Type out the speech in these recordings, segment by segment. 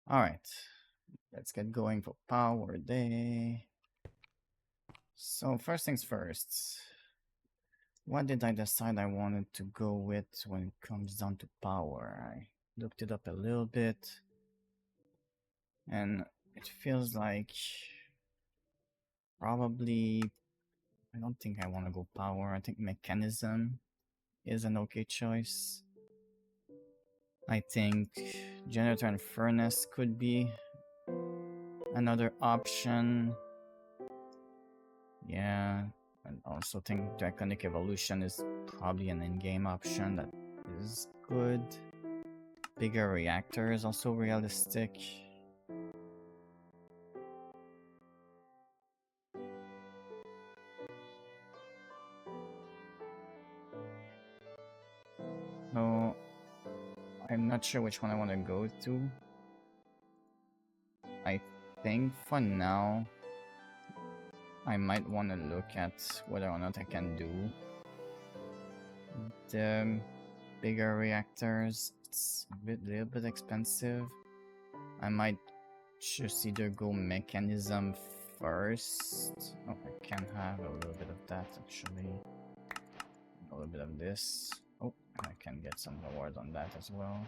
Alright, let's get going for power day. So first things first, what did I decide I wanted to go with when it comes down to power? I looked it up a little bit, and it feels like probably I don't think I want to go power. I think mechanism is an okay choice. I think generator and furnace could be another option. Yeah, and also think draconic evolution is probably an in-game option that is good. Bigger reactor is also realistic. No, I'm not sure which one I want to go to. I think for now, I might want to look at whether or not I can do the bigger reactors. It's a little bit expensive. I might just either go mechanism first. Oh, I can have a little bit of that actually. A little bit of this. Oh, I can get some reward on that as well.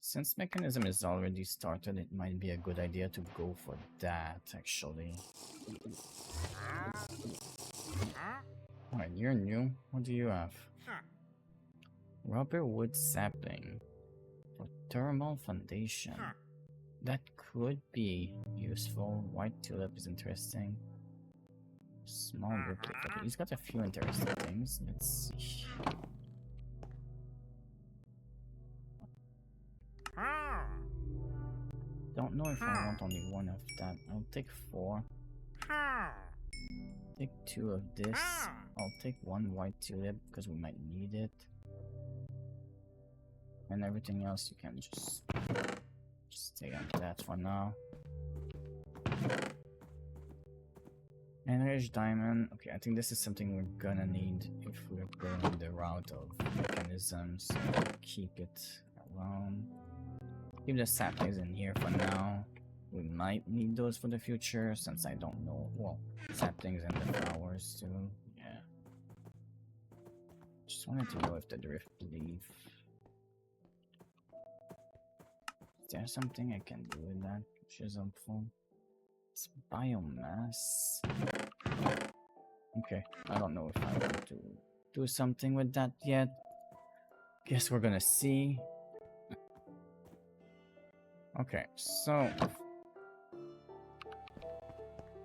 Since mechanism is already started, it might be a good idea to go for that actually. Alright, you're new. What do you have? Rubber wood sapling for thermal foundation. That could be useful. White tulip is interesting. Small ripple. Okay, he's got a few interesting things. Let's see. Don't know if I want only one of that. I'll take 4. Take 2 of this. I'll take 1 white tulip because we might need it. And everything else you can just stay on that for now. Enriched diamond. Okay, I think this is something we're gonna need if we're going the route of mechanisms. So keep it around. Keep the saplings in here for now. We might need those for the future since I don't know. Well, saplings and the flowers too. Yeah. Just wanted to know if the drift leaf. Is there something I can do with that which is helpful? It's biomass. Okay, I don't know if I want to do something with that yet. Guess we're gonna see. Okay, so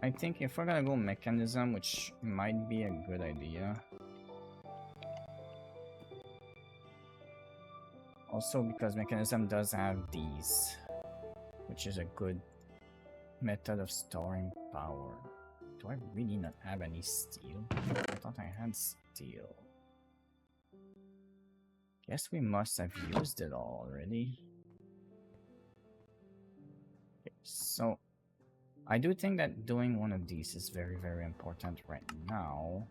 I think if we're gonna go mechanism, which might be a good idea. Also because mechanism does have these, which is a good method of storing power. Do I really not have any steel? I thought I had steel. Guess we must have used it all already. Okay, so I do think that doing one of these is very, very important right now.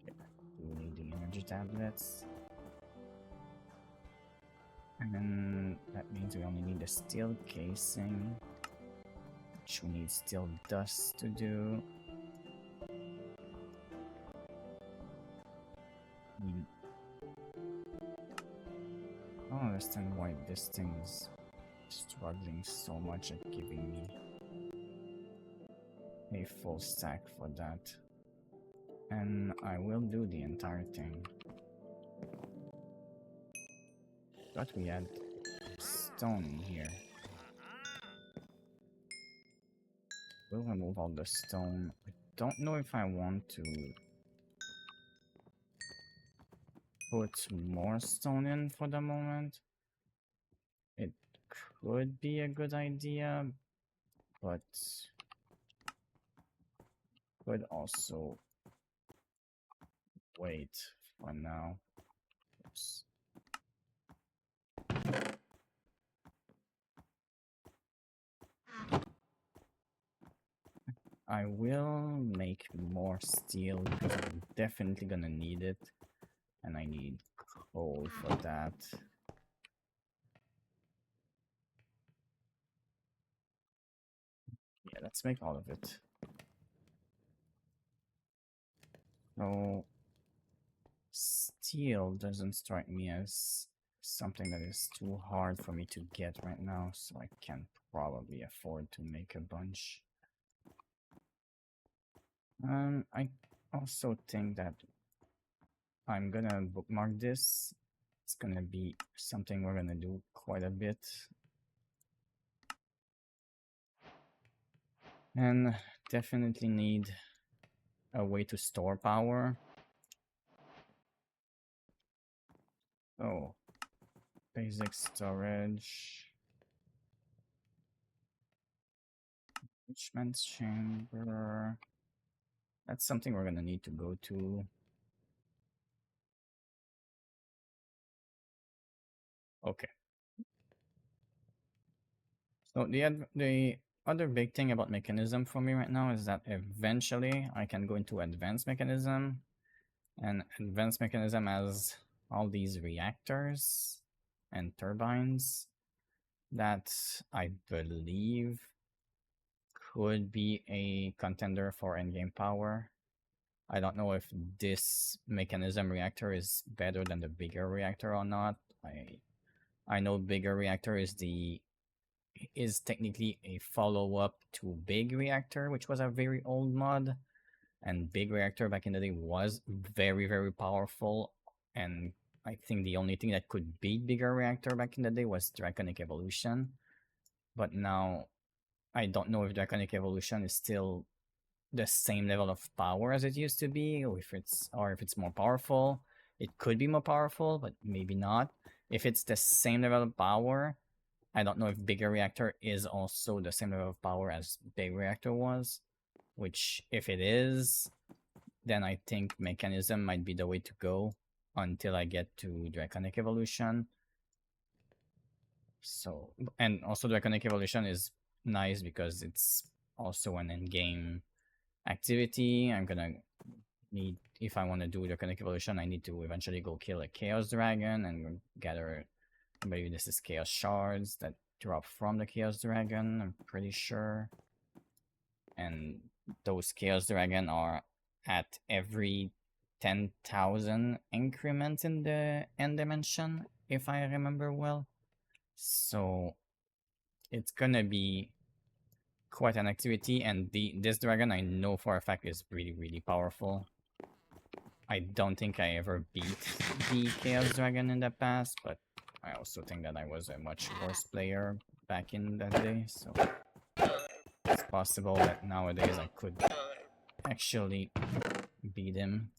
Okay, we need the energy tablets. And then that means we only need a steel casing, which we need steel dust to do. I don't understand why this thing is struggling so much at giving me a full stack for that. And I will do the entire thing. Thought we had stone in here. We'll remove all the stone. I don't know if I want to put more stone in for the moment. It could be a good idea, but could also wait for now. Oops. I will make more steel because I'm definitely gonna need it, and I need coal for that. let's make all of it. So steel doesn't strike me as something that is too hard for me to get right now, so I can probably afford to make a bunch. I also think that I'm gonna bookmark this. It's gonna be something we're gonna do quite a bit. And definitely need a way to store power. Oh, basic storage. Enrichment chamber. That's something we're gonna need to go to. Okay. So the other big thing about mechanism for me right now is that eventually I can go into advanced mechanism, and advanced mechanism has all these reactors and turbines that I believe could be a contender for endgame power. I don't know if this mechanism reactor is better than the bigger reactor or not. I know bigger reactor is technically a follow-up to big reactor, which was a very old mod, and big reactor back in the day was very powerful, and I think the only thing that could beat bigger reactor back in the day was Draconic Evolution. But now I don't know if Draconic Evolution is still the same level of power as it used to be, or if it's more powerful. It could be more powerful, but maybe not. If it's the same level of power, I don't know if bigger reactor is also the same level of power as big reactor was. Which, if it is, then I think mechanism might be the way to go until I get to Draconic Evolution. So, and also Draconic Evolution is nice because it's also an end-game activity. I'm gonna need, if I want to do Draconic Evolution, I need to eventually go kill a Chaos Dragon and gather, maybe this is Chaos Shards that drop from the Chaos Dragon, I'm pretty sure. And those Chaos Dragon are at every 10,000 increments in the end dimension, if I remember well. So it's gonna be quite an activity, and this dragon I know for a fact is really powerful. I don't think I ever beat the Chaos Dragon in the past, but I also think that I was a much worse player back in that day, so it's possible that nowadays I could actually beat him.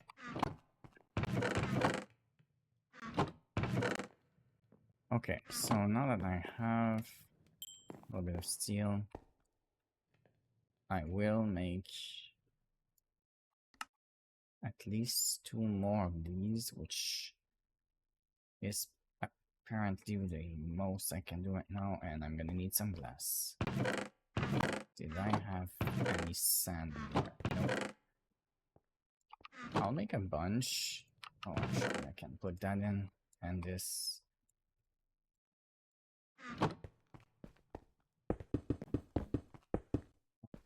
Okay, so now that I have a little bit of steel, I will make at least 2 more of these, which is apparently the most I can do right now, and I'm gonna need some glass. Did I have any sand in there? Nope. I'll make a bunch. Oh, actually, I can put that in, and this.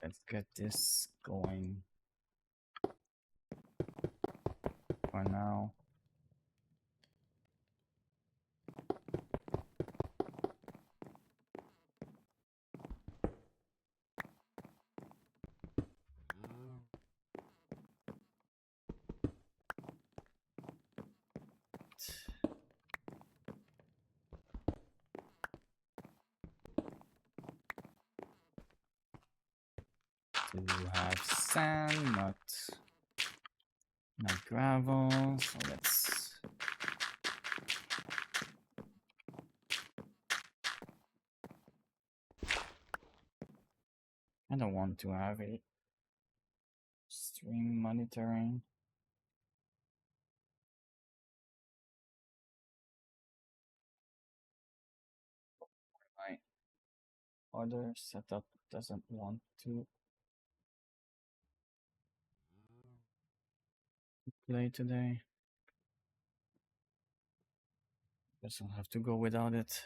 Let's get this going for now. To have sand, not gravel. So let's. I don't want to have a stream monitoring. My other setup doesn't want to play today. Guess I'll have to go without it.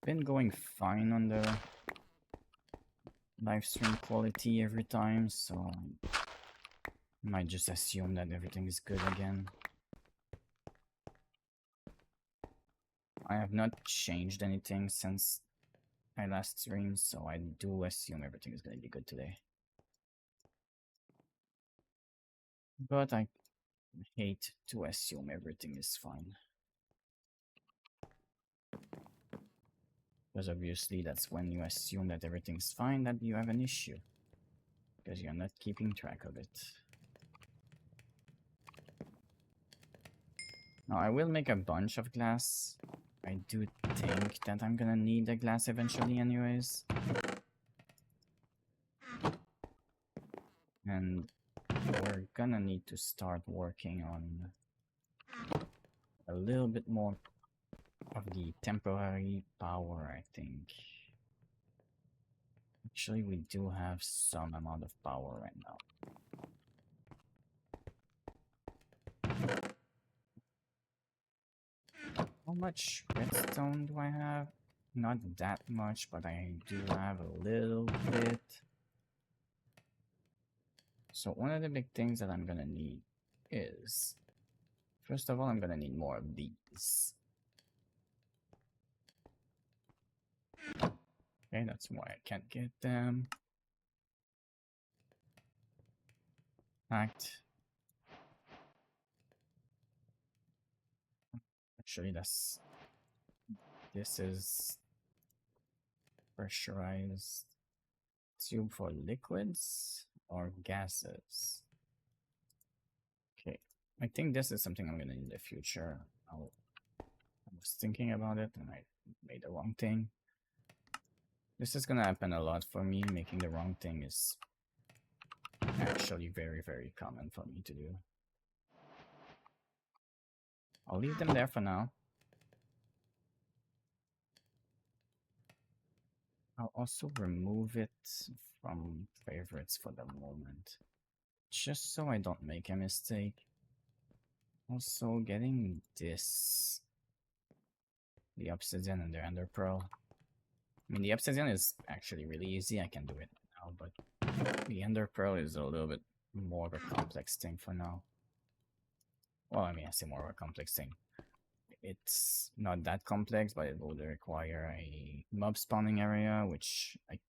been going fine on the live stream quality every time, so I might just assume that everything is good again. I have not changed anything since I last streamed, so I do assume everything is going to be good today. But I hate to assume everything is fine. Because obviously that's when you assume that everything's fine that you have an issue. Because you're not keeping track of it. Now I will make a bunch of glass. I do think that I'm gonna need the glass eventually anyways. And we're gonna need to start working on a little bit more of the temporary power, I think. Actually, we do have some amount of power right now. How much redstone do I have? Not that much, but I do have a little bit. So one of the big things that I'm gonna need is, first of all, I'm gonna need more of these. Okay, that's why I can't get them. Fact. Actually, this is pressurized tube for liquids or gases. Okay, I think this is something I'm gonna need in the future. I was thinking about it and I made the wrong thing. This is gonna happen a lot for me. Making the wrong thing is actually very, very common for me to do. I'll leave them there for now. I'll also remove it from favorites for the moment, just so I don't make a mistake. Also, getting this, the obsidian and the ender pearl. I mean, the obsidian is actually really easy. I can do it now, but the ender pearl is a little bit more of a complex thing for now. Well, I mean, I say more of a complex thing. It's not that complex, but it will require a mob spawning area, which I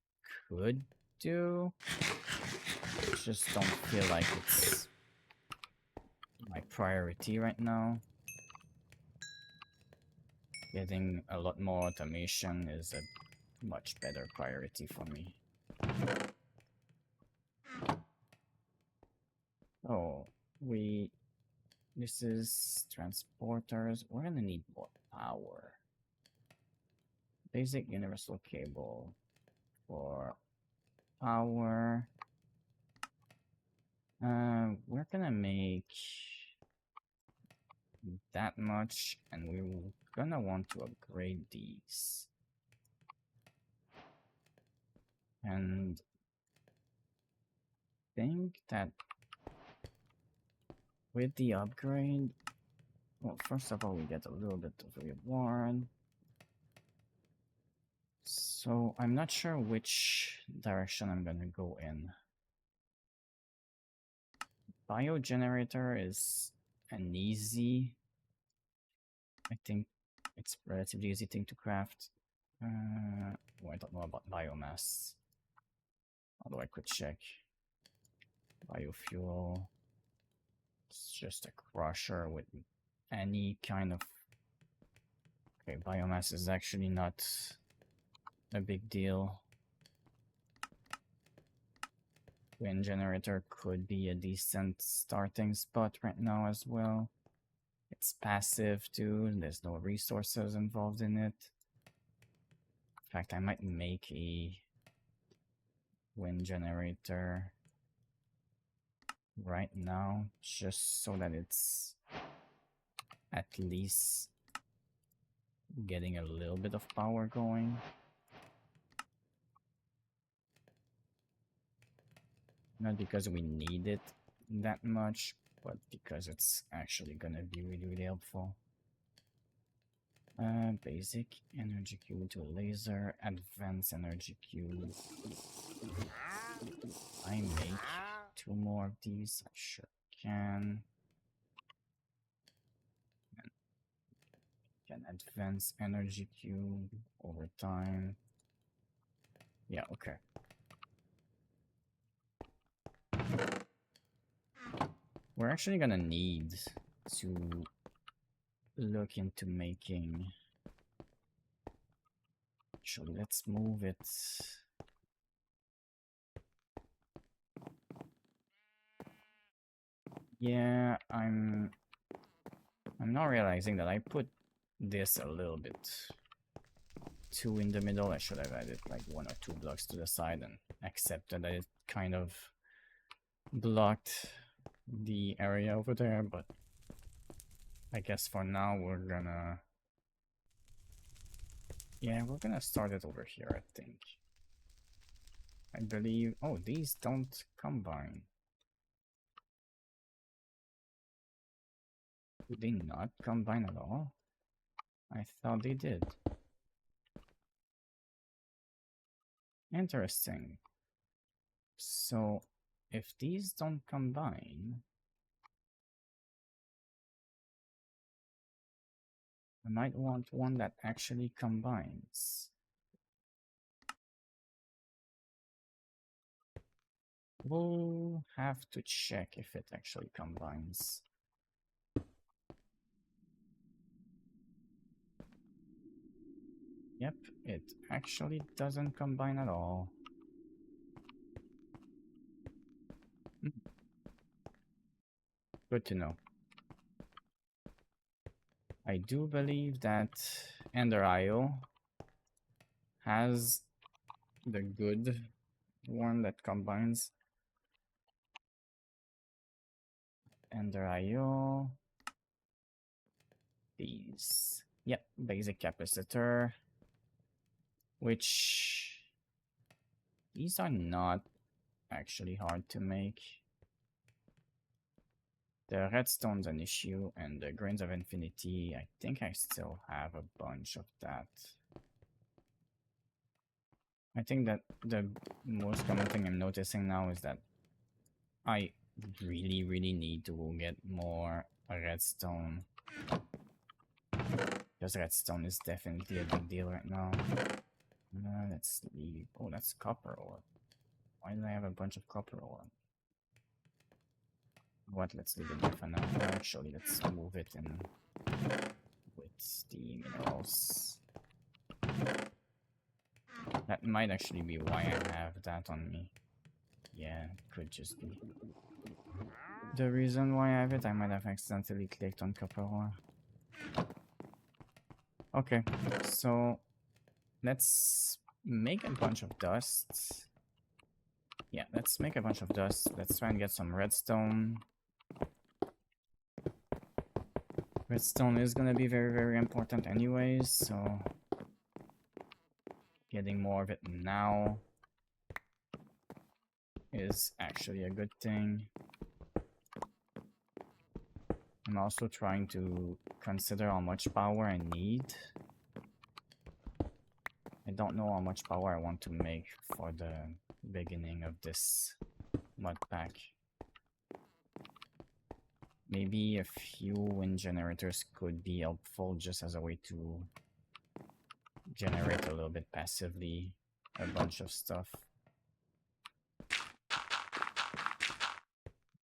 could do. I just don't feel like it's my priority right now. Getting a lot more automation is a much better priority for me. Oh, this is transporters. We're gonna need more power. Basic universal cable for power. We're gonna make that much, and we're gonna want to upgrade these. And think that with the upgrade, well, first of all, we get a little bit of reward. So I'm not sure which direction I'm gonna go in. Biogenerator is an easy, I think it's a relatively easy thing to craft. Oh, I don't know about biomass, although I could check. Biofuel, it's just a crusher with any kind of... Okay, biomass is actually not a big deal. Wind generator could be a decent starting spot right now as well. It's passive too, there's no resources involved in it. In fact, I might make a wind generator right now, just so that it's at least getting a little bit of power going. Not because we need it that much, but because it's actually gonna be really, really helpful. Basic energy cube to laser, advanced energy cube. I make 2 more of these. I sure can. And can advance energy cube over time. Yeah, okay. We're actually gonna need to look into making. Actually, let's move it. Yeah, I'm not realizing that I put this a little bit too in the middle. I should have added like 1 or 2 blocks to the side and accepted that it kind of blocked the area over there, but I guess for now we're gonna... Yeah, we're gonna start it over here, I think. I believe... Oh, these don't combine. Do they not combine at all? I thought they did. Interesting. So, if these don't combine, I might want one that actually combines. We'll have to check if it actually combines. Yep, it actually doesn't combine at all. Good to know. I do believe that Ender IO has the good one that combines. Ender IO. These. Yep, basic capacitor. Which... These are not actually hard to make. The redstone's an issue, and the grains of infinity, I think I still have a bunch of that. I think that the most common thing I'm noticing now is that I really need to get more redstone. Because redstone is definitely a big deal right now. Let's leave. Oh, that's copper ore. Why do I have a bunch of copper ore? What? Let's leave it there for now. Actually, let's move it in with the minerals. That might actually be why I have that on me. Yeah, it could just be the reason why I have it. I might have accidentally clicked on copper ore. Okay, so let's make a bunch of dust. Yeah, let's make a bunch of dust. Let's try and get some redstone. Redstone is gonna be very important anyways, so getting more of it now is actually a good thing. I'm also trying to consider how much power I need. I don't know how much power I want to make for the beginning of this mud pack. Maybe a few wind generators could be helpful just as a way to generate a little bit passively a bunch of stuff.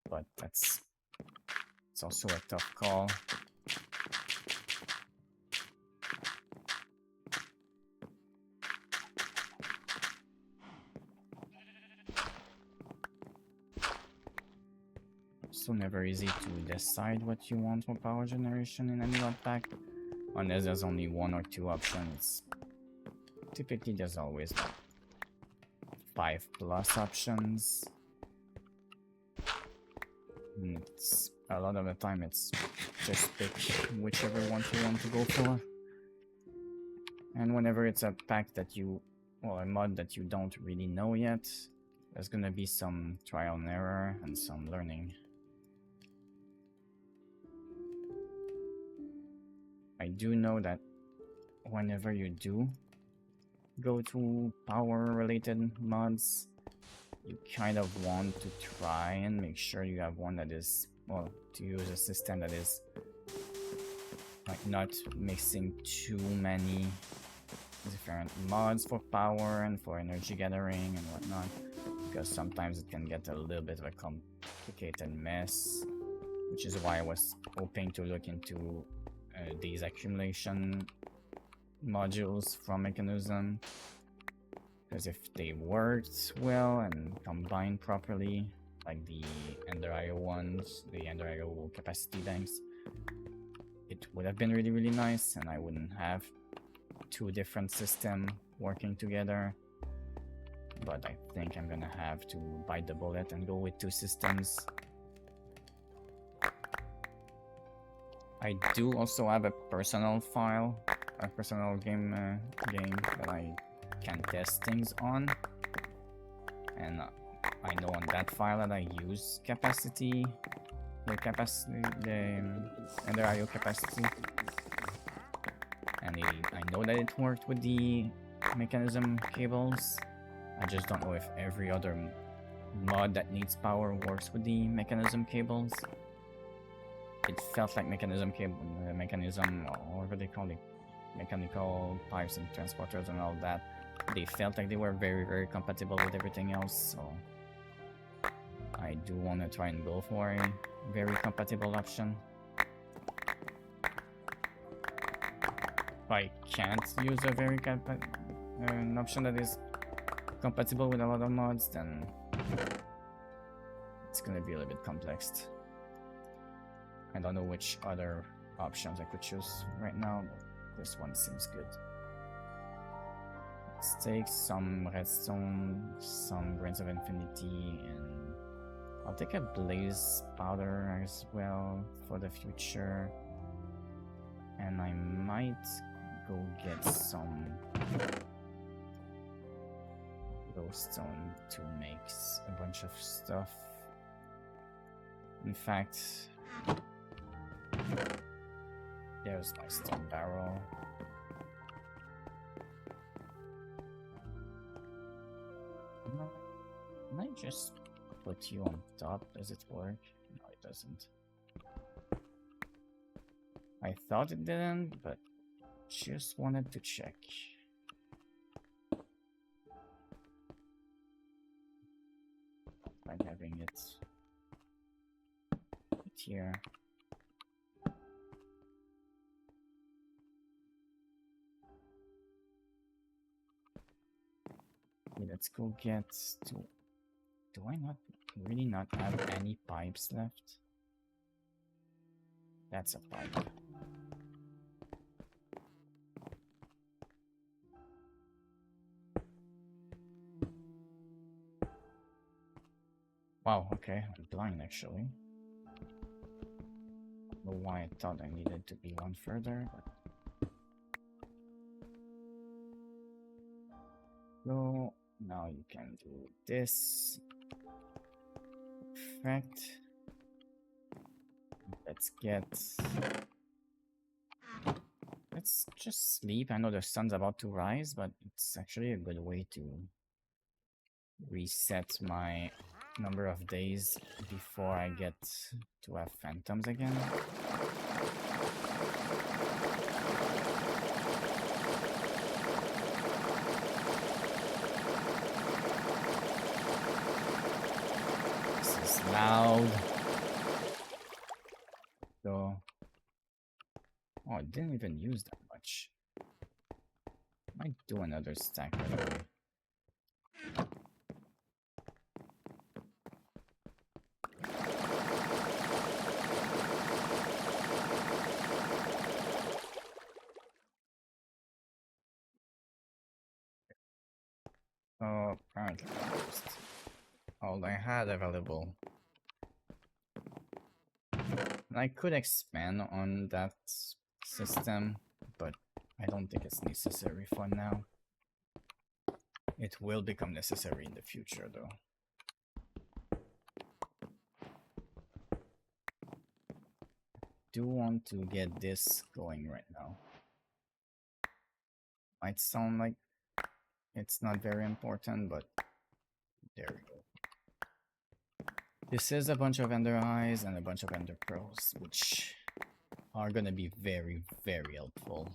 But it's also a tough call. So never easy to decide what you want for power generation in any mud pack. Unless there's only 1 or 2 options. Typically there's always like 5+ options. And it's a lot of the time it's just pick whichever one you want to go for. And whenever it's a pack that you, or a mod that you don't really know yet, there's gonna be some trial and error and some learning. I do know that whenever you do go to power related mods, you kind of want to try and make sure you have one that is, well, to use a system that is like not mixing too many different mods for power and for energy gathering and whatnot, because sometimes it can get a little bit of a complicated mess, which is why I was hoping to look into these accumulation modules from Mechanism, because if they worked well and combined properly, like the Ender IO ones, the Ender IO capacity banks, it would have been really, really nice, and I wouldn't have two different systems working together. But I think I'm gonna have to bite the bullet and go with two systems. I do also have a personal file, a personal game that I can test things on, and I know on that file that I use capacity, the Ender IO capacity, and I know that it worked with the mechanism cables. I just don't know if every other mod that needs power works with the mechanism cables. It felt like mechanism, or whatever they call it, mechanical pipes and transporters and all that, they felt like they were very, very compatible with everything else, so I do want to try and go for a very compatible option. If I can't use a very an option that is compatible with a lot of mods, then it's gonna be a little bit complex. I don't know which other options I could choose right now, but this one seems good. Let's take some redstone, some grains of infinity, and I'll take a blaze powder as well for the future. And I might go get some glowstone to make a bunch of stuff. In fact, there's my stone barrel. Can I just put you on top? Does it work? No, it doesn't. I thought it didn't, but just wanted to check. By having it here. Okay, let's go get to... Do I really not have any pipes left? That's a pipe. Wow, okay, I'm blind actually. I don't know why I thought I needed to be one further, but... So, now you can do this. Perfect. Let's just sleep. I know the sun's about to rise, but it's actually a good way to reset my number of days before I get to have phantoms again. This is loud. So, oh, I didn't even use that much. Might do another stack right away. Oh, apparently just all I had available. And I could expand on that system, but I don't think it's necessary for now. It will become necessary in the future, though. Do want to get this going right now. Might sound like it's not very important, but there we go. This is a bunch of ender eyes and a bunch of ender pearls, which are gonna be very, very helpful.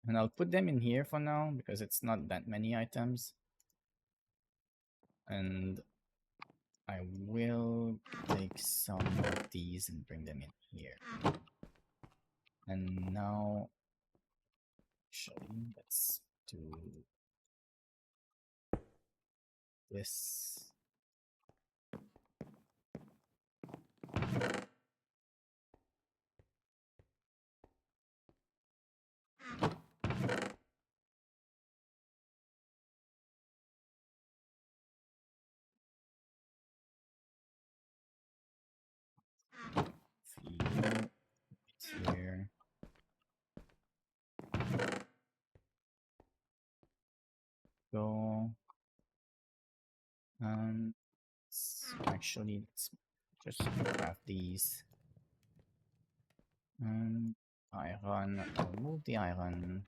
And I'll put them in here for now because it's not that many items. And I will take some of these and bring them in here. And now, actually, let's do this. Here. Go. Actually, let's just grab these. Iron. I'll move the iron.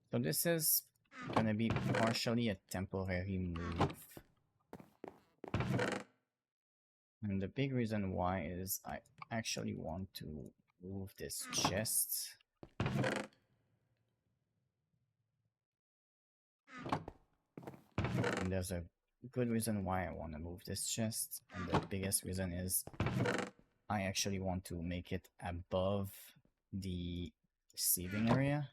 So this is gonna be partially a temporary move. And the big reason why is I actually want to move this chest. And there's a good reason why I want to move this chest. And the biggest reason is I actually want to make it above the receiving area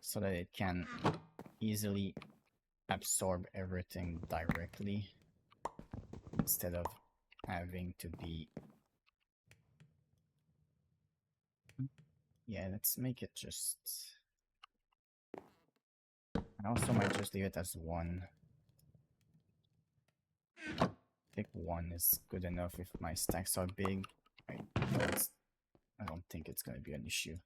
so that it can easily absorb everything directly instead of having to be... Yeah, let's make it just... I also might just leave it as 1. I think 1 is good enough if my stacks are big. I don't think it's going to be an issue.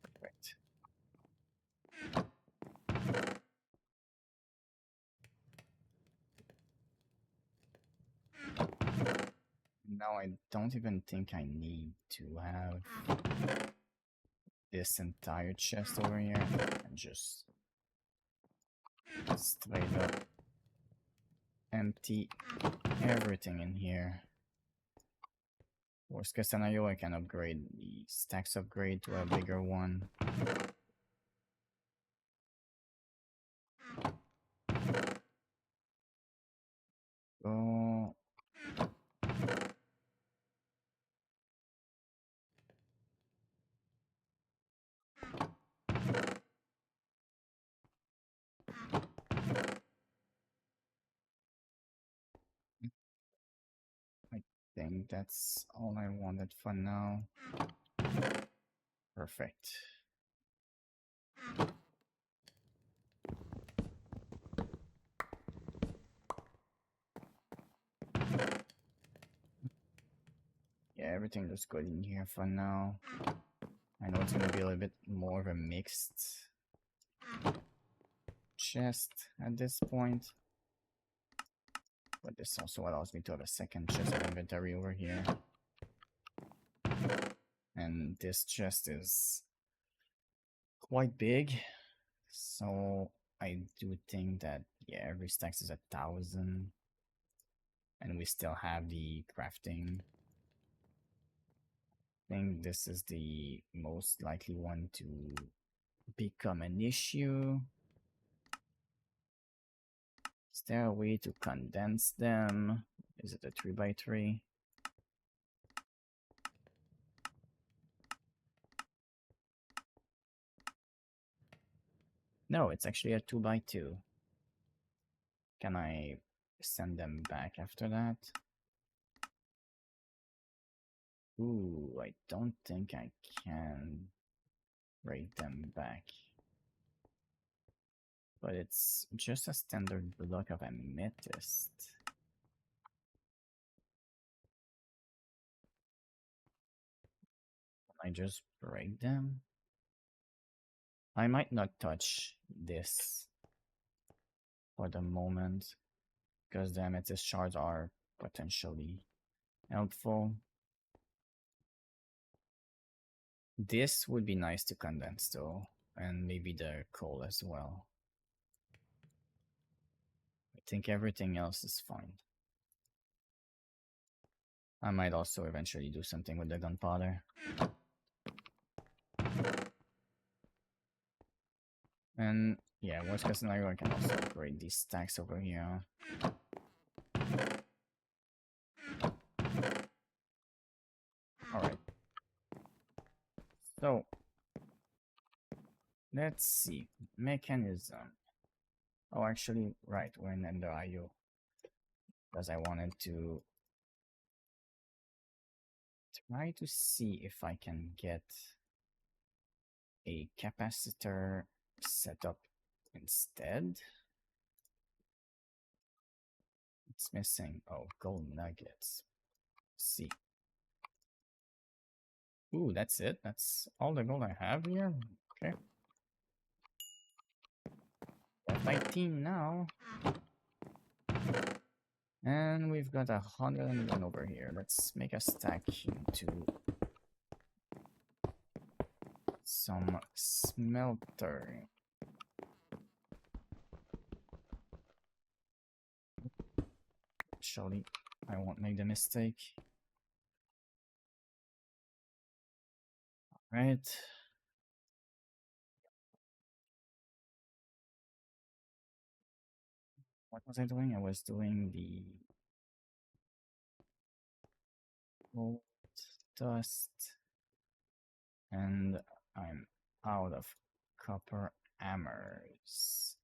Perfect. Now I don't even think I need to have this entire chest over here. And just straight up empty everything in here. Worst case scenario, I can upgrade the stacks upgrade to a bigger one. So I think that's all I wanted for now. Perfect. Yeah, everything looks good in here for now. I know it's gonna be a little bit more of a mixed chest at this point. But this also allows me to have a second chest of inventory over here. And this chest is quite big. So I do think that, yeah, every stack is 1,000. And we still have the crafting. I think this is the most likely one to become an issue. Is there a way to condense them? Is it a 3x3? No, it's actually a 2x2. Can I send them back after that? Ooh, I don't think I can break them back. But it's just a standard block of amethyst. Can I just break them? I might not touch this for the moment because the amethyst shards are potentially helpful. This would be nice to condense though, and maybe the coal as well. I think everything else is fine. I might also eventually do something with the gunpowder. And yeah, worst case scenario, I can also upgrade these stacks over here. Alright. So, let's see. Mechanism. Oh, actually, right, we're in Ender IO. Because I wanted to try to see if I can get a capacitor set up instead. It's missing. Oh, gold nuggets. Let's see. Ooh, that's it. That's all the gold I have here. Okay. Got 19 now. And we've got 101 over here. Let's make a stack into some smelter. Surely I won't make the mistake. Right. What was I doing? I was doing the gold dust. And I'm out of copper hammers.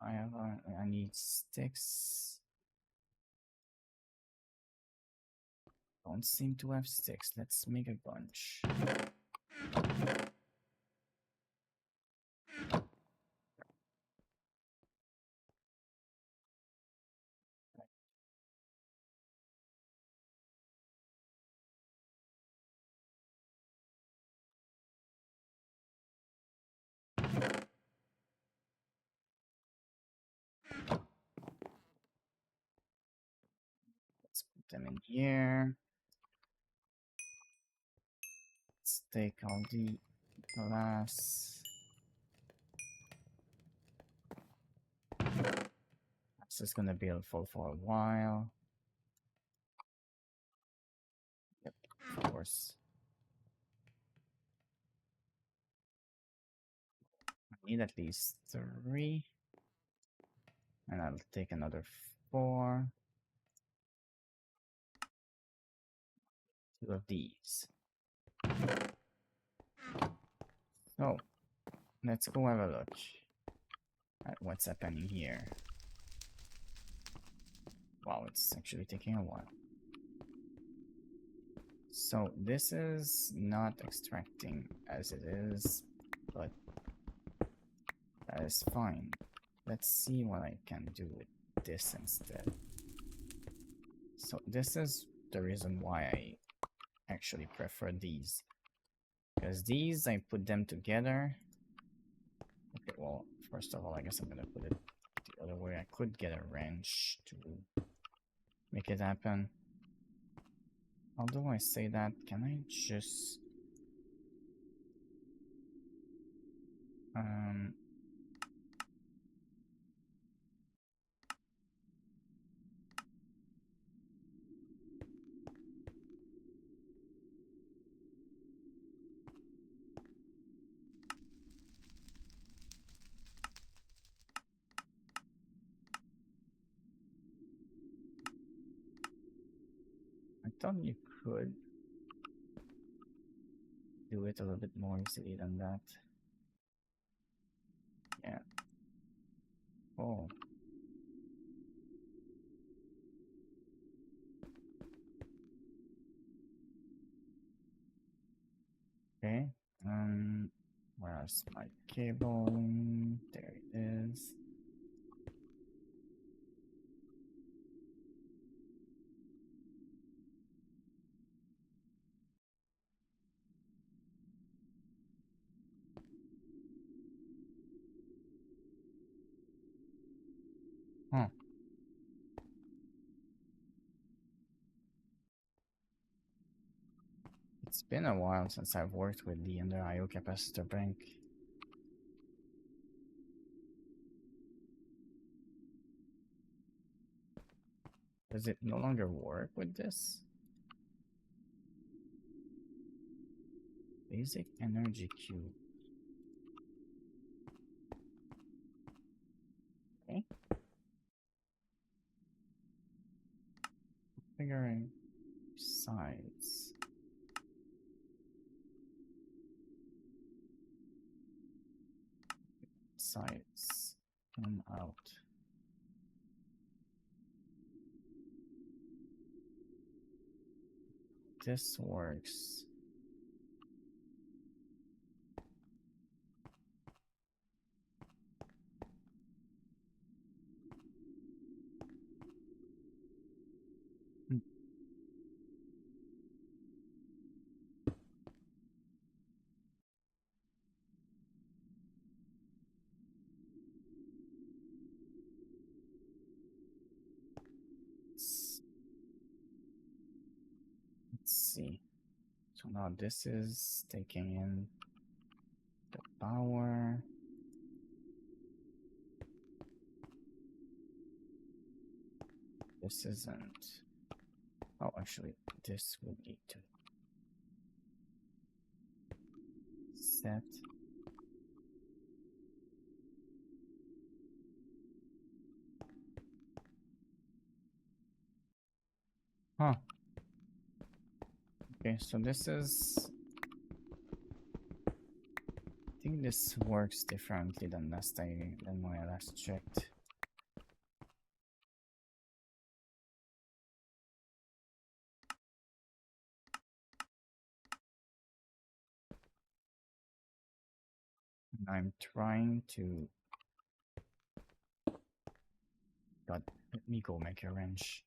I need sticks. Don't seem to have sticks. Let's make a bunch. Let's put them in here. Let's take all the glass. This is gonna be full for a while. Yep, of course. I need at least 3. And I'll take another 4. 2 of these. So, let's go have a look at what's happening here. Wow, it's actually taking a while. So this is not extracting as it is, but that is fine. Let's see what I can do with this instead. So this is the reason why I actually prefer these. Because these, I put them together. Okay, well, first of all, I guess I'm gonna put it the other way. I could get a wrench to make it happen. Although I say that, can I just... I thought you could do it a little bit more easily than that. Yeah. Oh. Okay. Where's my cable? There it is. Huh. It's been a while since I've worked with the under IO capacitor bank. Does it no longer work with this? Basic energy cube. Okay. Figuring sides. Sides. And out. This works. Let's see. So now this is taking in the power. This isn't. Oh, actually, this would need to set. Huh. Okay, so this is. I think this works differently than than when I last checked. And I'm trying to. God, let me go make a wrench.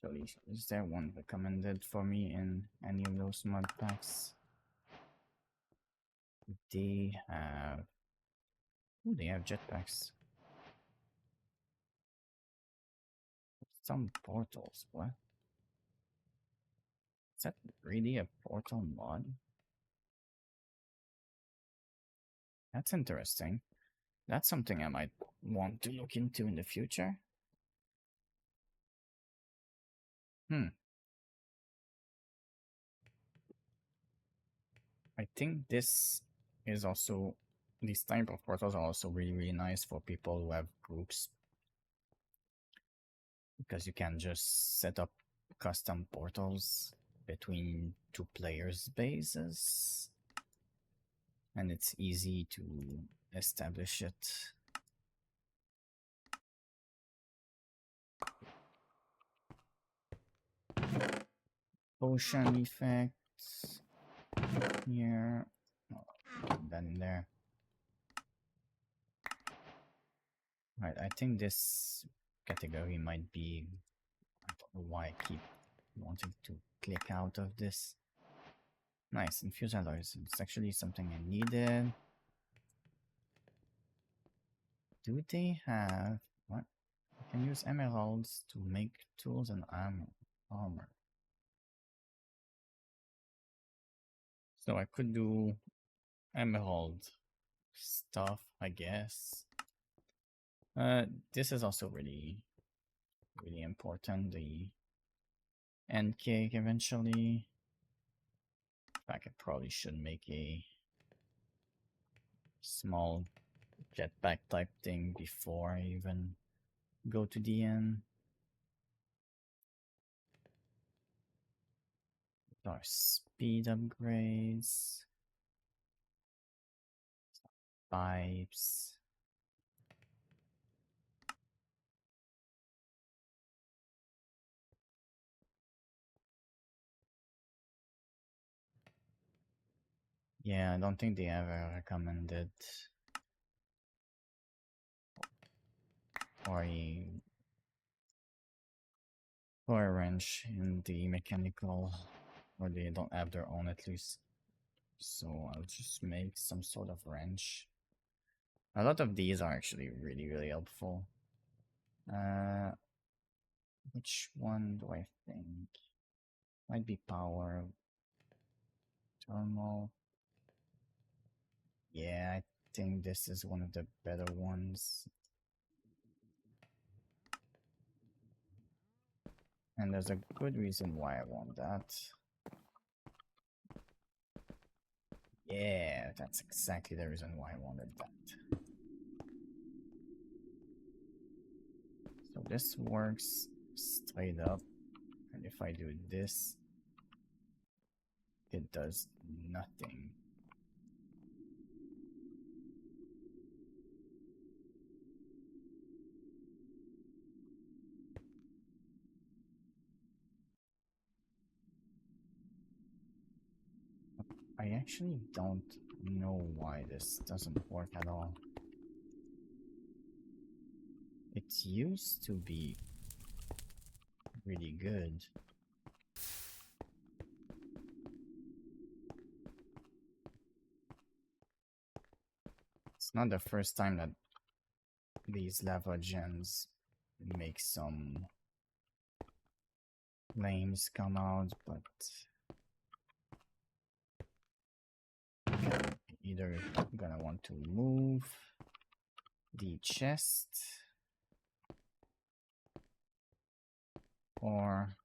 Actually, is there one recommended for me in any of those mod packs? They have. Ooh, they have jetpacks. Some portals. What? Is that really a portal mod? That's interesting. That's something I might want to look into in the future. I think this is also, these type of portals are also really nice for people who have groups, because you can just set up custom portals between two players' bases, and it's easy to establish it. Potion effects here. Oh, that in there. Right, I think this category might be, I don't know why I keep wanting to click out of this. Nice, infused alloys. It's actually something I needed. Do they have what? I can use emeralds to make tools and armor. So I could do emerald stuff, I guess. This is also really important. The end cake eventually. In fact, I probably should make a small jetpack type thing before I even go to the end. Our speed upgrades. Pipes. Yeah, I don't think they ever recommended or a wrench in the mechanical, or they don't have their own at least. So I'll just make some sort of wrench. A lot of these are actually really helpful. Which one do I think? Might be power, thermal. Yeah, I think this is one of the better ones. And there's a good reason why I want that. Yeah, that's exactly the reason why I wanted that. So this works straight up. And if I do this, it does nothing. I actually don't know why this doesn't work at all. It used to be really good. It's not the first time that these lava gens make some flames come out, but either gonna want to move the chest or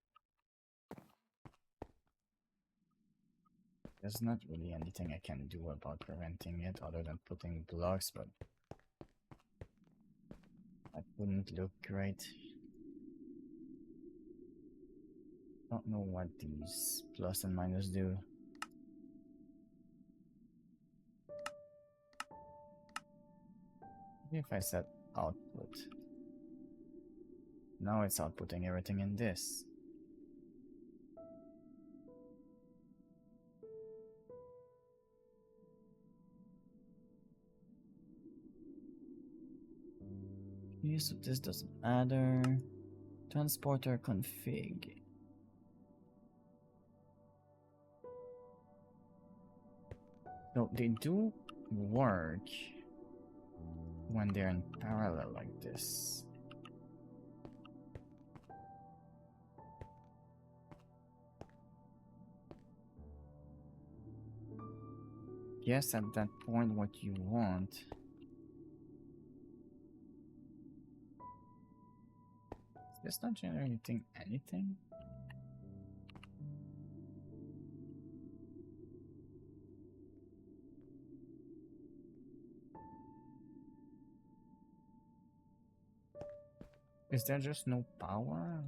there's not really anything I can do about preventing it other than putting blocks, but that wouldn't look great. Don't know what these plus and minus do. Maybe if I set output. Now it's outputting everything in this. Use of this doesn't matter. Transporter config. So they do work when they're in parallel like this. Yes, at that point what you want is this not generating anything? Is there just no power?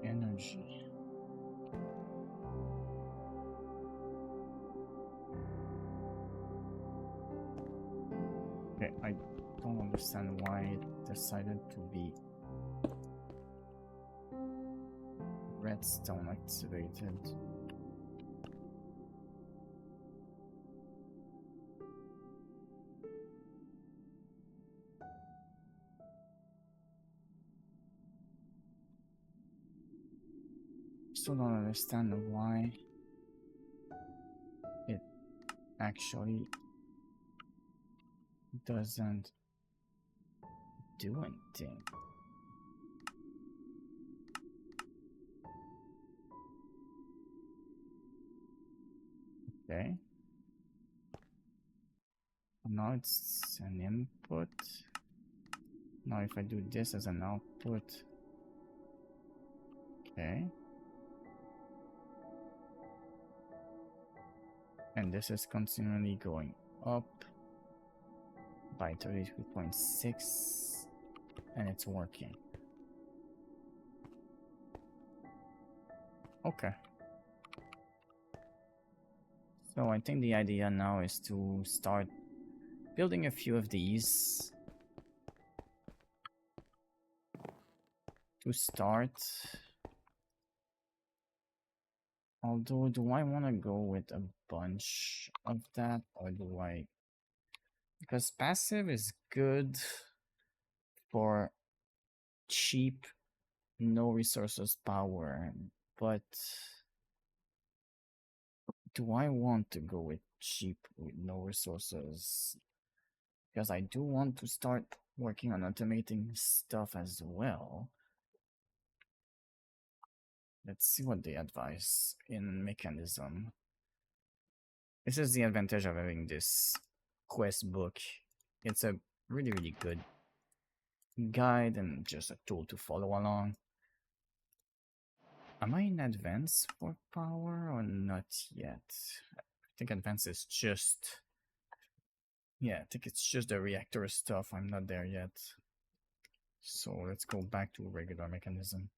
Energy. Okay, I don't understand why it decided to be redstone activated. Still don't understand why it actually doesn't do anything. Okay. Now it's an input. Now if I do this as an output. Okay. And this is continually going up by 33.6 and it's working. Okay. So I think the idea now is to start building a few of these to start. Although, do I want to go with a bunch of that, or do I? Because passive is good for cheap, no resources power, but do I want to go with cheap with no resources? Because I do want to start working on automating stuff as well. Let's see what they advise in mechanism. This is the advantage of having this quest book. It's a really good guide and just a tool to follow along. Am I in advance for power or not yet? I think advance is just... Yeah, I think it's just the reactor stuff. I'm not there yet. So let's go back to regular mechanism.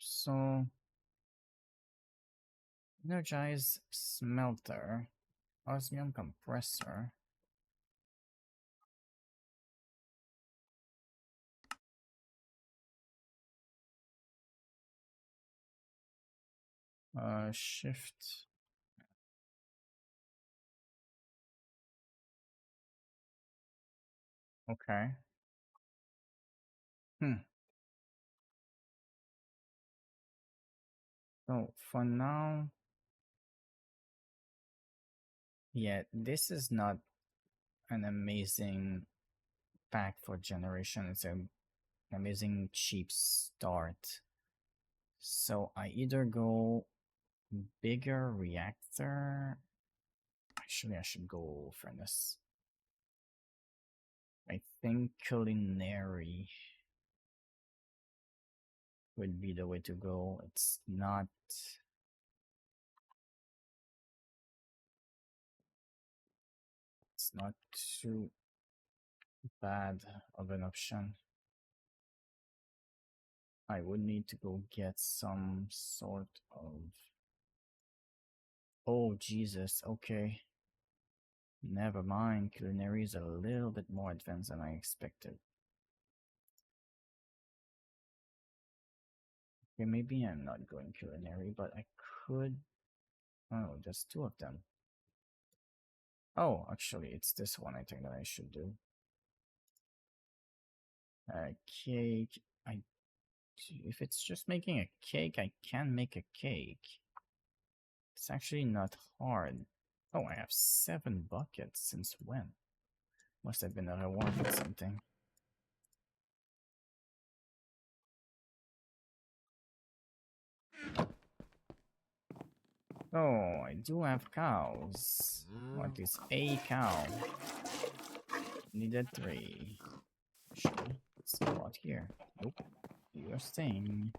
So, energize smelter, osmium compressor. Shift. Okay. So for now, yeah, this is not an amazing pack for generation. It's an amazing cheap start. So I either go bigger reactor. Actually, I should go furnace. I think culinary would be the way to go. It's not too bad of an option. I would need to go get some sort of... Oh, Jesus, okay. Never mind, culinary is a little bit more advanced than I expected. Okay, maybe I'm not going culinary, but I could... Oh, there's two of them. Oh, actually, it's this one I think that I should do. Cake. If it's just making a cake, I can make a cake. It's actually not hard. Oh, I have 7 buckets. Since when? Must have been a reward or something. Oh, I do have cows. What is a cow? Needed 3. Sure. Let's go out here. Nope. You're staying.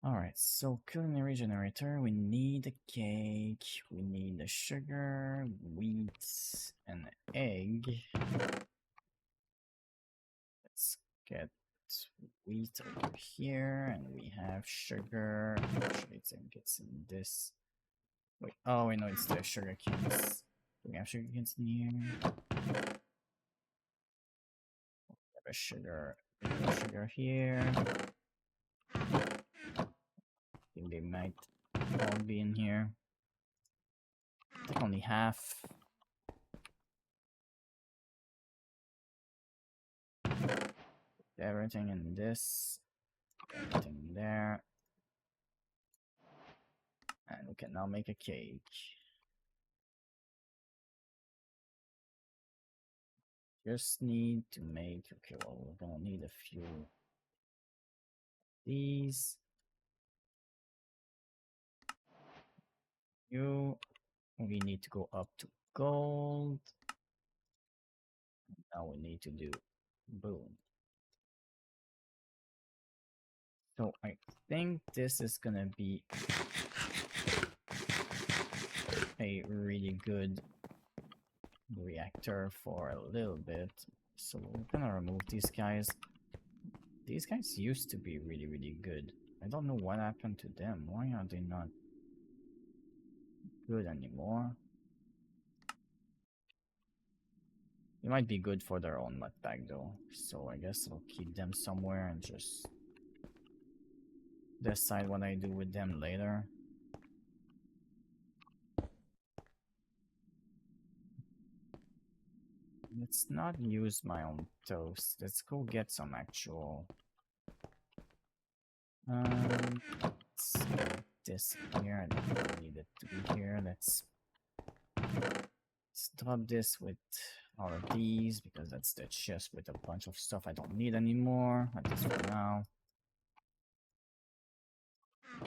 Alright, so culinary generator, we need a cake, we need the sugar, wheat, and egg. Let's get wheat over here, and we have sugar. Actually, it's in this. Wait, oh, wait, no, it's the sugar canes. Do we have sugar canes in here? We have a sugar here. I think they might all be in here. I think only half. Everything in this, everything there. And we can now make a cake. Just need to make, okay, well, we're gonna need a few of these. We need to go up to gold. Now we need to do boom. So I think this is gonna be a really good reactor for a little bit. So we're gonna remove these guys. These guys used to be really, really good. I don't know what happened to them. Why are they not good anymore? They might be good for their own mud bag though, so I guess I'll keep them somewhere and just decide what I do with them later. Let's not use my own toast. Let's go get some actual. Let's get this here. I don't need it to be here. Let's drop this with all of these because that's the chest with a bunch of stuff I don't need anymore. At least for now.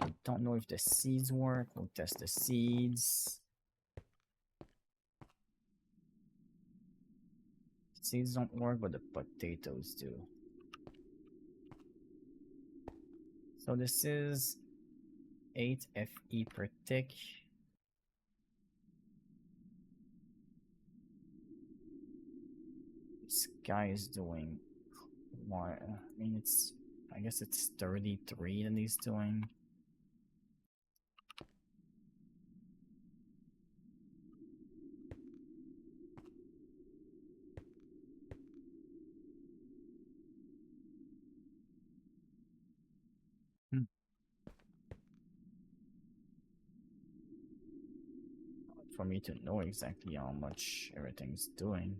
I don't know if the seeds work. We'll test the seeds. Seeds don't work, but the potatoes do. So this is 8 FE per tick. This guy is doing more. I mean, I guess it's 33 that he's doing. For me to know exactly how much everything's doing.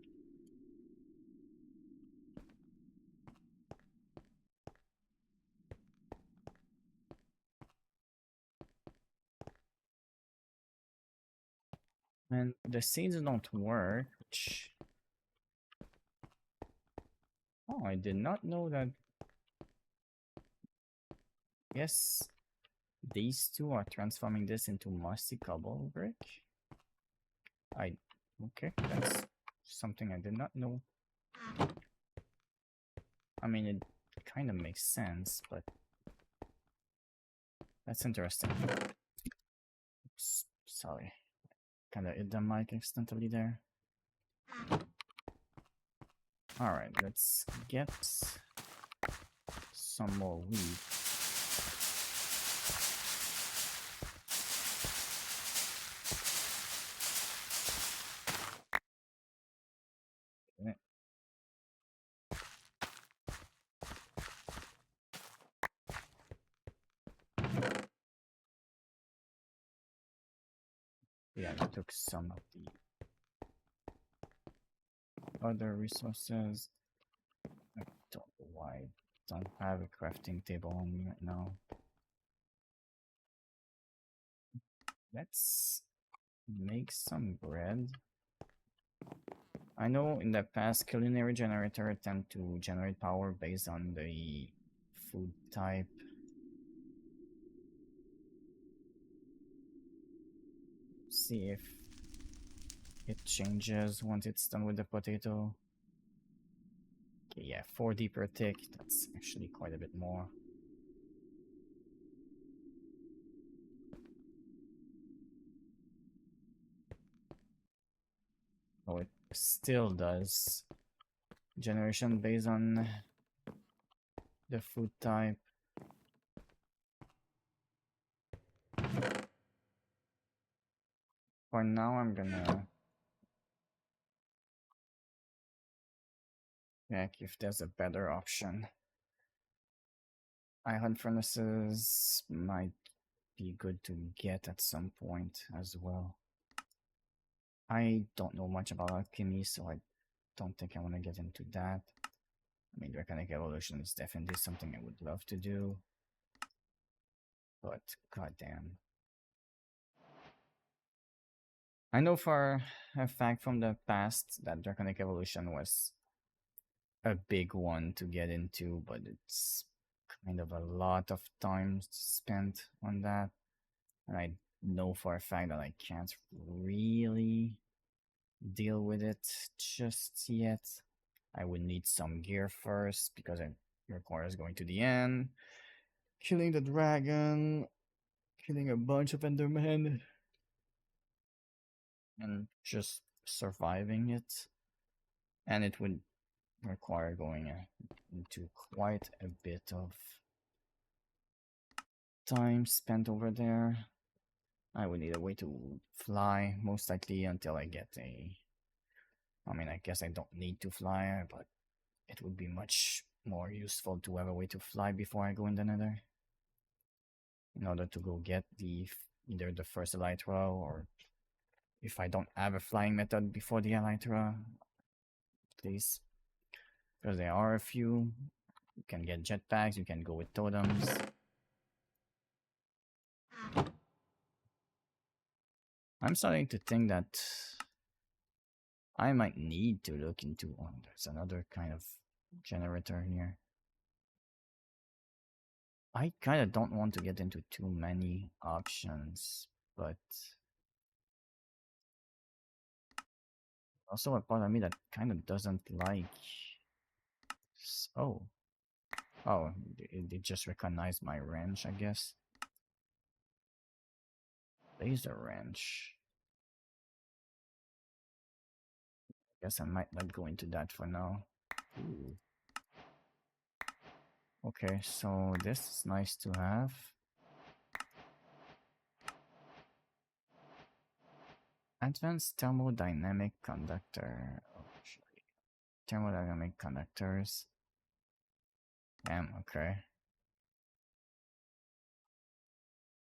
And the seeds don't work, which... Oh, I did not know that. Yes, these two are transforming this into mossy cobble brick. Okay, that's something I did not know. I mean, it kind of makes sense, but that's interesting. Oops, sorry. Kind of hit the mic accidentally there. Alright, let's get some more wheat. Yeah, I took some of the other resources. I don't know why I don't have a crafting table on me right now. Let's make some bread. I know in the past culinary generator tend to generate power based on the food type. See if it changes once it's done with the potato. Okay, yeah, 4D per tick. That's actually quite a bit more. Oh, it still does. Generation based on the food type. For now, I'm gonna check if there's a better option. Iron furnaces might be good to get at some point as well. I don't know much about alchemy, so I don't think I want to get into that. I mean, Draconic Evolution is definitely something I would love to do. But, goddamn. I know for a fact from the past that Draconic Evolution was a big one to get into, but it's kind of a lot of time spent on that. And I know for a fact that I can't really deal with it just yet. I would need some gear first because it requires going to the end, killing the dragon, killing a bunch of endermen, and just surviving it. And it would require going into quite a bit of time spent over there. I would need a way to fly, most likely until I get a... I mean, I guess I don't need to fly, but it would be much more useful to have a way to fly before I go in the nether. In order to go get either the first elytra, or if I don't have a flying method before the elytra, please. Because there are a few. You can get jetpacks, you can go with totems. I'm starting to think that I might need to look into... Oh, there's another kind of generator here. I kind of don't want to get into too many options, but also a part of me that kind of doesn't like... Oh. Oh, it just recognized my wrench, I guess. Laser wrench. Guess I might not go into that for now. Ooh. Okay, so this is nice to have. Advanced thermodynamic conductor. Oh, thermodynamic conductors. Okay.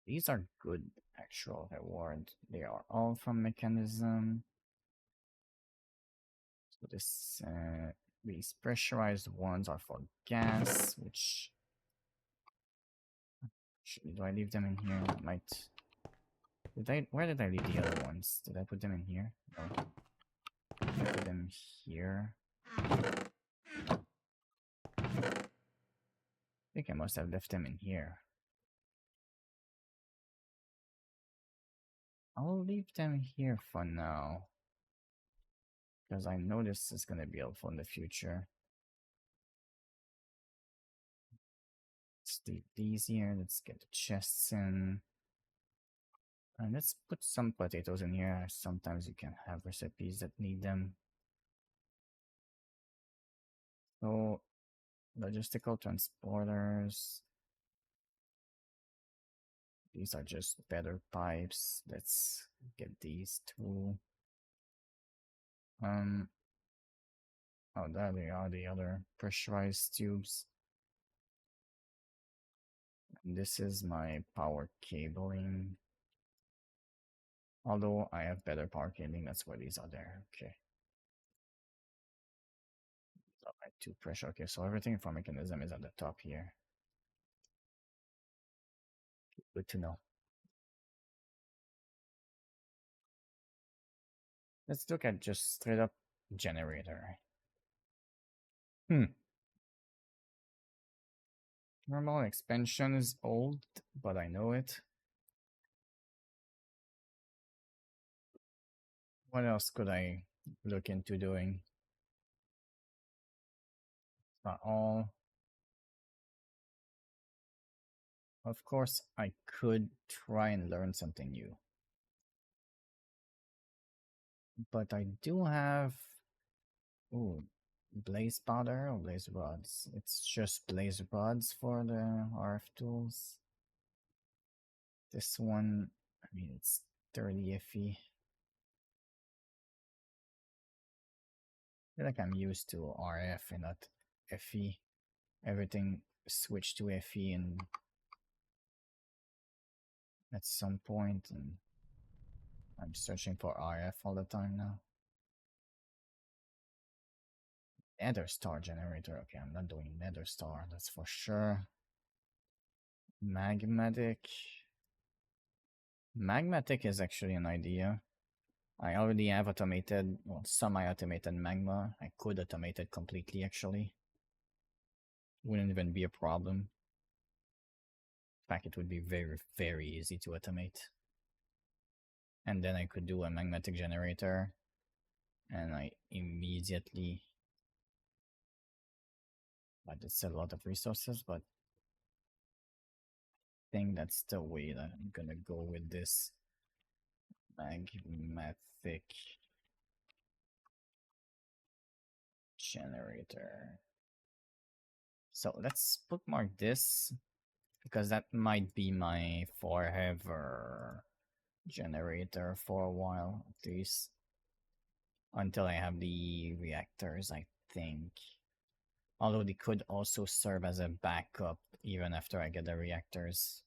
These are good actual reward. They are all from mechanism. So these pressurized ones are for gas, which... Do I leave them in here? Where did I leave the other ones? Did I put them in here? No. Did I put them here? I think I must have left them in here. I'll leave them here for now, because I know this is going to be helpful in the future. Let's leave these here. Let's get the chests in. And let's put some potatoes in here. Sometimes you can have recipes that need them. So, logistical transporters. These are just better pipes. Let's get these two. Oh, there they are, the other pressurized tubes. And this is my power cabling. Although I have better power cabling, that's why these are there. Okay. So my two pressure. Okay, so everything for mechanism is at the top here. Good to know. Let's look at just straight up generator. Normal expansion is old, but I know it. What else could I look into doing? Not all. Of course, I could try and learn something new. But I do have... Ooh, blaze powder or blaze rods? It's just blaze rods for the RF tools. This one, I mean, it's 30 iffy. I feel like I'm used to RF and not FE. Everything switched to FE and at some point, and I'm searching for RF all the time now. Nether star generator. Okay, I'm not doing nether star, that's for sure. Magmatic. Magmatic is actually an idea. I already have automated, well, semi-automated magma. I could automate it completely, actually. Wouldn't even be a problem. In fact, it would be very, very easy to automate. And then I could do a magmatic generator, and I immediately... It's a lot of resources, but I think that's the way that I'm gonna go with this magmatic generator. So let's bookmark this because that might be my forever generator for a while, at least until I have the reactors, I think. Although they could also serve as a backup even after I get the reactors.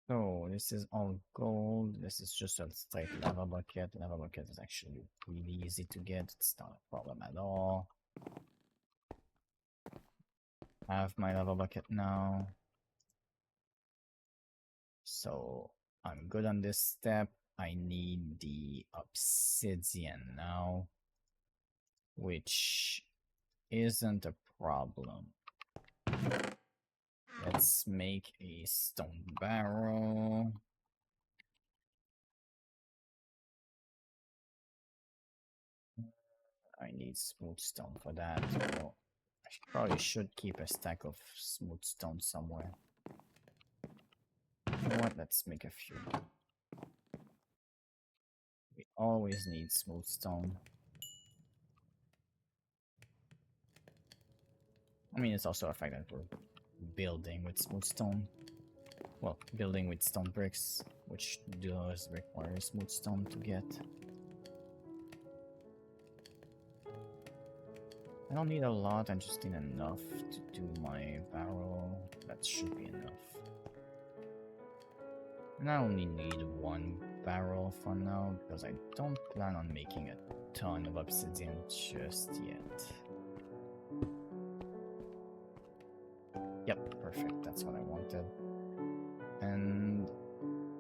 So this is all gold. This is just a straight lava bucket. Lava bucket is actually really easy to get. It's not a problem at all. I have my lava bucket now. So I'm good on this step. I need the obsidian now, which isn't a problem. Let's make a stone barrel. I need smooth stone for that. So I probably should keep a stack of smooth stone somewhere. You know what? Let's make a few. We always need smooth stone. I mean, it's also a fact that we're building with smooth stone. Well, building with stone bricks, which does require smooth stone to get. I don't need a lot, I just need enough to do my barrel. That should be enough. And I only need one barrel for now, because I don't plan on making a ton of obsidian just yet. Yep, perfect, that's what I wanted. And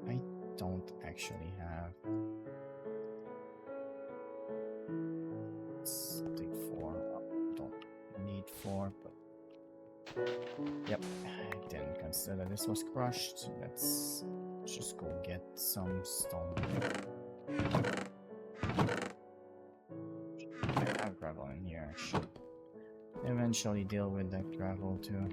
I don't actually have... Let's take 4. Don't need 4, but... Yep, I didn't consider this was crushed. Let's just go get some stone. I have gravel in here. I should eventually deal with that gravel too.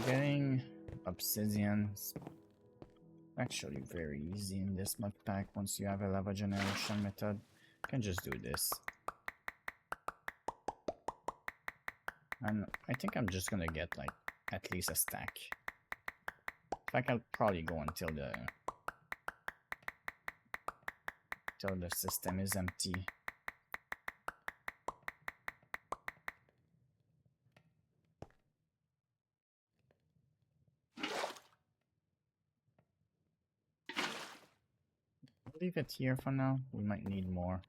Getting obsidian is actually very easy in this map pack. Once you have a lava generation method, you can just do this. And I think I'm just gonna get like at least a stack. In fact, I'll probably go until the system is empty. Leave it here for now. We might need more.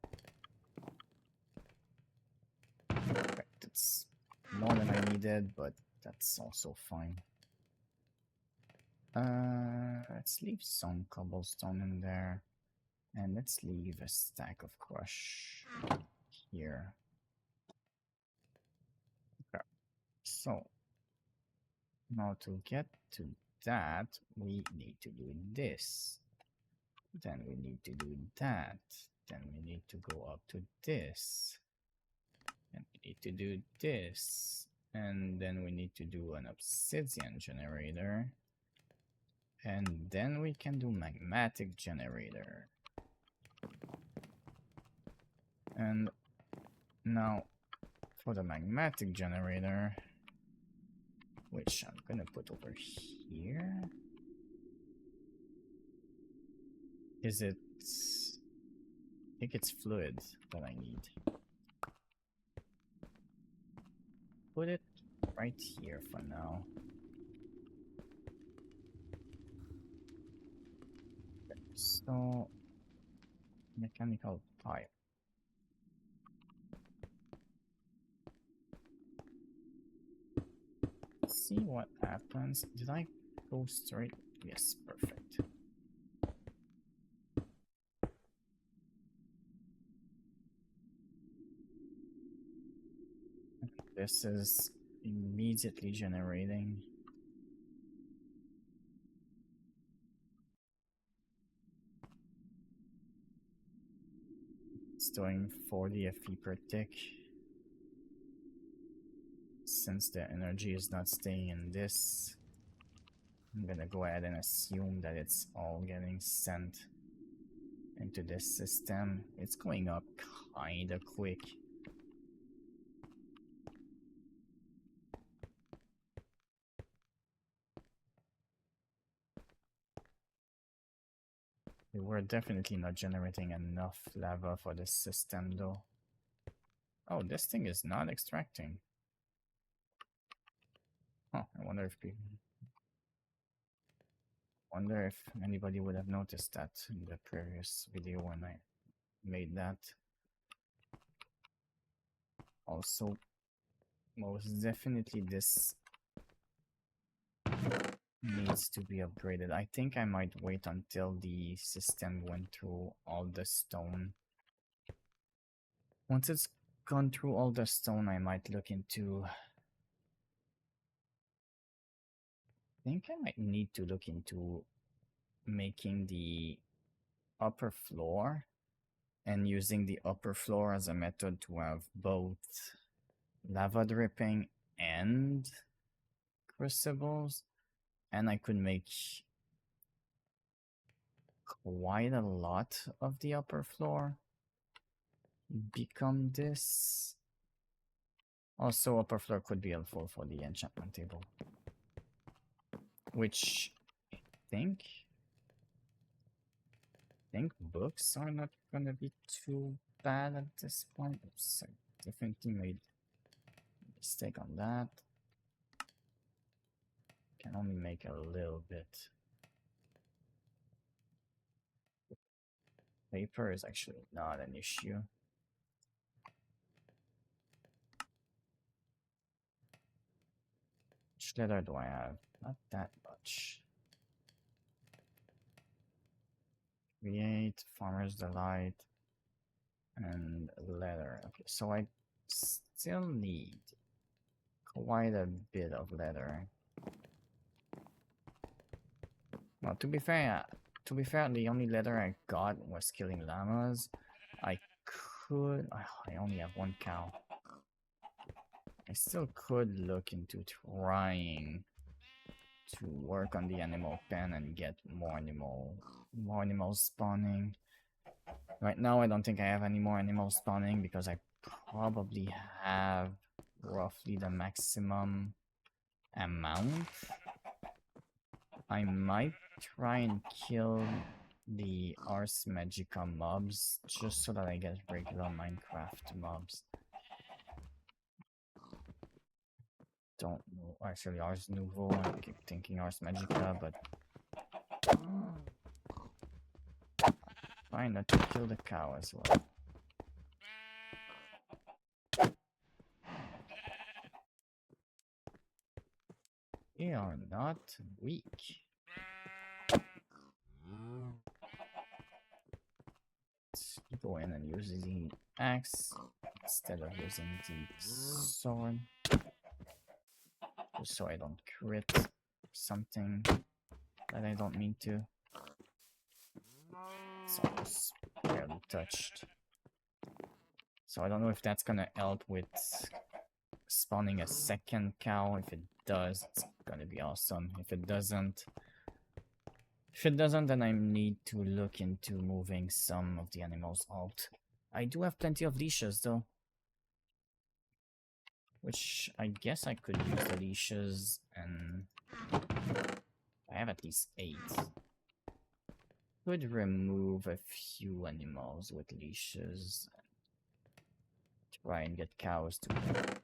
Right, it's more than I needed, but that's also fine. Let's leave some cobblestone in there. And let's leave a stack of crush here. Okay. So, now to get to that, we need to do this. Then we need to do that. Then we need to go up to this. And we need to do this. And then we need to do an obsidian generator. And then we can do magmatic generator. And now for the magmatic generator, which I'm gonna put over here. Is it... I think it's fluid that I need. Put it right here for now. So, mechanical pipe. See what happens. Did I go straight? Yes, perfect. This is immediately generating. Let's doing 40 FP per tick. Since the energy is not staying in this, I'm gonna go ahead and assume that it's all getting sent into this system. It's going up kinda quick. We're definitely not generating enough lava for this system though. Oh, this thing is not extracting. Huh, I wonder if anybody would have noticed that in the previous video when I made that. Also, most definitely this needs to be upgraded. I think I might wait until the system went through all the stone. Once it's gone through all the stone, I might look into... I think I might need to look into making the upper floor and using the upper floor as a method to have both lava dripping and crucibles, and I could make quite a lot of the upper floor become this. Also, upper floor could be helpful for the enchantment table, which I think books are not gonna be too bad at this point. Oops, I definitely made a mistake on that. Can only make a little bit. Paper is actually not an issue. Which leather do I have? Not that much. Create, Farmer's Delight, and leather. Okay, so I still need quite a bit of leather. Well, to be fair, the only leather I got was killing llamas. I only have one cow. I still could look into trying to work on the animal pen and get more animals spawning. Right now, I don't think I have any more animals spawning because I probably have roughly the maximum amount. I might try and kill the Ars Magica mobs just so that I get regular Minecraft mobs. Don't know. Actually, Ars Nouveau. I keep thinking Ars Magica, but try not to kill the cow as well. They are not weak. Let's go in and use the axe instead of using the sword. Just so I don't crit something that I don't mean to. It's almost barely touched. So I don't know if that's gonna help with spawning a second cow. If it does, it's gonna be awesome. If it doesn't, then I need to look into moving some of the animals out. I do have plenty of leashes though, which I guess I could use the leashes, and I have at least 8. Could remove a few animals with leashes. Try and get cows to get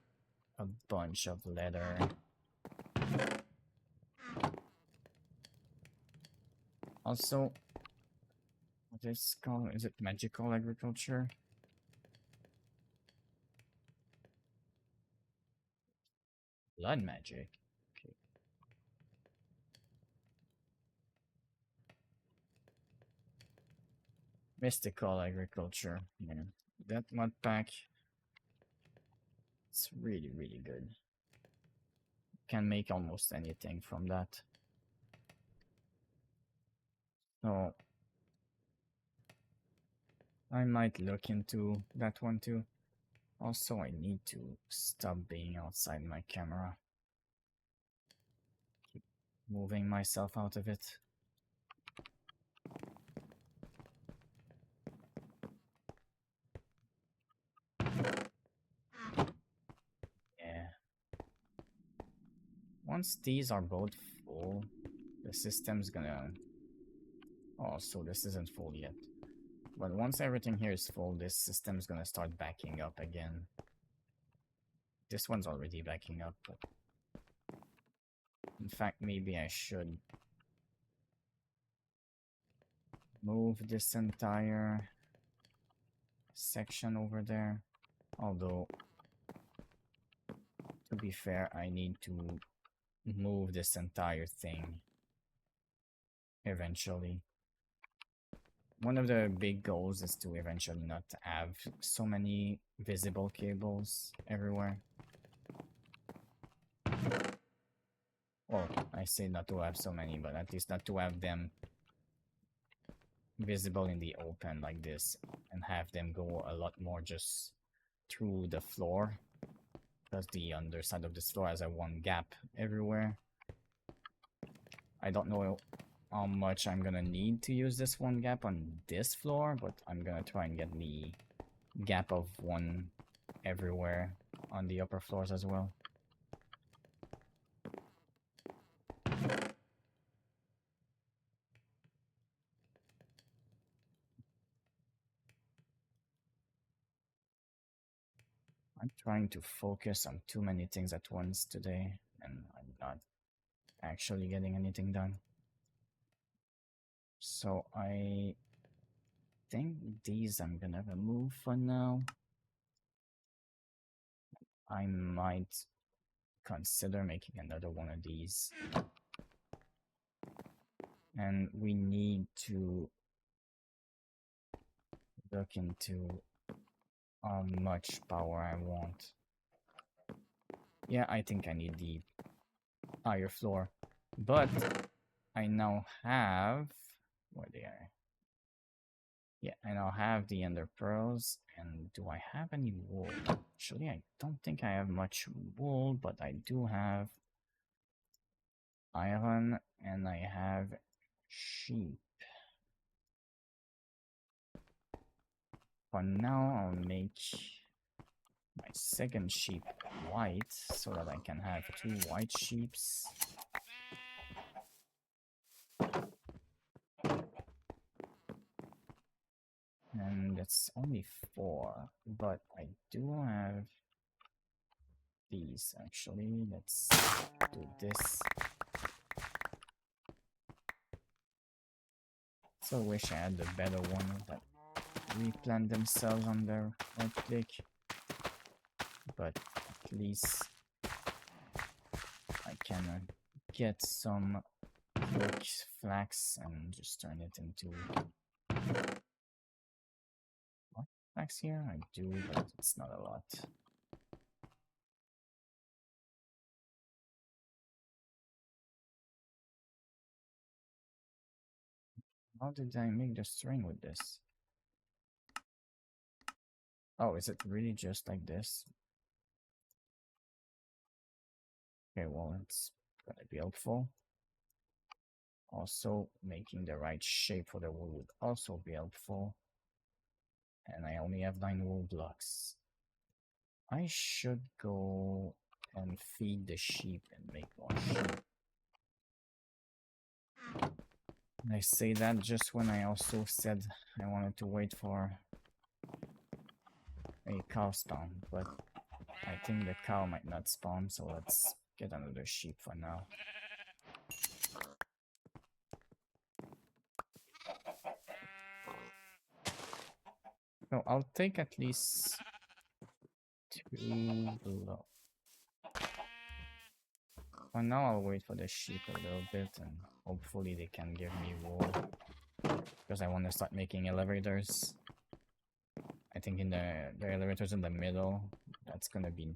a bunch of leather. Also, what is it called? Is it magical agriculture? Blood magic. Okay. Mystical agriculture. Yeah. That mod pack. It's really, really good. Can make almost anything from that. So I might look into that one too. Also, I need to stop being outside my camera. Keep moving myself out of it. Yeah. Once these are both full, the system's gonna... Oh, so this isn't full yet. But once everything here is full, this system's gonna start backing up again. This one's already backing up, but... In fact, maybe I should move this entire section over there. Although, to be fair, I need to move this entire thing eventually. One of the big goals is to eventually not have so many visible cables everywhere. Well, I say not to have so many, but at least not to have them visible in the open like this, and have them go a lot more just through the floor, because the underside of this floor has a one gap everywhere. I don't know how much I'm gonna need to use this one gap on this floor, but I'm gonna try and get the gap of one everywhere on the upper floors as well. I'm trying to focus on too many things at once today, and I'm not actually getting anything done. So I think these I'm gonna remove for now. I might consider making another one of these. And we need to look into how much power I want. Yeah, I think I need the higher floor. But I now have... Where they are? Yeah, I now have the ender pearls. And do I have any wool? Actually, I don't think I have much wool, but I do have iron and I have sheep. For now, I'll make my second sheep white so that I can have 2 white sheeps. And it's only 4, but I do have these actually. Let's do this. So I wish I had the better one that replant themselves on their right click. But at least I can get some quick flax and just turn it into... What flax here? I do, but it's not a lot. How did I make the string with this? Oh, is it really just like this? Okay, well, it's gonna be helpful. Also, making the right shape for the wool would also be helpful. And I only have 9 wool blocks. I should go and feed the sheep and make more sheep. And I say that just when I also said I wanted to wait for a cow spawn, but I think the cow might not spawn, so let's get another sheep for now. So I'll take at least 2 below. For now, I'll wait for the sheep a little bit, and hopefully they can give me wool. Because I want to start making elevators. I think in the elevators in the middle, that's gonna be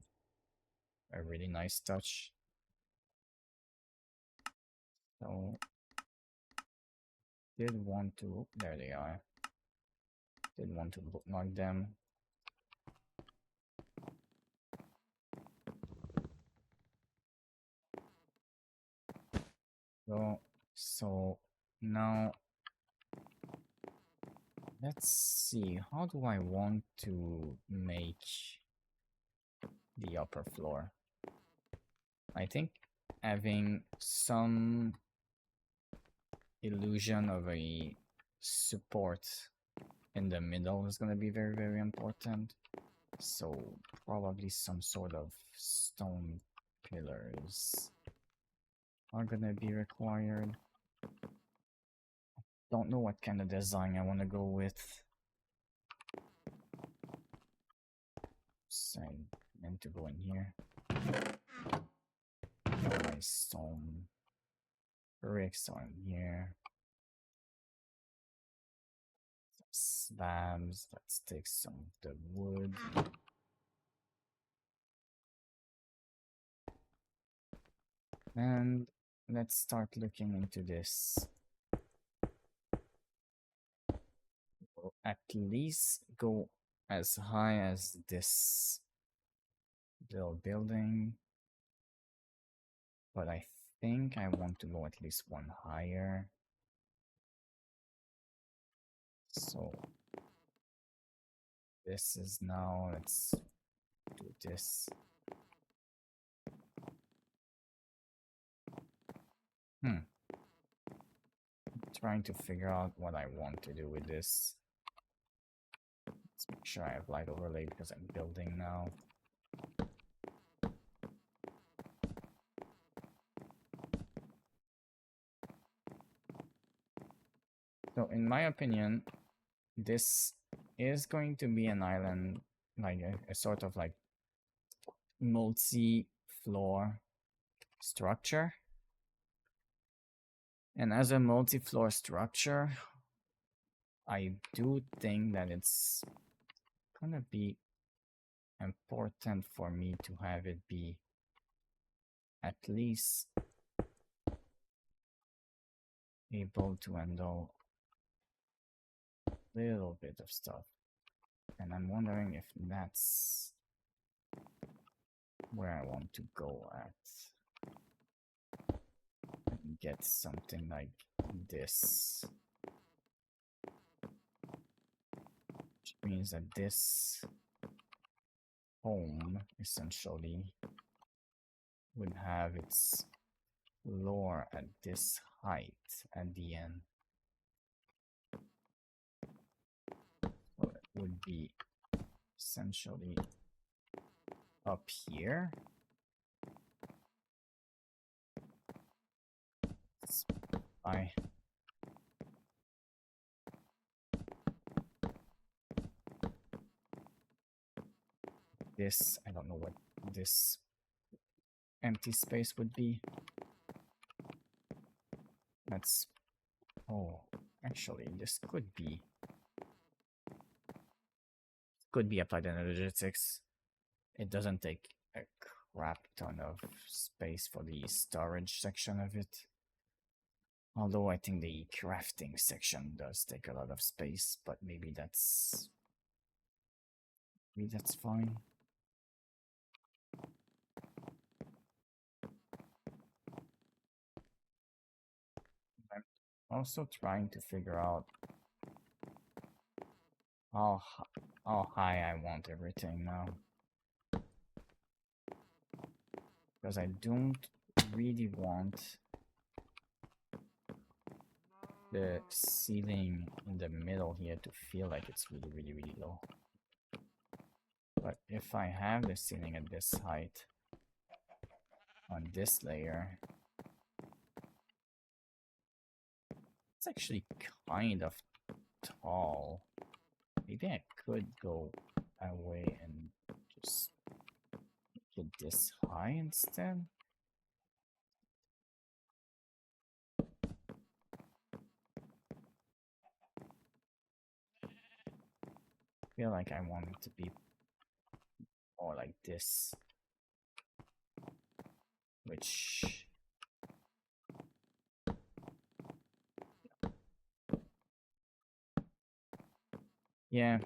a really nice touch. So, did want to... There they are. Didn't want to bookmark them. So now let's see, how do I want to make the upper floor? I think having some illusion of a support in the middle is going to be very, very important. So probably some sort of stone pillars are going to be required. Don't know what kind of design I want to go with. So I meant to go in here. My stone bricks are in here. Slabs. Let's take some of the wood. And let's start looking into this. We'll at least go as high as this little building. But I think I want to go at least one higher. So this is now, let's do this. Trying to figure out what I want to do with this. Let's make sure I have light overlay because I'm building now. So in my opinion, this is going to be an island, like a sort of like multi-floor structure. And as a multi-floor structure, I do think that it's gonna be important for me to have it be at least able to handle a little bit of stuff. And I'm wondering if that's where I want to go at. And get something like this. Which means that this home essentially would have its floor at this height at the end. So it would be essentially up here. I this, I don't know what this empty space would be. That's, oh, actually this could be applied energetics. It doesn't take a crap ton of space for the storage section of it. Although I think the crafting section does take a lot of space, but maybe that's fine. I'm also trying to figure out how high I want everything now. Because I don't really want the ceiling in the middle here to feel like it's really low. But if I have the ceiling at this height on this layer, it's actually kind of tall. Maybe I could go away and just make it this high instead. I feel like I want it to be more like this, which Yeah,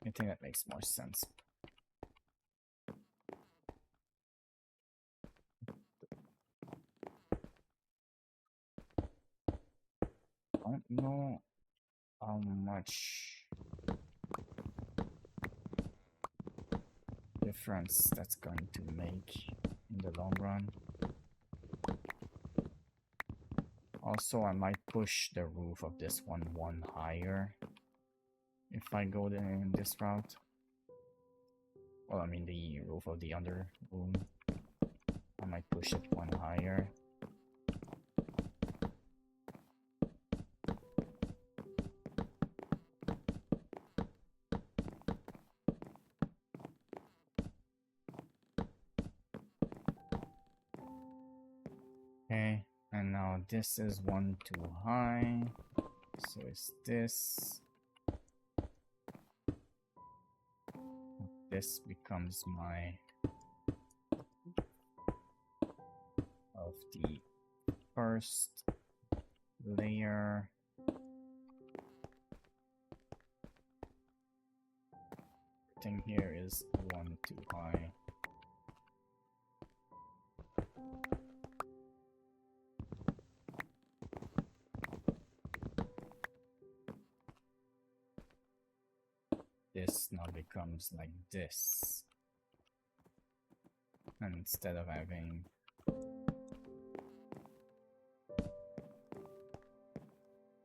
I think that makes more sense. Don't know how much difference that's going to make in the long run. Also, I might push the roof of this one higher if I go in this route. Well, I mean the roof of the under room. I might push it one higher. Okay, and now this is one too high. So is this. This becomes my of the first layer. Everything here is one too high. This now becomes like this. And instead of having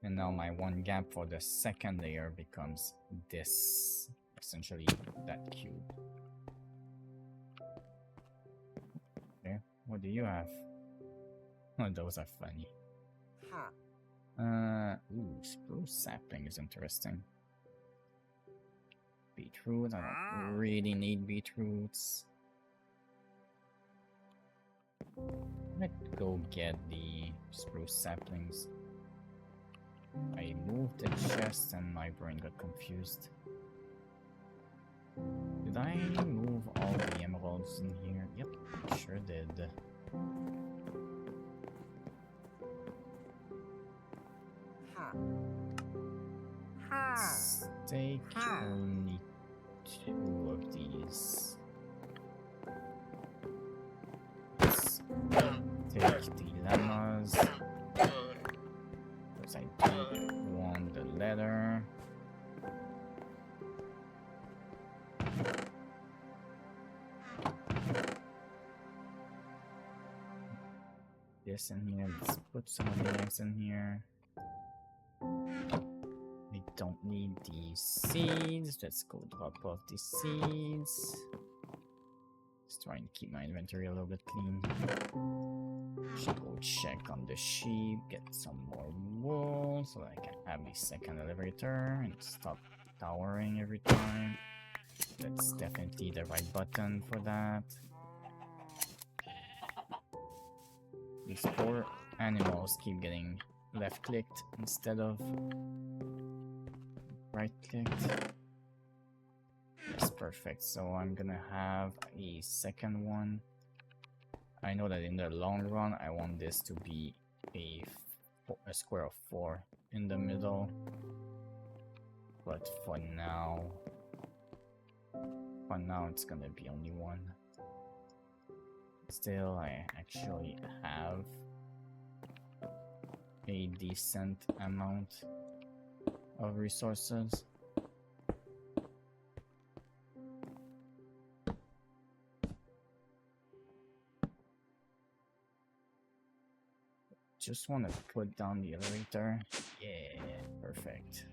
and now my one gap for the second layer becomes this, essentially that cube. Okay, what do you have? Oh, those are funny. Ooh, spruce sapling is interesting. Beetroot, I don't really need beetroots. Let's go get the spruce saplings. I moved the chest and my brain got confused. Did I move all the emeralds in here? Yep, sure did. Let's take only 2 of these. Let's take the llamas. Because I do want the leather. This in here. Let's put some of the eggs in here. We don't need the seeds. Let's go drop off the seeds. Just trying to keep my inventory a little bit clean. Should go check on the sheep, get some more wool so I can have the second elevator and stop towering every time. That's definitely the right button for that. These poor animals keep getting left clicked instead of right clicked. That's perfect. So I'm gonna have a second one. I know that in the long run I want this to be a square of 4 in the middle, but for now it's gonna be only 1. Still, I actually have a decent amount of resources. Just want to put down the elevator. Yeah, perfect.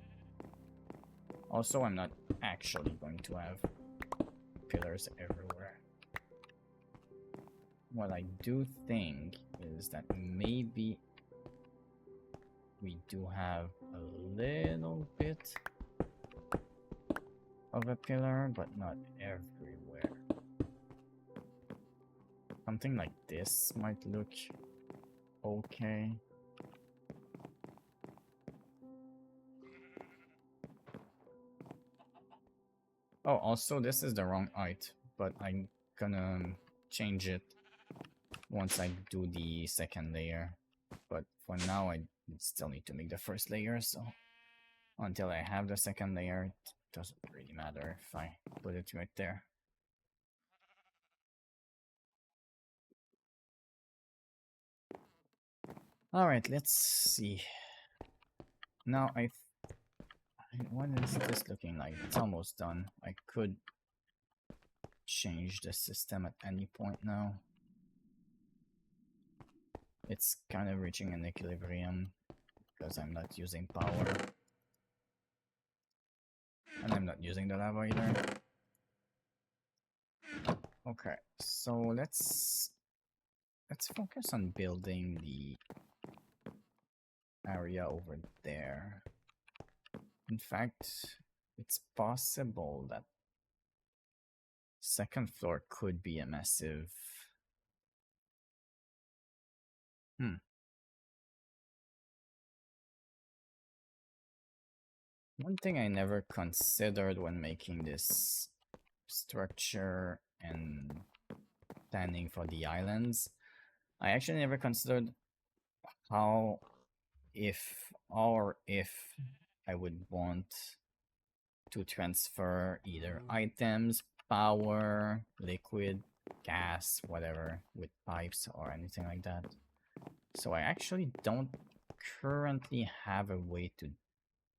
Also, I'm not actually going to have pillars everywhere. What I do think is that maybe we do have a little bit of a pillar, but not everywhere. Something like this might look okay. Oh, also this is the wrong height, but I'm gonna change it once I do the second layer. But for now I still need to make the first layer, so until I have the second layer. It doesn't really matter if I put it right there. Alright, let's see. Now what is this looking like? It's almost done. I could change the system at any point now. It's kind of reaching an equilibrium because I'm not using power. And I'm not using the lava either. Okay, so let's focus on building the area over there. In fact, it's possible that second floor could be a massive... One thing I never considered when making this structure and planning for the islands, I actually never considered how, if I would want to transfer either items, power, liquid, gas, whatever, with pipes or anything like that. So I actually don't currently have a way to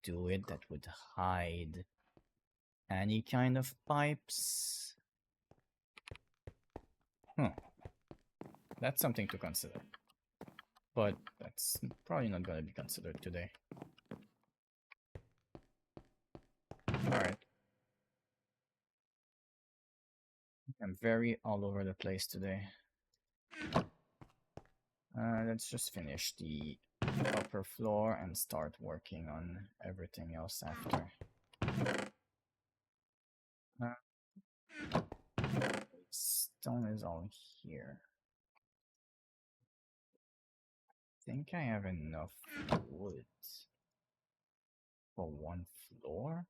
do it that would hide any kind of pipes. That's something to consider. But that's probably not going to be considered today. Alright. I'm very all over the place today. Let's just finish the upper floor and start working on everything else after. Stone is all here. I think I have enough wood for one floor.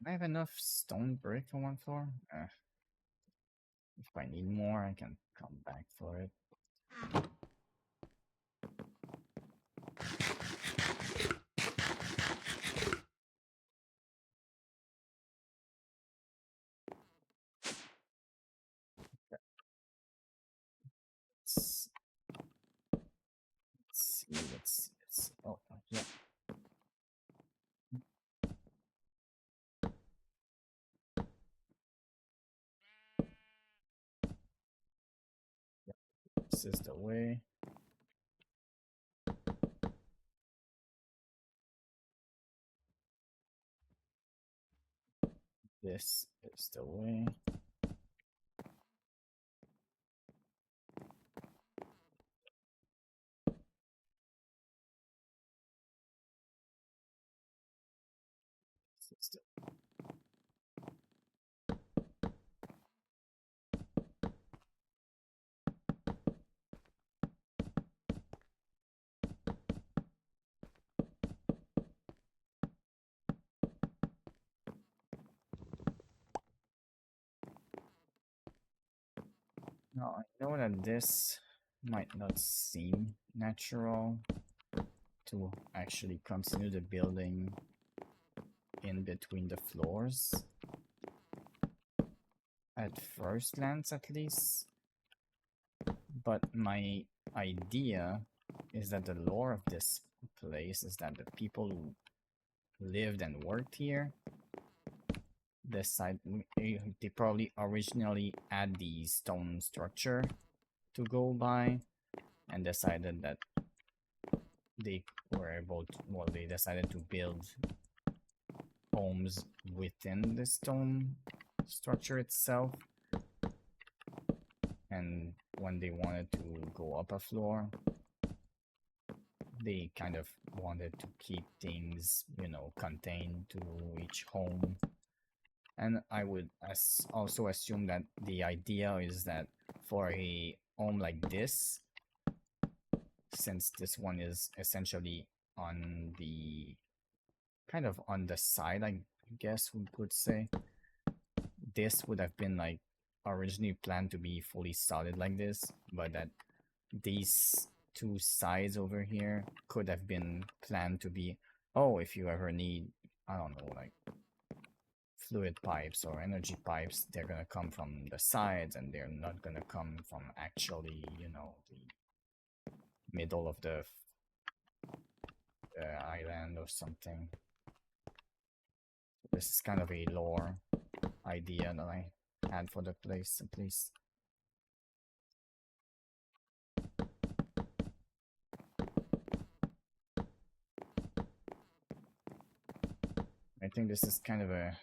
I have enough stone brick for one floor. If I need more, I can come back for it. Let's see. Oh, yeah. This is the way. This is the way. This is the Now, I know that this might not seem natural to actually continue the building in between the floors. At first glance, at least. But my idea is that the lore of this place is that the people who lived and worked here they probably originally had the stone structure to go by and decided that they were able to, well, they decided to build homes within the stone structure itself. And when they wanted to go up a floor, they kind of wanted to keep things, you know, contained to each home. And I would also assume that the idea is that for a home like this, since this one is essentially on the kind of on the side, I guess we could say, this would have been like originally planned to be fully solid like this, but that these two sides over here could have been planned to be, oh, if you ever need, I don't know, like fluid pipes or energy pipes, they're gonna come from the sides and they're not gonna come from actually, you know, the middle of the island or something. This is kind of a lore idea that I had for the place, at least. I think this is kind of a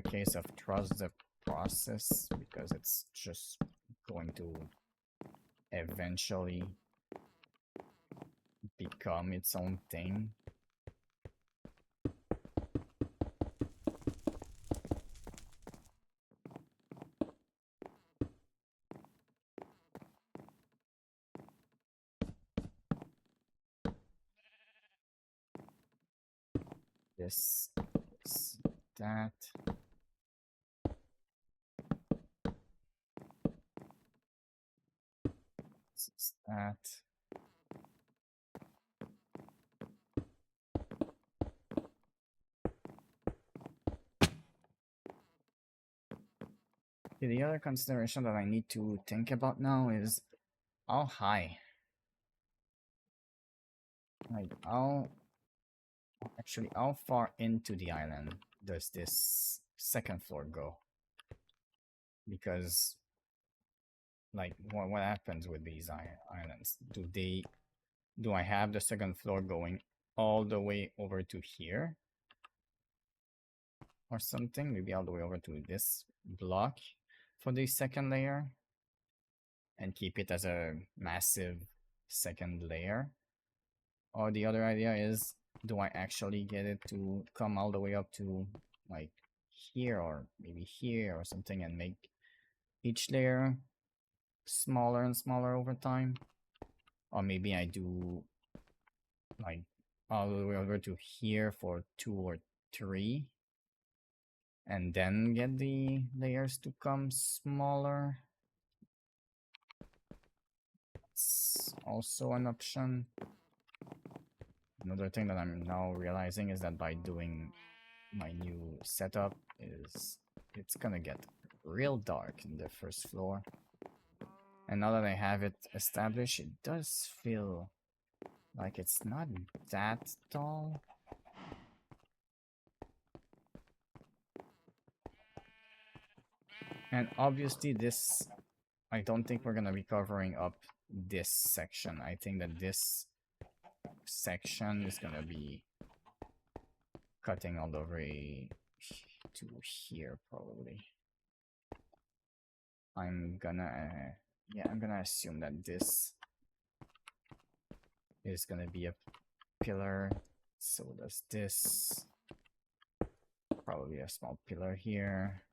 case of trust the process, because it's just going to eventually become its own thing. This is that. This is that. The other consideration that I need to think about now is how high. Like, actually, how far into the island does this second floor go? Because, like, what happens with these islands? Do I have the second floor going all the way over to here? Or something? Maybe all the way over to this block for the second layer? And keep it as a massive second layer? Or the other idea is, do I actually get it to come all the way up to like here or maybe here or something, and make each layer smaller and smaller over time? Or maybe I do like all the way over to here for 2 or 3, and then get the layers to come smaller. It's also an option. Another thing that I'm now realizing is that by doing my new setup is it's gonna get real dark in the first floor. And now that I have it established, it does feel like it's not that tall. And obviously this, I don't think we're gonna be covering up this section. I think that this section is gonna be cutting all the way to here probably. I'm gonna assume that this is gonna be a pillar. So does this. Probably a small pillar here.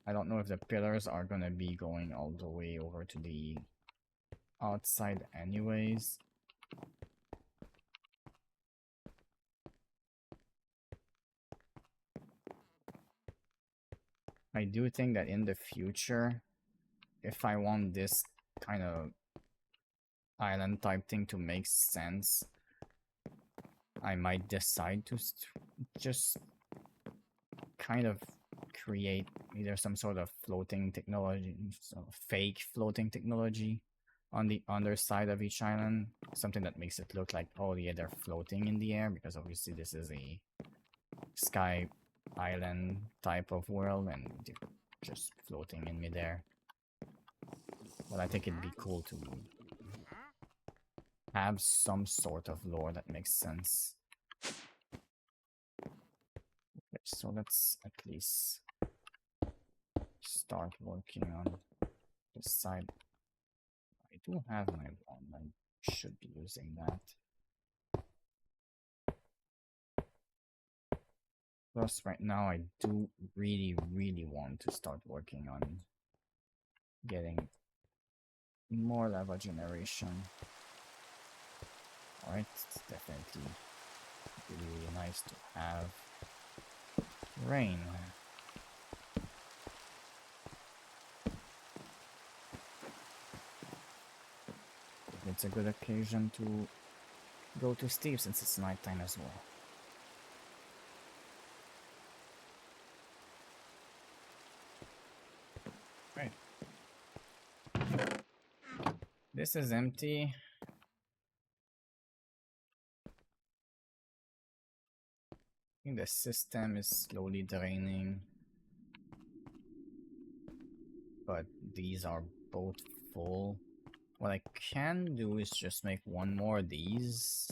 I don't know if the pillars are gonna be going all the way over to the outside anyways. I do think that in the future, if I want this kind of island type thing to make sense, I might decide to just kind of create either some sort of floating technology, fake floating technology on the underside of each island. Something that makes it look like, oh yeah, they're floating in the air, because obviously this is a sky island type of world and they're just floating in midair. But I think it'd be cool to have some sort of lore that makes sense. Okay, so let's at least start working on this side. I do have my wand, I should be using that. Plus, right now I do really want to start working on getting more lava generation. Alright, it's definitely really nice to have rain. it's a good occasion to go to Steve since it's nighttime as well. Right. This is empty. I think the system is slowly draining. But these are both full. What I can do is just make one more of these.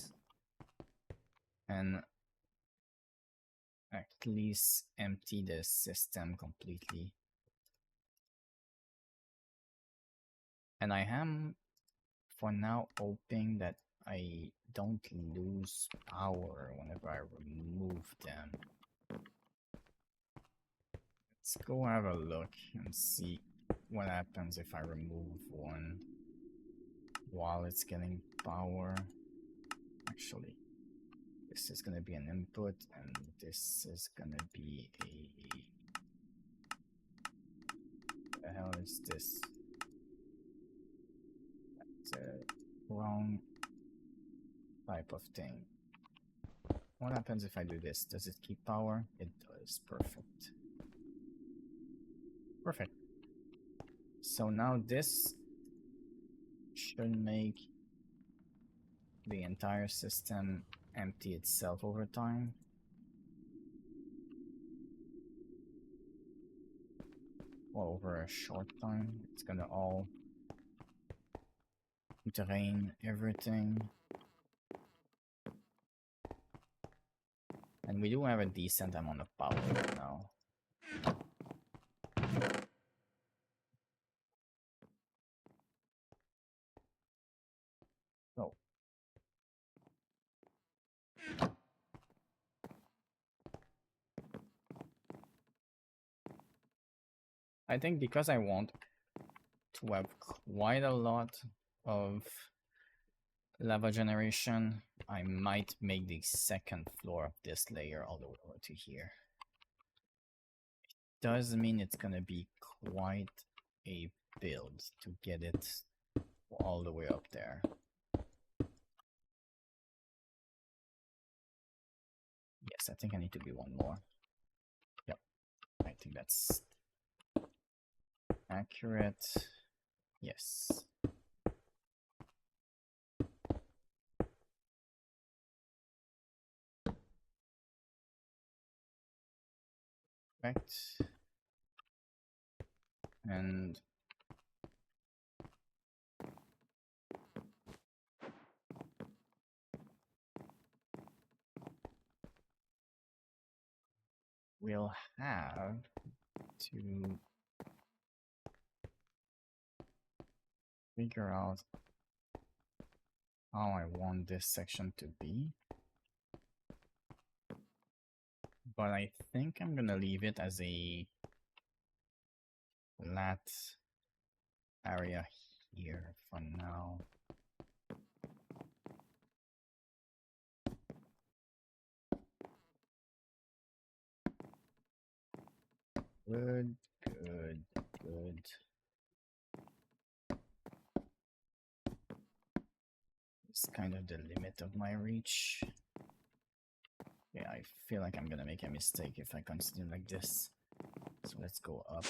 And at least empty the system completely. And I am, for now, hoping that I don't lose power whenever I remove them. Let's go have a look and see what happens if I remove one while it's getting power. Actually, this is gonna be an input and this is gonna be a... What the hell is this? That's a wrong type of thing. What happens if I do this? Does it keep power? It does. Perfect. Perfect. So now this should make the entire system empty itself over time. Or over a short time. It's gonna all drain everything. And we do have a decent amount of power right now. So I think because I want to have quite a lot of lava generation, I might make the second floor of this layer all the way over to here. Does mean it's gonna be quite a build to get it all the way up there. Yes, I think I need to be one more. Yep, I think that's accurate. Yes. Correct. And we'll have to figure out how I want this section to be. But I think I'm gonna leave it as a flat area here for now. Good, good, good. It's kind of the limit of my reach. Yeah, I feel like I'm gonna make a mistake if I continue like this. So let's go up.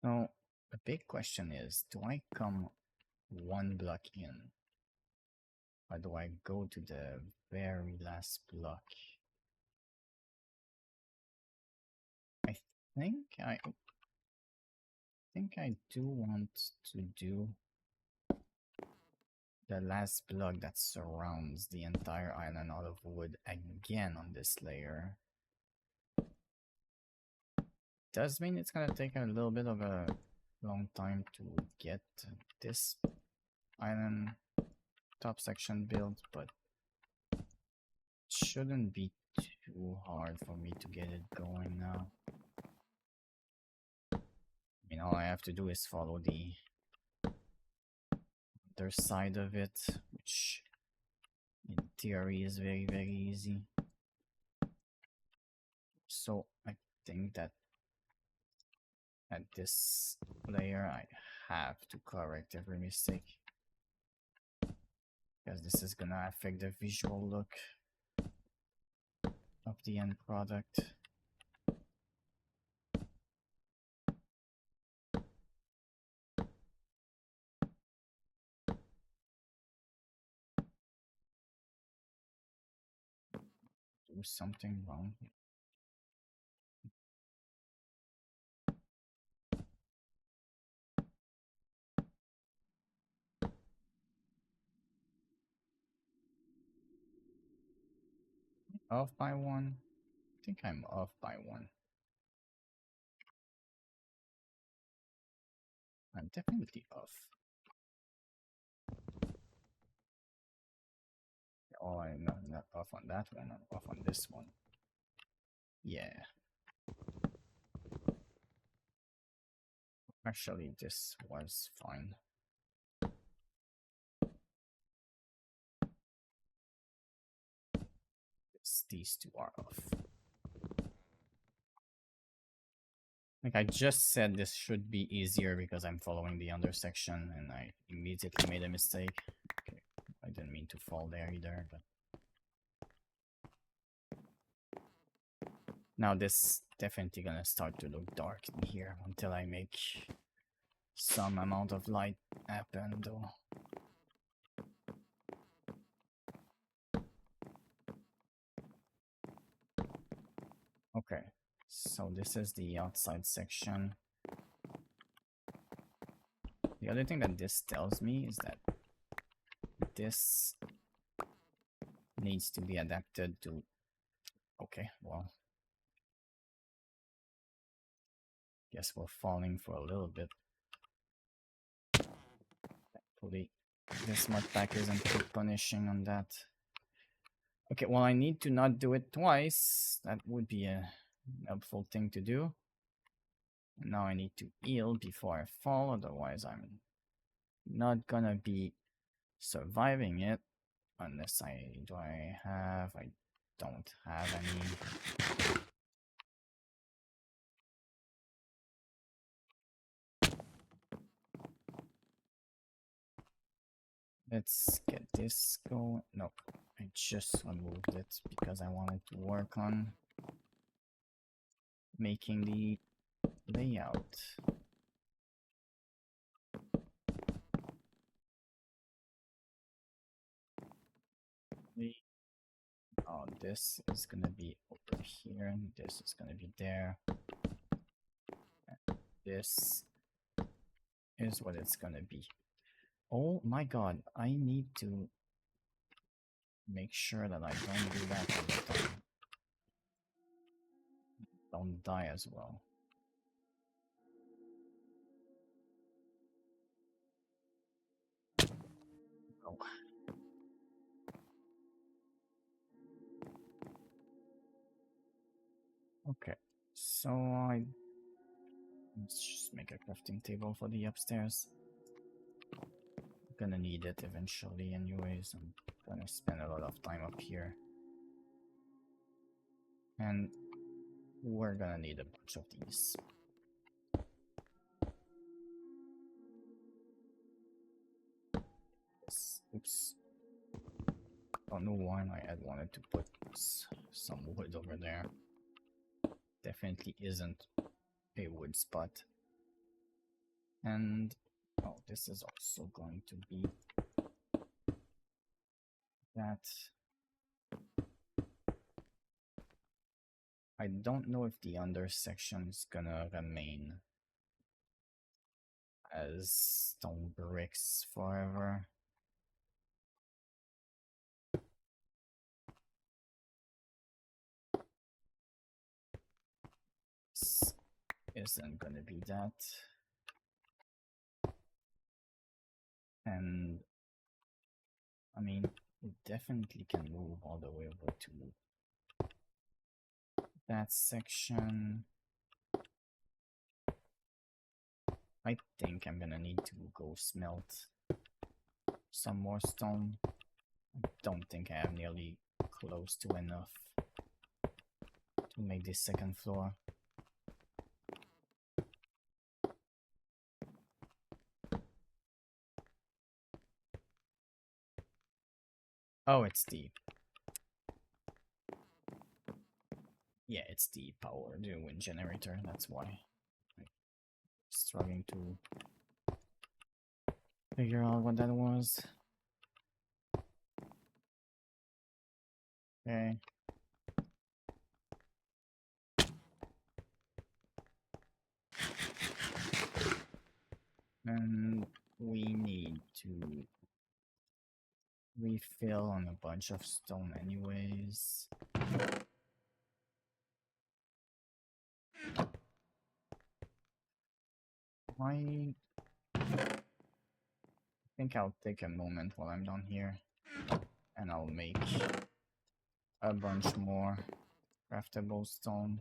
So the big question is, do I come one block in? Or do I go to the very last block? I think I do want to do the last block that surrounds the entire island out of wood again on this layer. Does mean it's gonna take a little bit of a long time to get this island top section built, but it shouldn't be too hard for me to get it going now. I mean, all I have to do is follow the other side of it, which in theory is very, very easy. So I think that at this layer I have to correct every mistake, because this is gonna affect the visual look of the end product. Do something wrong here. Off by one? I think I'm off by one. I'm definitely off. Oh, I'm not off on that one, I'm off on this one. Yeah. Actually, this was fine. These two are off. Like I just said, this should be easier because I'm following the under section, and I immediately made a mistake. Okay, I didn't mean to fall there either, but now this definitely gonna start to look dark in here until I make some amount of light happen though. Okay, so this is the outside section. The other thing that this tells me is that this needs to be adapted to... Okay, well, guess we're falling for a little bit. Hopefully this mod pack isn't too punishing on that. Okay, well, I need to not do it twice. That would be a helpful thing to do. And now I need to heal before I fall, otherwise I'm not gonna be surviving it. Unless I don't have any. Let's get this going. Nope, I just removed it because I wanted to work on making the layout. Oh, this is gonna be over here, and this is gonna be there. And this is what it's gonna be. Oh my god, I need to make sure that I don't do that all the time. Don't die as well. Oh. Okay, so let's just make a crafting table for the upstairs. I'm gonna need it eventually anyways. I'm gonna spend a lot of time up here. And we're gonna need a bunch of these. Oops. Don't know why my head wanted to put some wood over there. Definitely isn't a wood spot. And oh, this is also going to be that. I don't know if the under section is gonna remain as stone bricks forever. This isn't gonna be that. And I mean, we definitely can move all the way over to that section. I think I'm gonna need to go smelt some more stone. I don't think I have nearly close to enough to to make this second floor. Oh, it's the... Yeah, it's the power, the wind generator, that's why. I'm struggling to figure out what that was. Okay. And we need to refill on a bunch of stone anyways. I think I'll take a moment while I'm down here and I'll make a bunch more craftable stone.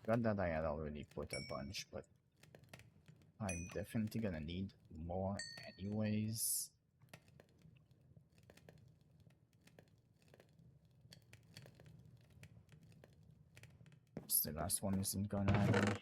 Glad that I had already put a bunch, but I'm definitely gonna need more anyways. The last one isn't gonna have any.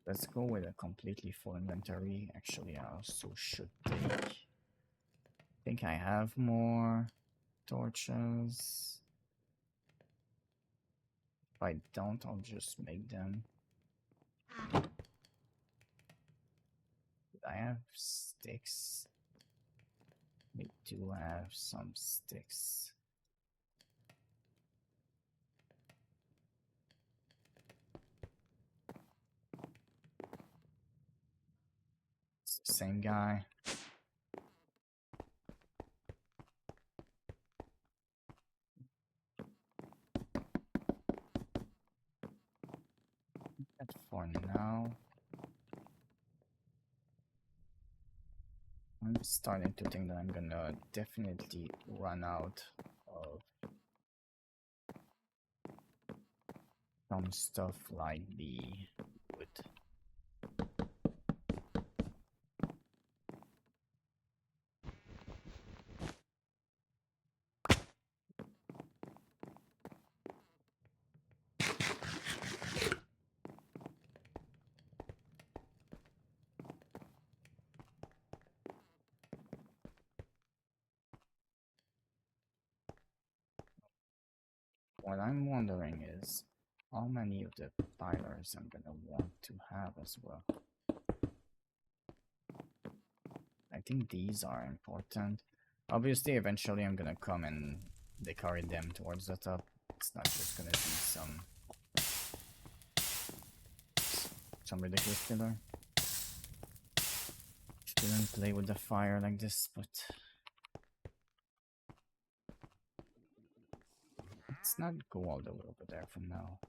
Let's go with a completely full inventory. Actually, I also should take... I think I have more torches. If I don't, I'll just make them. I have sticks. We do have some sticks. It's the same guy. That for now. I'm starting to think that I'm gonna definitely run out of some stuff like the wood. What I'm wondering is how many of the pillars I'm gonna want to have as well. I think these are important. Obviously, eventually I'm gonna come and decorate them towards the top. It's not just gonna be some ridiculous pillar. Shouldn't play with the fire like this, but let's not go all the way over there for now.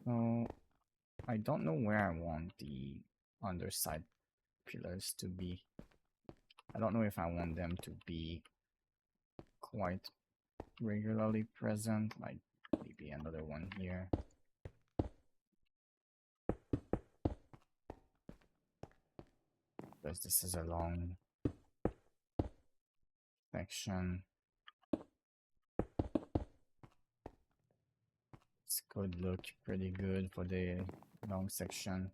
So I don't know where I want the underside pillars to be. I don't know if I want them to be quite regularly present, like maybe another one here. Because this is a long section. This could look pretty good for the long section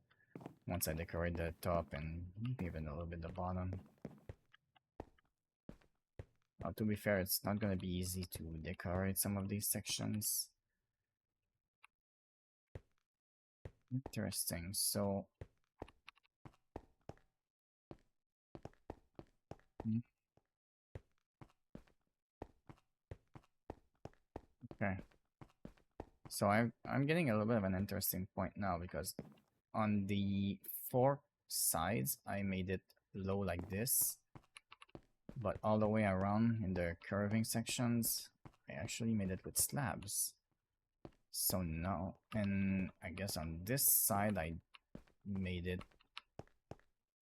once I decorate the top and even a little bit the bottom. To be fair, it's not gonna be easy to decorate some of these sections. Interesting. So okay. So I'm getting a little bit of an interesting point now, because on the four sides I made it low like this, but all the way around in the curving sections I actually made it with slabs. So now, and I guess on this side I made it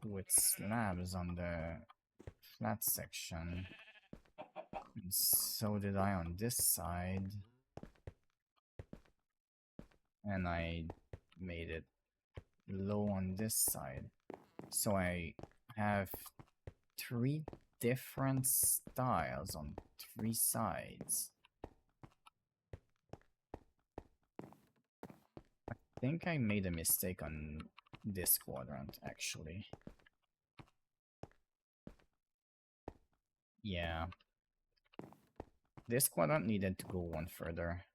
with slabs on the flat section. And so did I on this side. And I made it low on this side. So I have 3 different styles on 3 sides. I think I made a mistake on this quadrant, actually. Yeah. This quadrant needed to go one further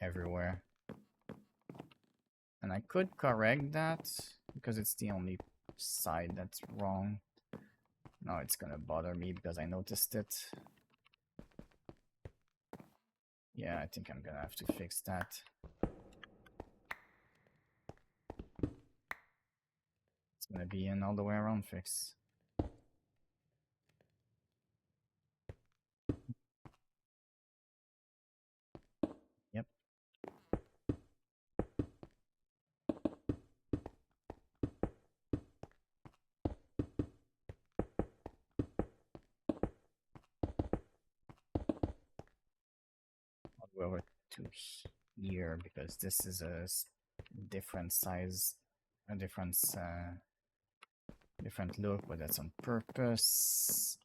everywhere. And I could correct that, because it's the only side that's wrong. Now it's gonna bother me because I noticed it. Yeah, I think I'm gonna have to fix that. It's gonna be an all the way around fix. Yep. I'll go over to here because this is a different size, a different different look, but that's on purpose.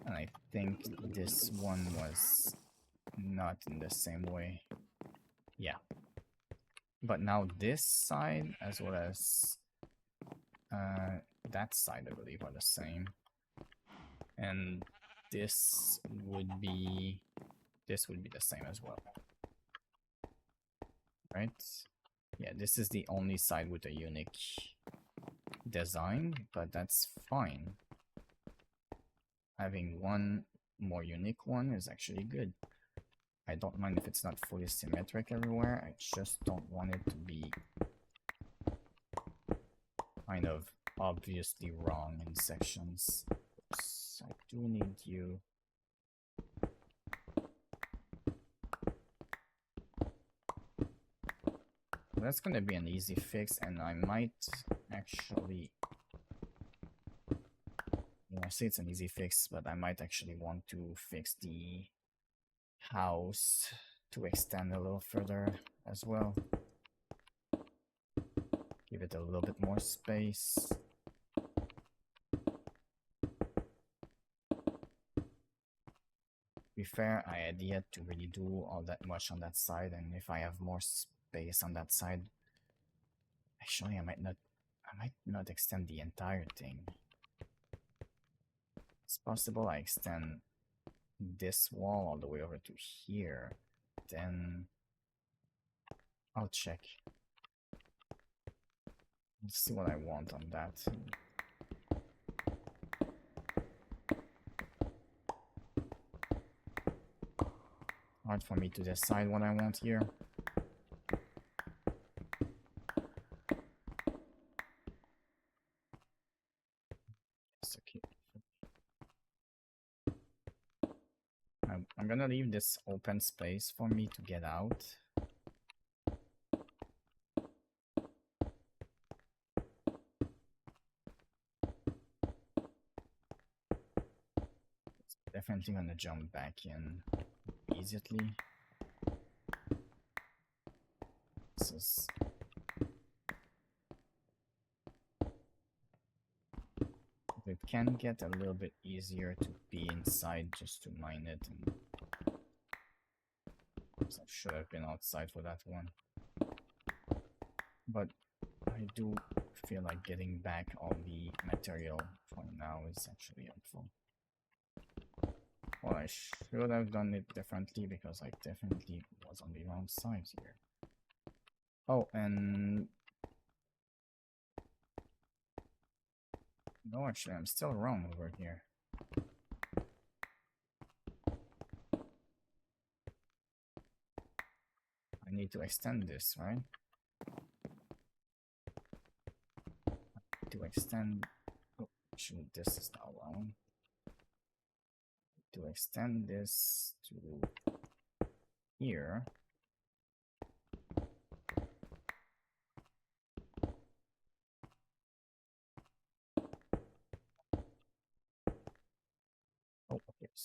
And I think this one was not in the same way. Yeah. But now this side, as well as that side, I believe, are the same. And this would be the same as well. Right? Yeah, this is the only side with a unique design, but that's fine. Having one more unique one is actually good. I don't mind if it's not fully symmetric everywhere, I just don't want it to be kind of obviously wrong in sections. Oops, I do need you. That's gonna be an easy fix, and I might actually... I say it's an easy fix, but I might actually want to fix the house to extend a little further as well. Give it a little bit more space. To be fair, I had yet to really do all that much on that side, and if I have more space on that side, actually I might not extend the entire thing. It's possible I extend this wall all the way over to here, then I'll check. Let's see what I want on that. Hard for me to decide what I want here. It's okay. I'm gonna leave this open space for me to get out. It's definitely gonna jump back in immediately. This is... It can get a little bit easier to be inside just to mine it, and I should have been outside for that one. But I do feel like getting back all the material for now is actually helpful. Well, I should have done it differently because I definitely was on the wrong side here. Oh, and... no, actually, I'm still wrong over here. I need to extend this, right? To extend... oh, actually, this is not wrong. To extend this to here,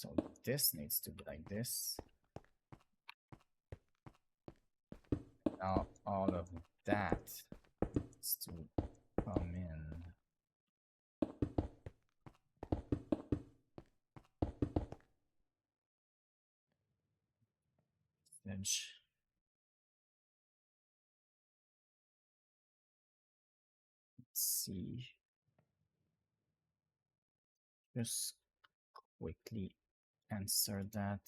So this needs to be like this. Now all of that needs to come in. Edge. Let's see. Just quickly answer that.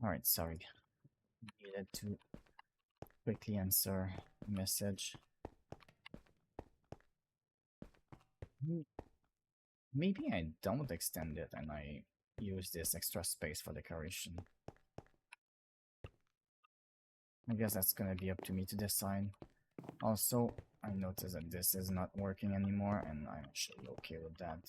Alright, sorry. Needed to quickly answer a message. Maybe I don't extend it and I use this extra space for decoration. I guess that's gonna be up to me to decide. Also, I noticed that this is not working anymore and I'm actually okay with that.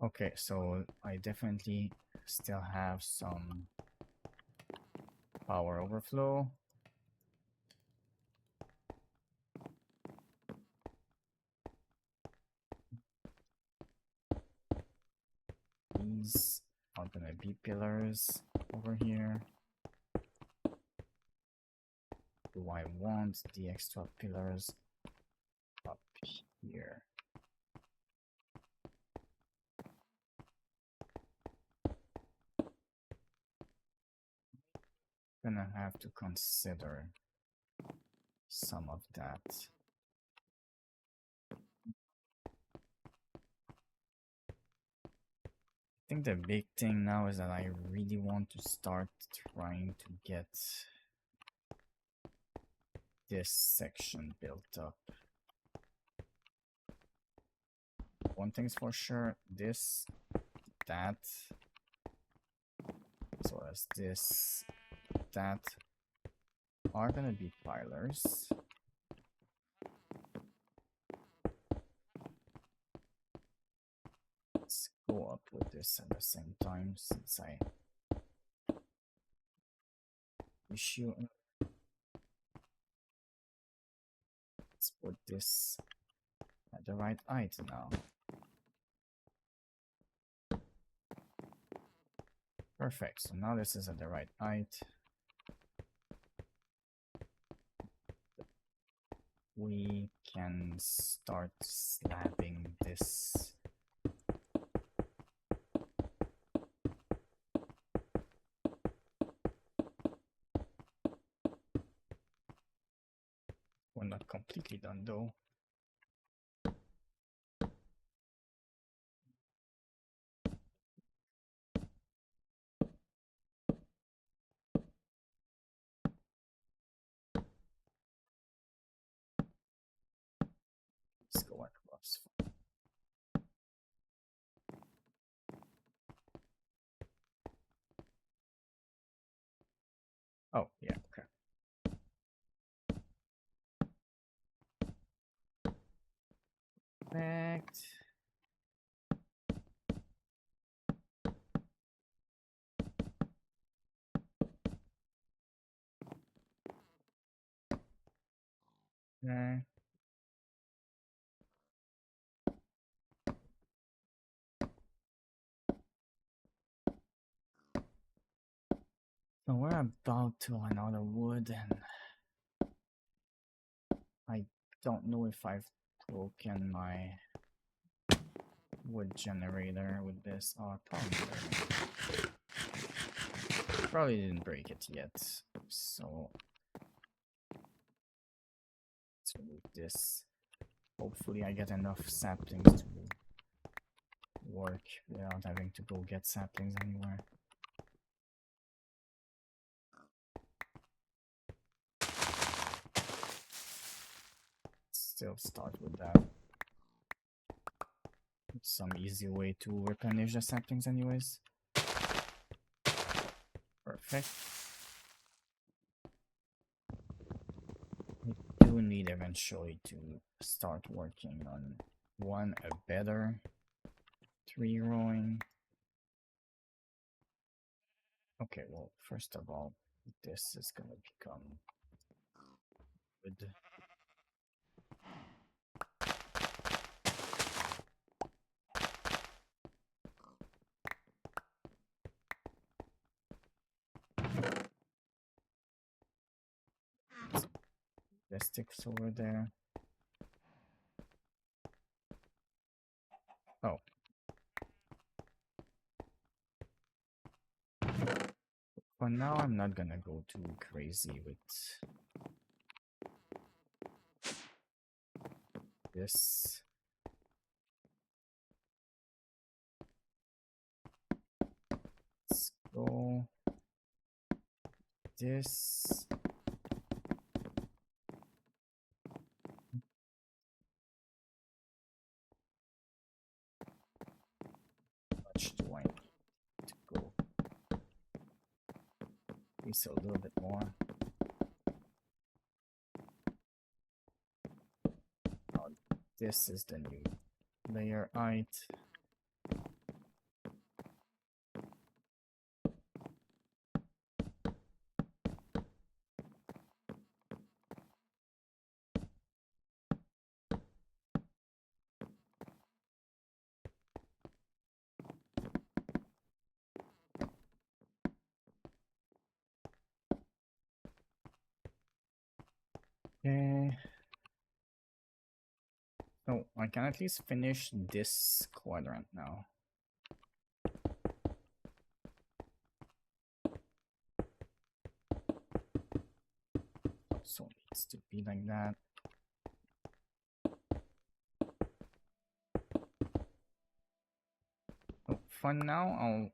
Okay, so I definitely still have some power overflow. These are gonna be pillars over here. Do I want the extra pillars up here? Gonna have to consider some of that. I think the big thing now is that I really want to start trying to get this section built up. One thing's for sure, this, that, as well as this, that, are gonna be pilers. Let's go up with this at the same time since I issue. Let's put this at the right height now. Perfect, so now this is at the right height. We can start slabbing this. We're not completely done though. Let's go across. Oh, yeah, okay. Perfect. Okay. So we're about to run out of wood and I don't know if I've broken my wood generator with this. Oh, probably didn't break it yet. So let's remove this. Hopefully I get enough saplings to work without having to go get saplings anywhere. still start with that. It's some easy way to replenish the saplings anyways. Perfect. We do need eventually to start working on a better tree growing. Okay, well, first of all, this is gonna become good. The sticks over there. Oh. For now, I'm not gonna go too crazy with this. Let's go this. How much do I need to go? Increase a little bit more. Oh, this is the new layer height. Okay. So I can at least finish this quadrant now. So it needs to be like that. So for now,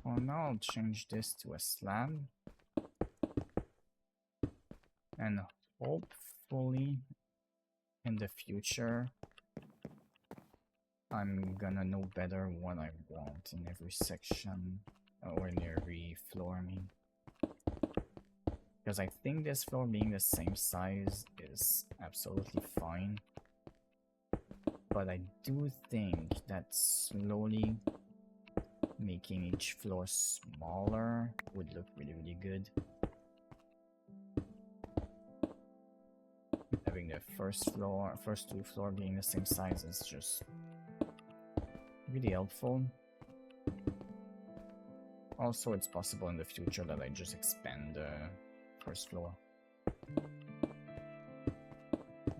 I'll change this to a slab. And hopefully in the future, I'm gonna know better what I want in every section, or in every floor, I mean. Because I think this floor being the same size is absolutely fine. But I do think that slowly making each floor smaller would look really, really good. Having the first two floor being the same size is just really helpful. Also, it's possible in the future that I just expand the first floor.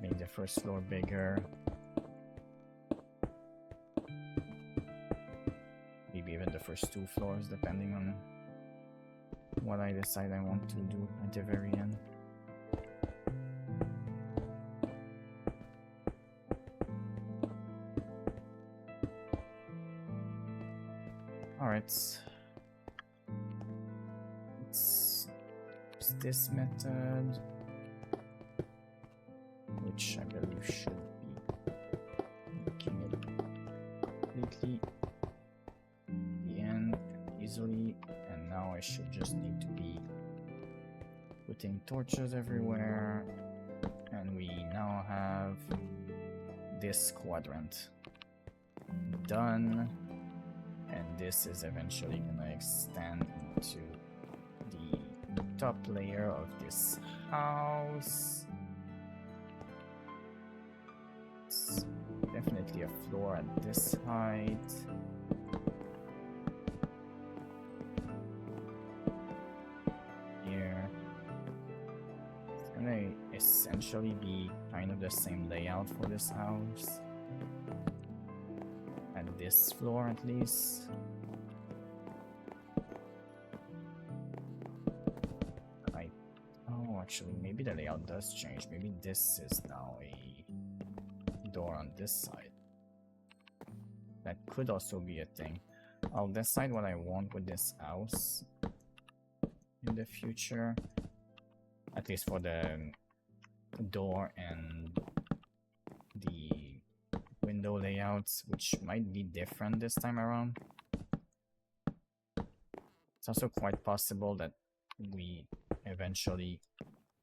Make the first floor bigger. Maybe even the first two floors, depending on what I decide I want to do at the very end. Alright. Let's use this method, which I believe should be making it completely the end easily, and now I should just need to be putting torches everywhere, and we now have this quadrant done, and this is eventually gonna extend into the top layer of this house. It's definitely a floor at this height. Here. It's gonna essentially be kind of the same layout for this house. At this floor at least. Actually, maybe the layout does change. Maybe this is now a door on this side. That could also be a thing. I'll decide what I want with this house in the future. At least for the door and the window layouts, which might be different this time around. It's also quite possible that we eventually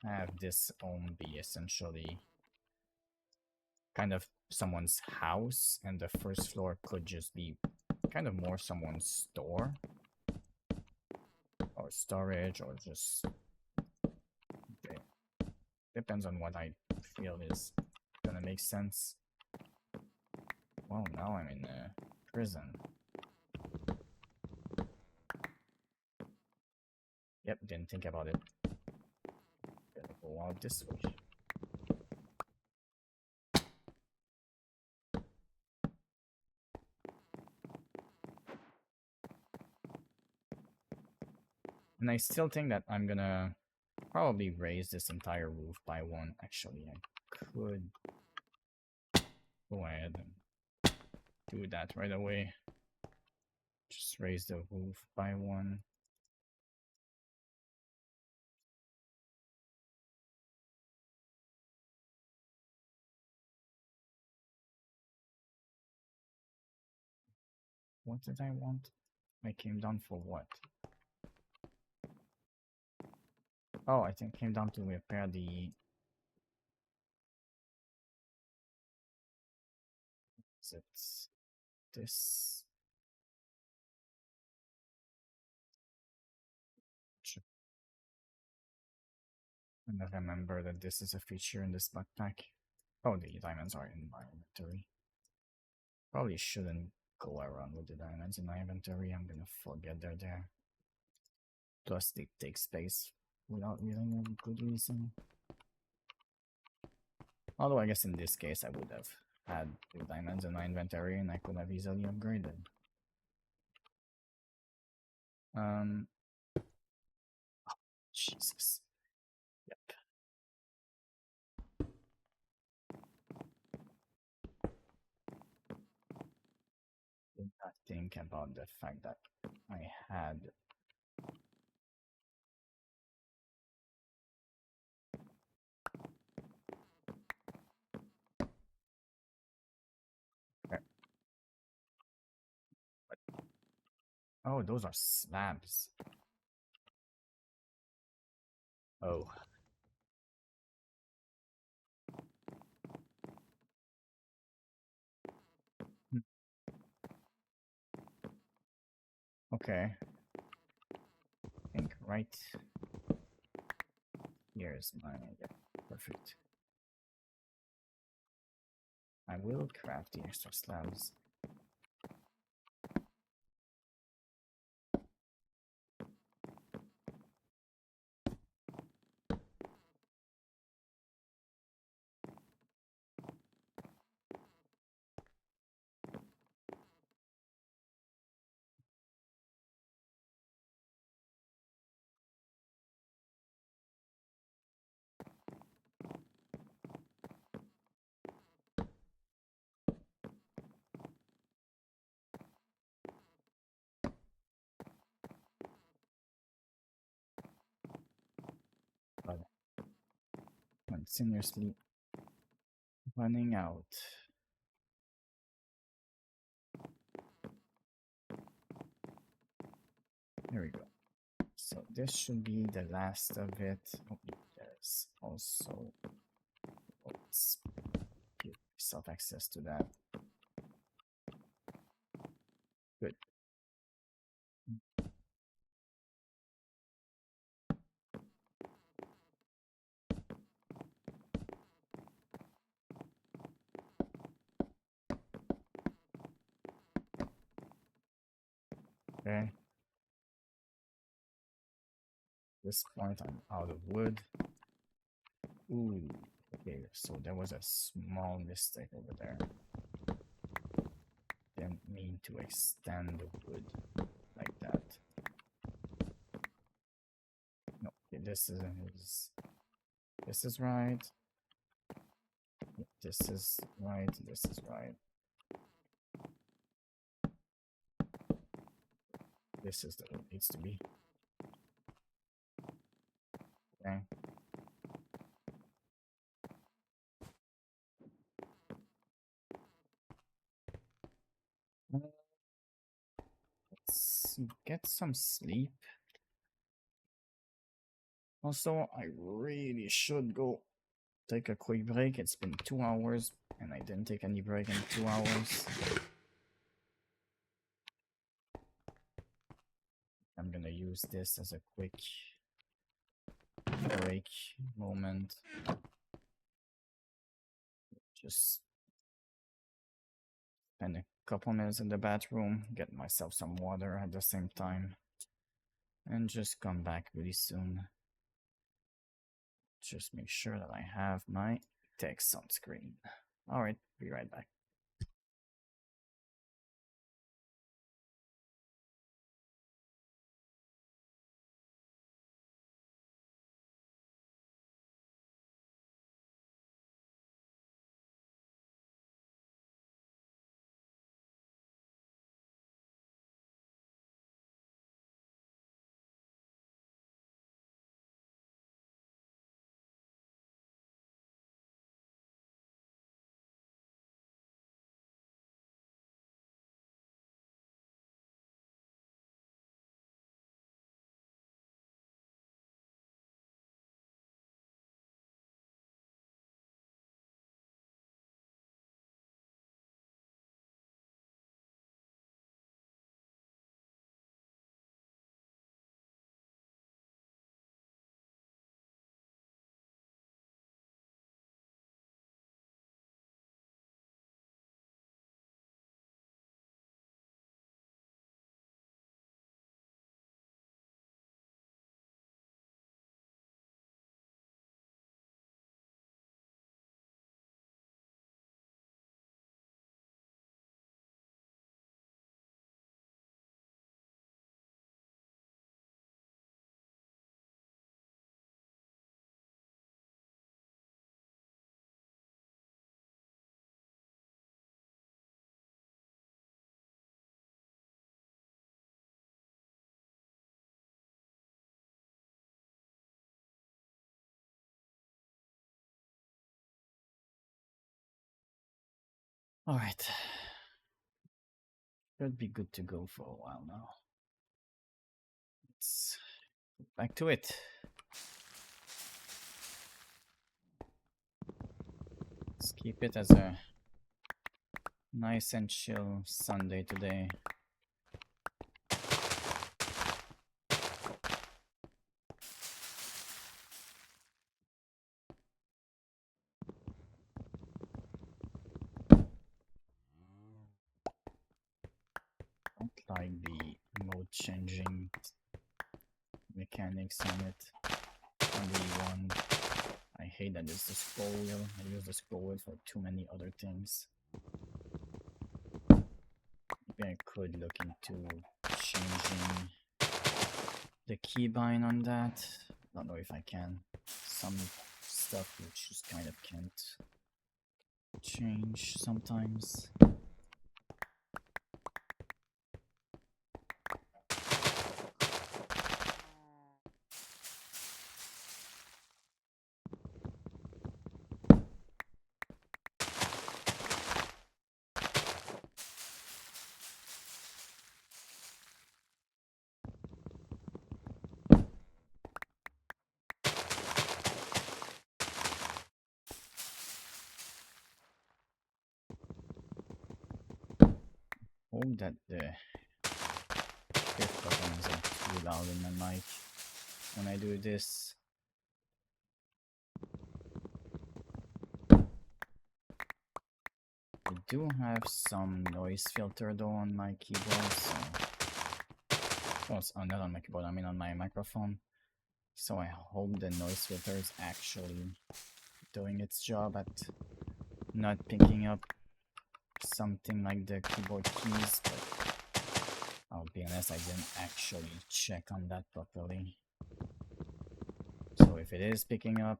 have this home be essentially kind of someone's house, and the first floor could just be kind of more someone's store or storage, or just depends on what I feel is gonna make sense. Well, now I'm in a prison. Yep, didn't think about it. Gotta go out this way. And I still think that I'm gonna probably raise this entire roof by one. Actually, I could go ahead and do that right away. Just raise the roof by one. What did I want? I came down for what? Oh, I think I came down to repair the... Is it this? And I remember that this is a feature in this backpack. Oh, the diamonds are in my inventory. Probably shouldn't go around with the diamonds in my inventory. I'm gonna forget they're there. Plus, they take space without really a good reason. Although, I guess in this case, I would have had the diamonds in my inventory and I could have easily upgraded. Oh, Jesus. Yep. Did not think about the fact that I had oh, those are slabs. Oh. Okay. I think right here's my... Yeah, perfect. I will craft the extra slabs. But continuously running out. There we go. So this should be the last of it. Oh, there's also... let's give myself access to that. Good. Okay. At this point, I'm out of wood. Ooh. Okay, so there was a small mistake over there. Didn't mean to extend the wood like that. No, okay, this is right. This is right. This is right. This is the way it needs to be. Okay. get some sleep. Also, I really should go take a quick break. It's been 2 hours and I didn't take any break in 2 hours. I'm gonna use this as a quick break moment. Just spend a couple minutes in the bathroom, get myself some water at the same time, and just come back really soon. Just make sure that I have my text on screen. Alright, be right back. Alright. Should be good to go for a while now. Let's get back to it. Let's keep it as a nice and chill Sunday today. Don't like the mode changing mechanics on it. On the one, I hate that it's the scroll wheel. I use the scroll wheel for too many other things. Maybe I could look into changing the keybind on that. Don't know if I can. Some stuff which just kind of can't change sometimes. Hope that the shift button isn't too loud in my mic when I do this. I do have some noise filter though on my keyboard, so... Oh, not on my keyboard, I mean on my microphone. So I hope the noise filter is actually doing its job at not picking up something like the keyboard keys, but I'll be honest, I didn't actually check on that properly. So if it is picking up,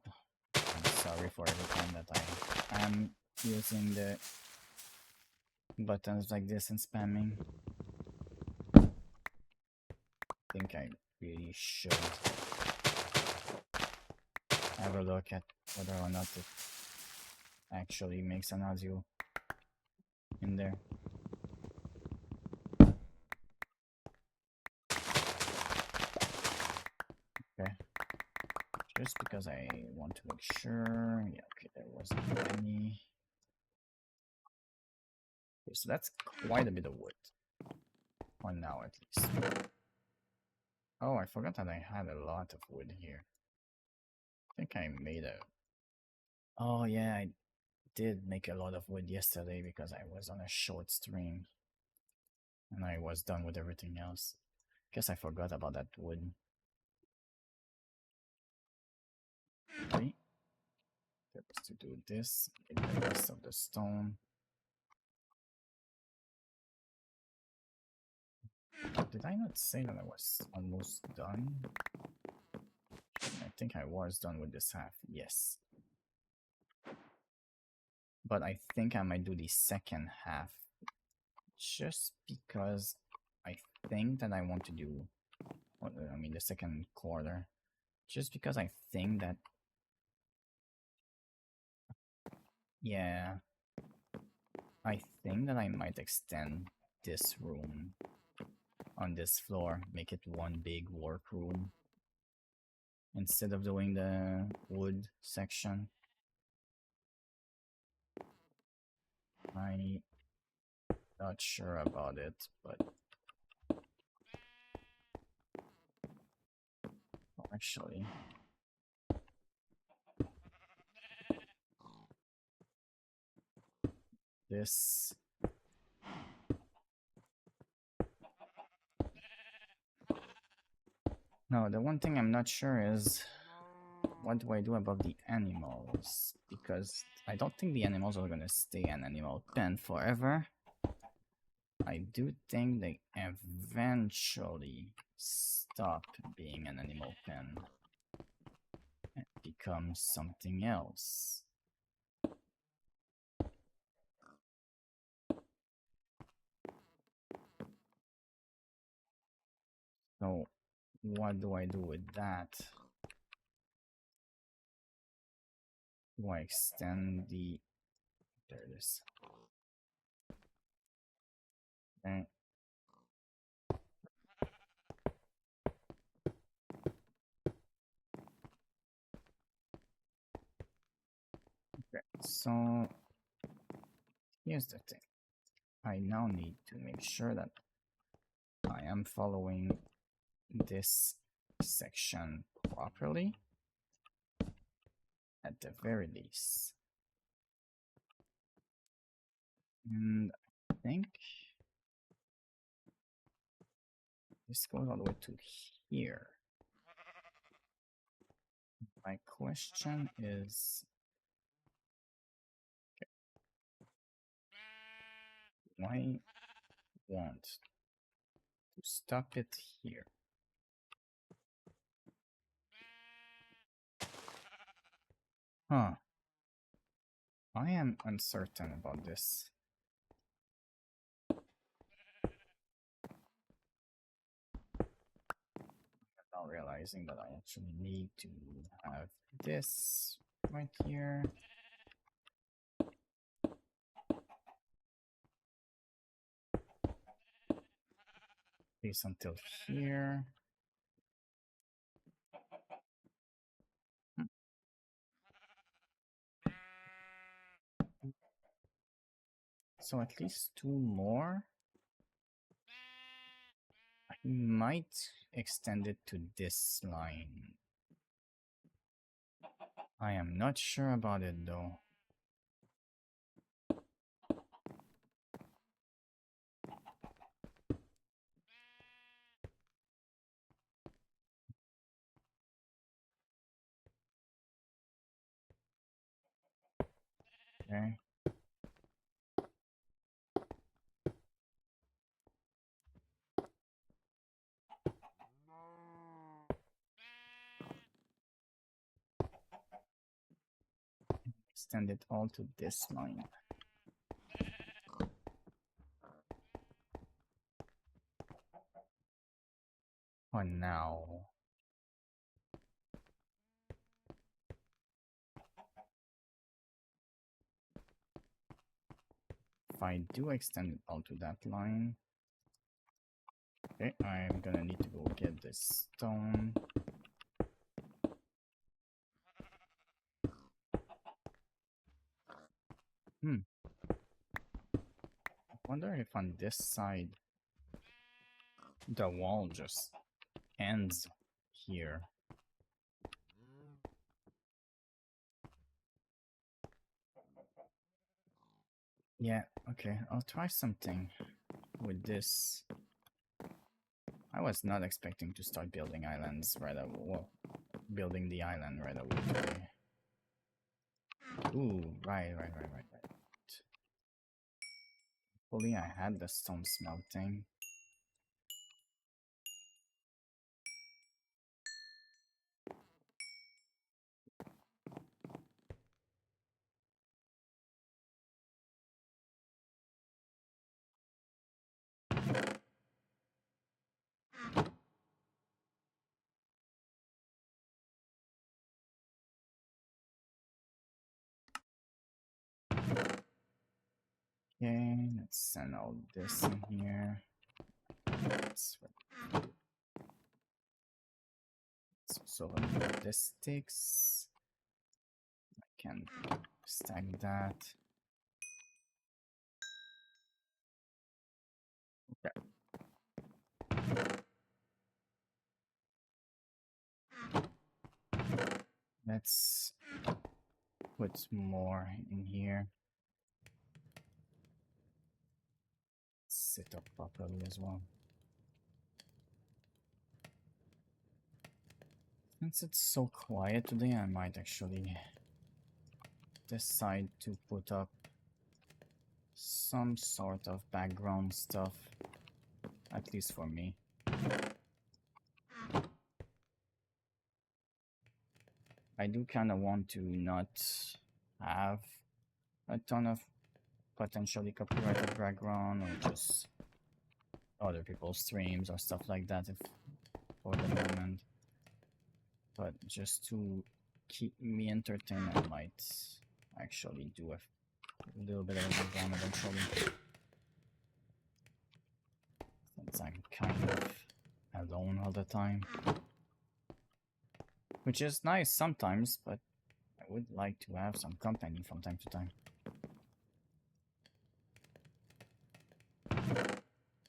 I'm sorry for every time that I am using the buttons like this and spamming. I think I really should have a look at whether or not it actually makes an audio in there. Just because I want to make sure. Yeah, okay, there wasn't any. Okay, so that's quite a bit of wood. For now, at least. Oh, I forgot that I had a lot of wood here. I think I made a... Oh yeah, I did make a lot of wood yesterday because I was on a short stream. And I was done with everything else. Guess I forgot about that wood. Okay. That was to do this. Get the rest of the stone. Did I not say that I was almost done? I think I was done with this half. Yes. But I think I might do the second half. Just because I think that I want to do... I mean, the second quarter. Just because I think that... Yeah. I think that I might extend this room on this floor, make it one big workroom instead of doing the wood section. I'm not sure about it, but actually, this... No, the one thing I'm not sure is what do I do about the animals? Because I don't think the animals are gonna stay an animal pen forever. I do think they eventually stop being an animal pen and become something else. So what do I do with that? Do I extend the... There it is. Okay. Okay, so here's the thing. I now need to make sure that I am following this section properly, at the very least. And I think this goes all the way to here. My question is, okay, why want to stop it here? Huh. I am uncertain about this. Now realizing that I actually need to have this right here. This until here. So at least two more. I might extend it to this line. I am not sure about it though. Okay. Extend it all to this line. For now. If I do extend it all to that line, okay, I'm gonna need to go get this stone. Hmm. I wonder if on this side the wall just ends here. Yeah, okay, I'll try something with this. I was not expecting to start building islands right away. Well, building the island right away. Ooh, right. Hopefully I had the stone smelting. Okay, let's send all this in here. Let's so this sticks. I can stack that. Okay. Let's put more in here. Sit up properly as well. Since it's so quiet today, I might actually decide to put up some sort of background stuff, at least for me. I do kind of want to not have a ton of potentially copyrighted background or just other people's streams or stuff like that if for the moment. But just to keep me entertained, I might actually do a little bit of background eventually. Since I'm kind of alone all the time. Which is nice sometimes, but I would like to have some company from time to time.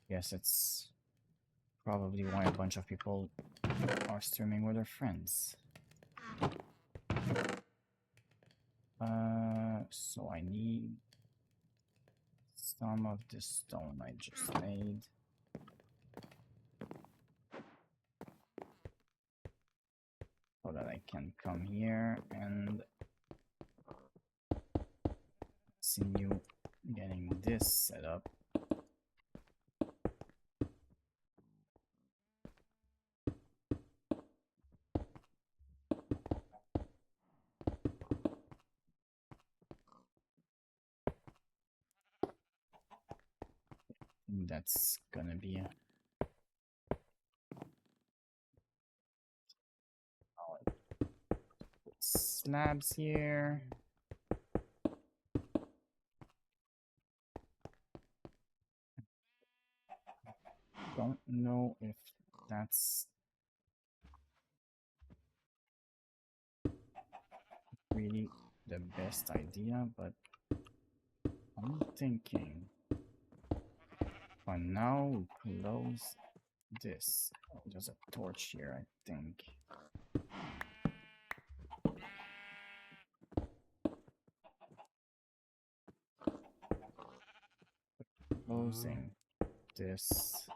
Yes, it's probably why a bunch of people are streaming with their friends. So I need some of the stone I just made. So that I can come here and continue getting this set up. That's gonna be a slabs here. Don't know if that's really the best idea, but I'm thinking for now we close this. Oh, there's a torch here, I think. Closing this.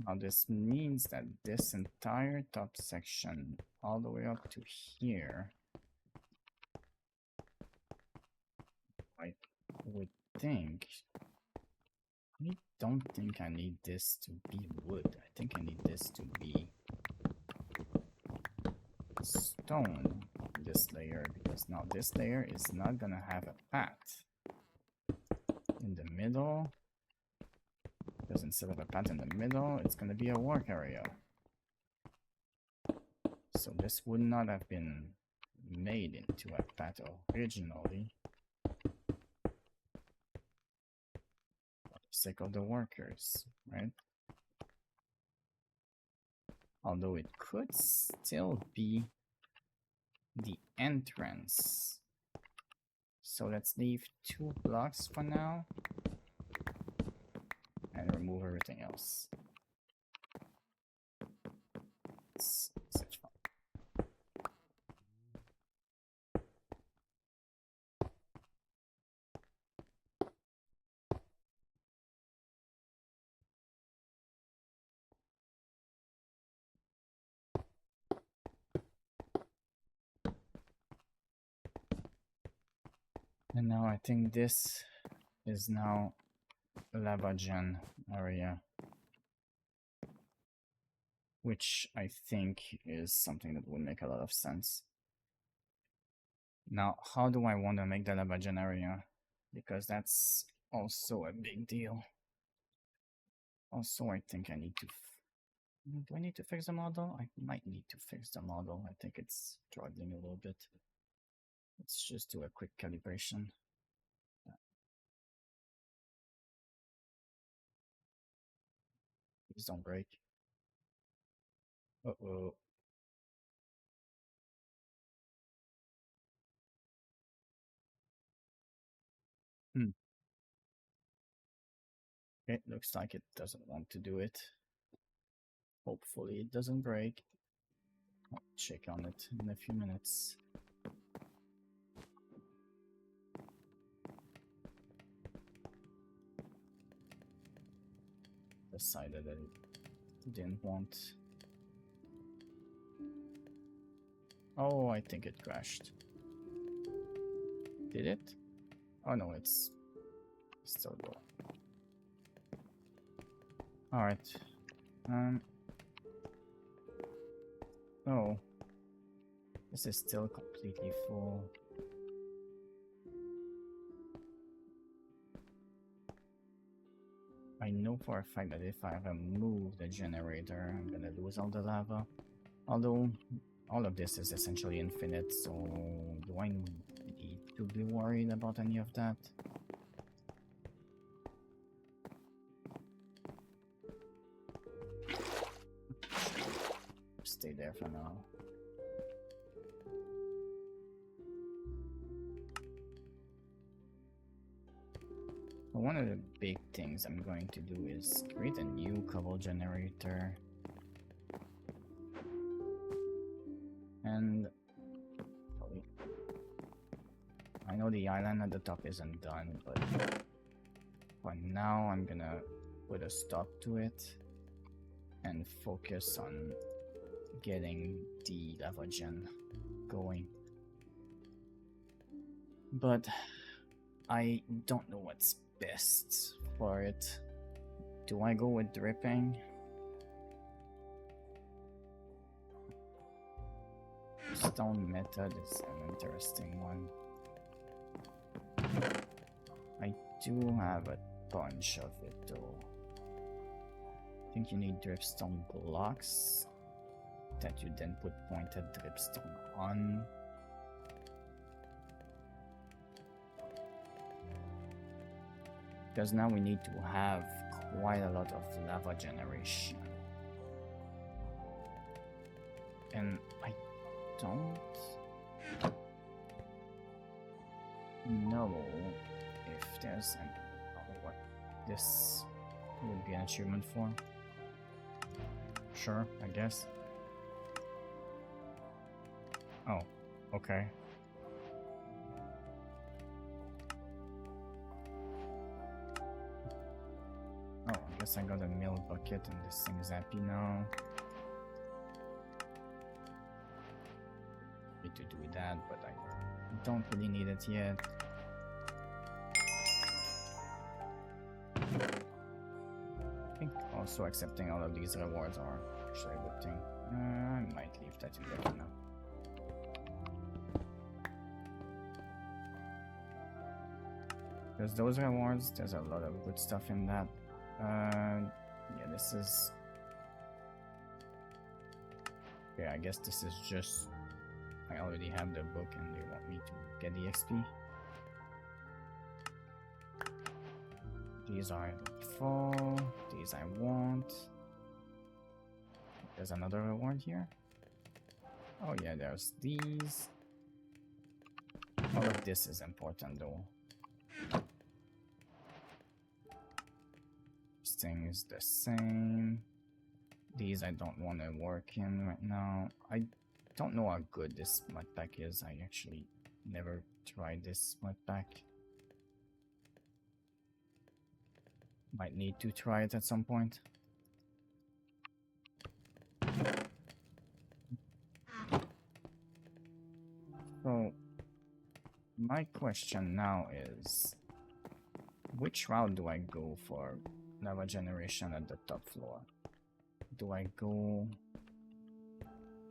Now this means that this entire top section all the way up to here, I would think, I don't think I need this to be wood. I think I need this to be stone, this layer, because now this layer is not gonna have a path in the middle, because instead of a path in the middle, it's gonna be a work area. So this would not have been made into a path originally for the sake of the workers, right? Although it could still be the entrance. So let's leave 2 blocks for now and remove everything else. It's fun. And now I think this is now lava gen area, which I think is something that would make a lot of sense. Now, how do I want to make the lava gen area? Because that's also a big deal. Also, I think I need to... Do I need to fix the model? I might need to fix the model. I think it's struggling a little bit. Let's just do a quick calibration. Please don't break. Uh-oh. It looks like it doesn't want to do it. Hopefully it doesn't break. I'll check on it in a few minutes. Decided that it didn't want. Oh, I think it crashed. Did it? Oh no, it's still going. Alright. Oh. This is still completely full. I know for a fact that if I remove the generator, I'm gonna lose all the lava. Although, all of this is essentially infinite, so do I need to be worried about any of that? Stay there for now. One of the big things I'm going to do is create a new cobble generator. And I know the island at the top isn't done, but for now I'm gonna put a stop to it and focus on getting the lava gen going. But I don't know what's best for it. Do I go with dripping? Stone method is an interesting one. I do have a bunch of it though. I think you need dripstone blocks that you then put pointed dripstone on. Because now we need to have quite a lot of lava generation. And I don't know if there's an... what this would be an achievement for. Sure, I guess. Oh, okay. Oh, I guess I got a mill bucket and this thing is happy now. Need to do that, but I don't really need it yet. I think also accepting all of these rewards are actually a good thing. I might leave that in there for now. Because those rewards, there's a lot of good stuff in that. Yeah, this is... yeah, I guess this is just... I already have the book and they want me to get the XP. These are full, these I want. There's another reward here. Oh yeah, there's these. All of this is important though. This thing is the same. These I don't want to work in right now. I don't know how good this mud pack is. I actually never tried this mud pack. Might need to try it at some point. So, my question now is, which route do I go for lava generation at the top floor? Do I go...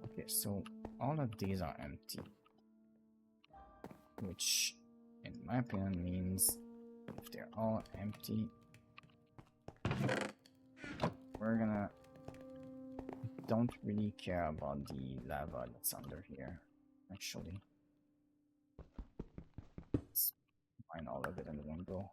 Okay, so all of these are empty. Which, in my opinion, means if they're all empty, we're gonna... Don't really care about the lava that's under here, actually. Let's mine all of it in one go.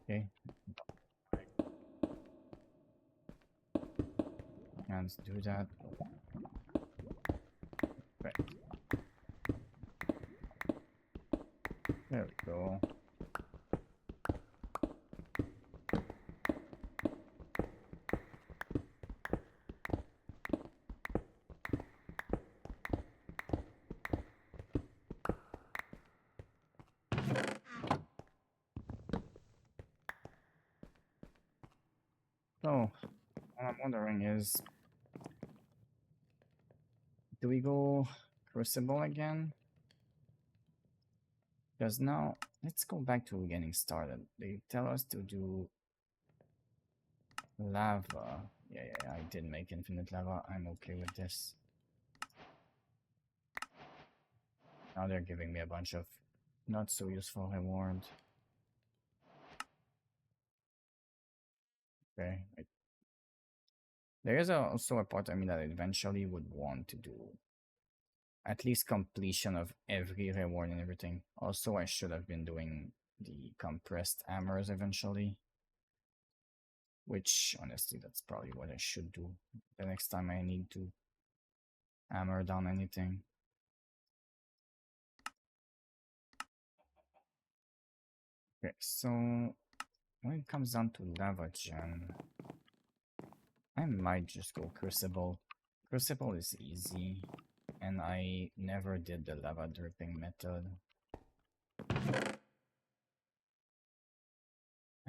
Okay. Can't do that. Right. There we go. So, what I'm wondering is, do we go Crucible again? Because now, let's go back to getting started. They tell us to do lava. Yeah, I did make infinite lava. I'm okay with this. Now they're giving me a bunch of not so useful reward. Okay. There is also a part of me that I eventually would want to do at least completion of every reward and everything. Also, I should have been doing the compressed hammers eventually. Which, honestly, that's probably what I should do the next time I need to hammer down anything. Okay, so when it comes down to lava gen, I might just go Crucible. Crucible is easy, and I never did the lava dripping method.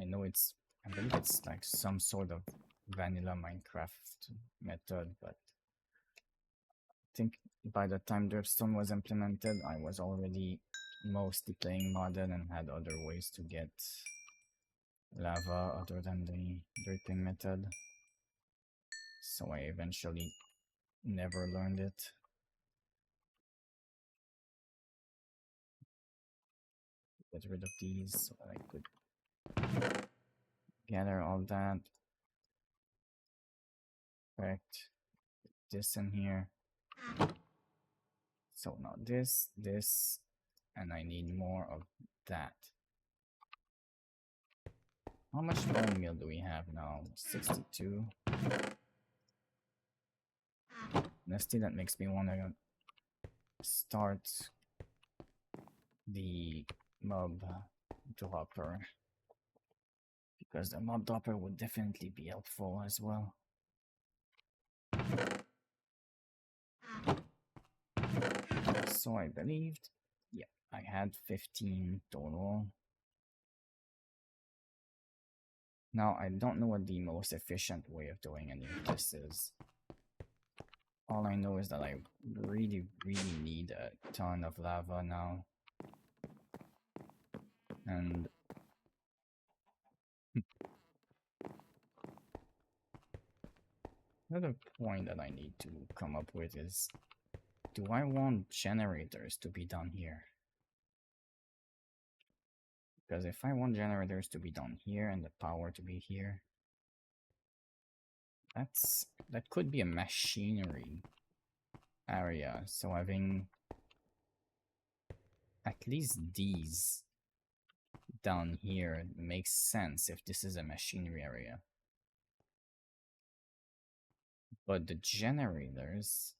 I know I believe it's like some sort of vanilla Minecraft method, but I think by the time Dripstone was implemented, I was already mostly playing modded and had other ways to get lava other than the dripping method. So I eventually never learned it. Get rid of these so that I could gather all that. Correct. This in here. So now this, and I need more of that. How much bone meal do we have now? 62. Honestly, that makes me want to start the mob dropper, because the mob dropper would definitely be helpful as well. So I believed, yeah, I had 15 total. Now I don't know what the most efficient way of doing any of this is. All I know is that I really need a ton of lava now. And another point that I need to come up with is, do I want generators to be done here? Because if I want generators to be done here and the power to be here, That could be a machinery area. So having at least these down here makes sense if this is a machinery area. But the generators...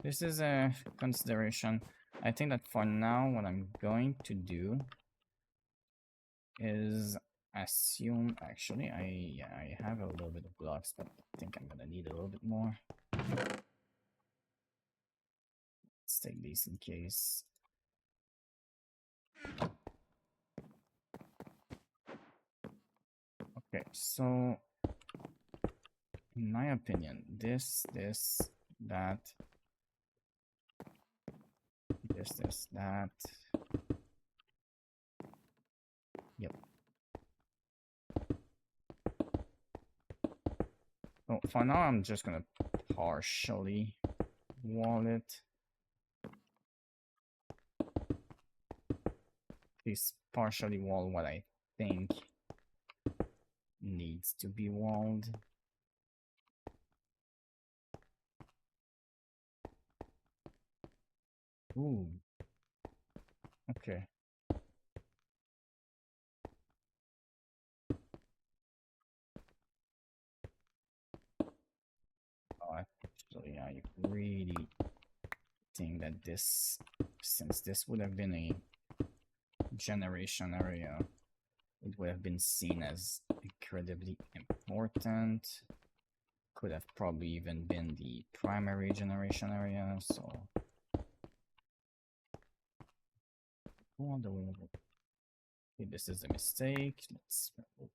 This is a consideration. I think that for now, what I'm going to do is assume... Actually, I have a little bit of blocks, but I think I'm gonna need a little bit more. Let's take these in case. Okay, so in my opinion, this, that, that. Yep. Oh, for now, I'm just gonna partially wall it. Please partially wall what I think needs to be walled. Ooh. Okay. Oh, actually, I really think that this, since this would have been a generation area, it would have been seen as incredibly important. Could have probably even been the primary generation area, so... all the way over. Okay, this is a mistake. Let's remove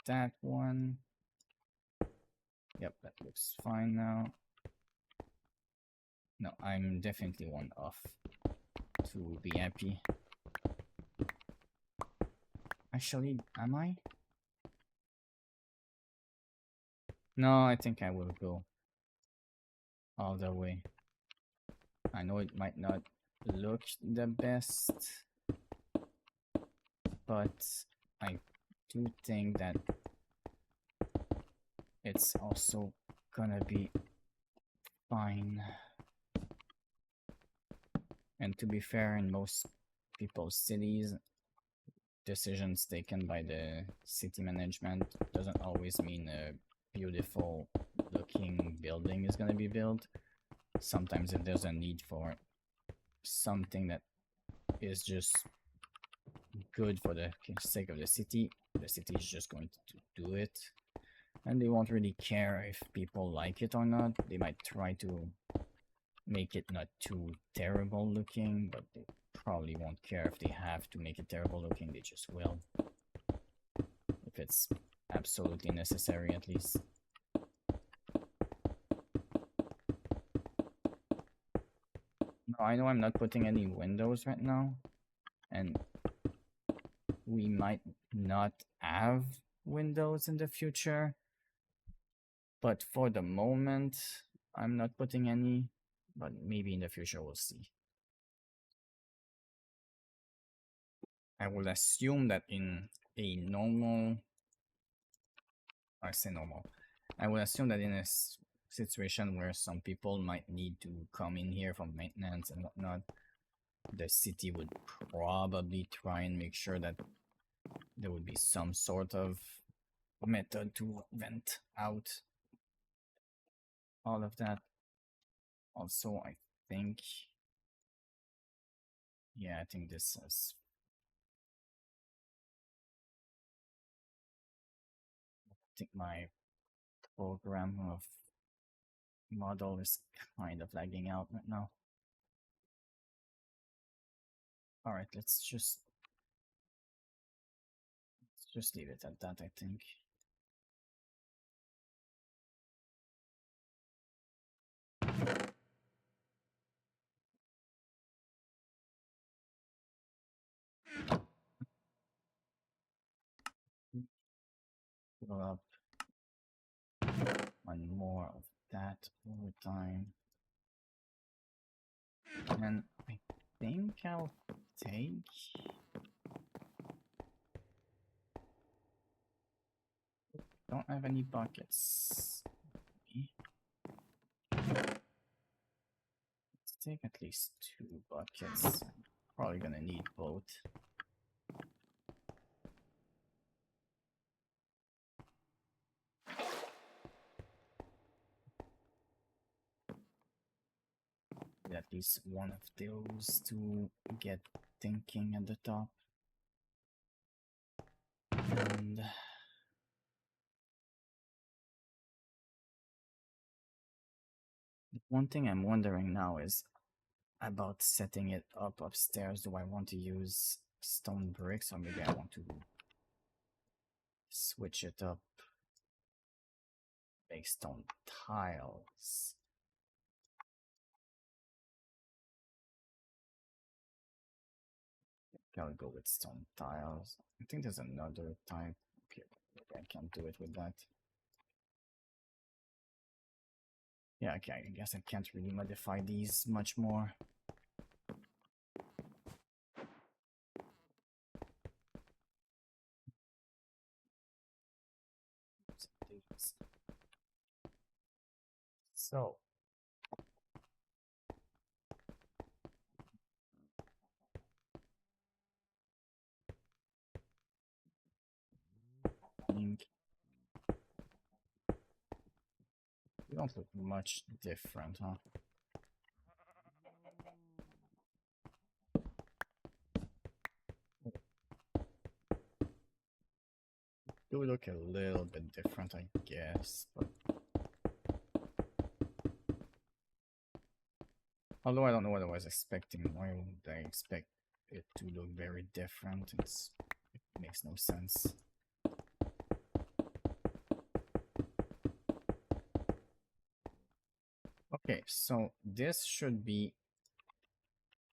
that one. Yep, that looks fine now. No, I'm definitely one off to be happy. Actually, am I? No, I think I will go all the way. I know it might not look the best, but I do think that it's also gonna be fine. And to be fair, in most people's cities, decisions taken by the city management doesn't always mean a beautiful looking building is going to be built. Sometimes if there's a need for something that is just good for the sake of the city is just going to do it. And they won't really care if people like it or not. They might try to make it not too terrible looking, but they probably won't care if they have to make it terrible looking. They just will, if it's absolutely necessary, at least. No, I know I'm not putting any windows right now, and we might not have windows in the future, but for the moment I'm not putting any, but maybe in the future we'll see. I will assume that in a normal, I say normal, I will assume that in a situation where some people might need to come in here for maintenance and whatnot, the city would probably try and make sure that there would be some sort of method to vent out all of that. Also, I think, yeah, I think this is, I think my program of model is kind of lagging out right now. All right, let's just leave it at that, I think. Fill up one more of that over time. And I think I'll take Don't have any buckets. Let's take at least 2 buckets. Probably gonna need both. At least one of those to get thinking at the top. And one thing I'm wondering now is about setting it up upstairs. Do I want to use stone bricks, or maybe I want to switch it up, make stone tiles? I'll go with stone tiles. I think there's another type. Okay, maybe I can't do it with that. Yeah, okay, I guess I can't really modify these much more. So, I think we don't look much different, huh? Do look a little bit different, I guess, but although I don't know what I was expecting. Why would I expect it to look very different? It makes no sense. Okay, so this should be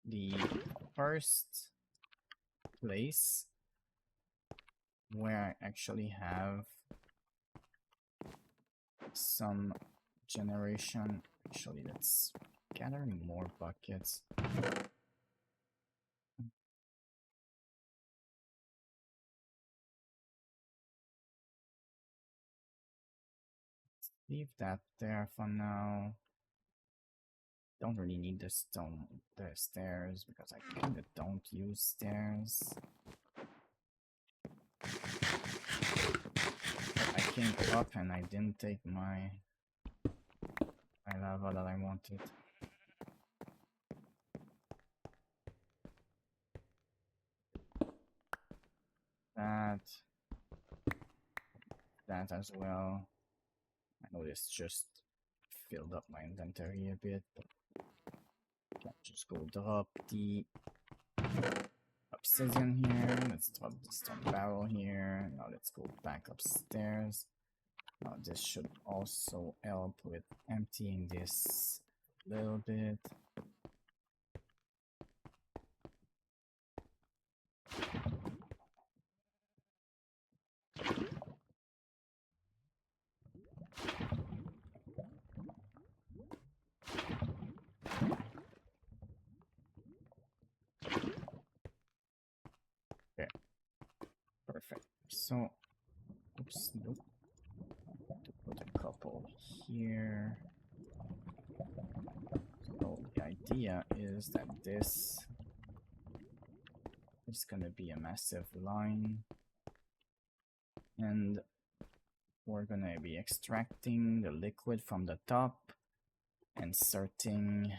the first place where I actually have some generation. Actually, let's gather more buckets. Leave that there for now. Don't really need the stairs because I kind of don't use stairs. But I came up and I didn't take my lava that I wanted. That as well. I know this just filled up my inventory a bit, but I can just go drop the obsidian here. Let's drop the stone barrel here. Now let's go back upstairs. Now this should also help with emptying this a little bit. Okay, perfect. So, oops, nope. Put a couple here. So the idea is that this is gonna be a massive line, and we're gonna be extracting the liquid from the top, inserting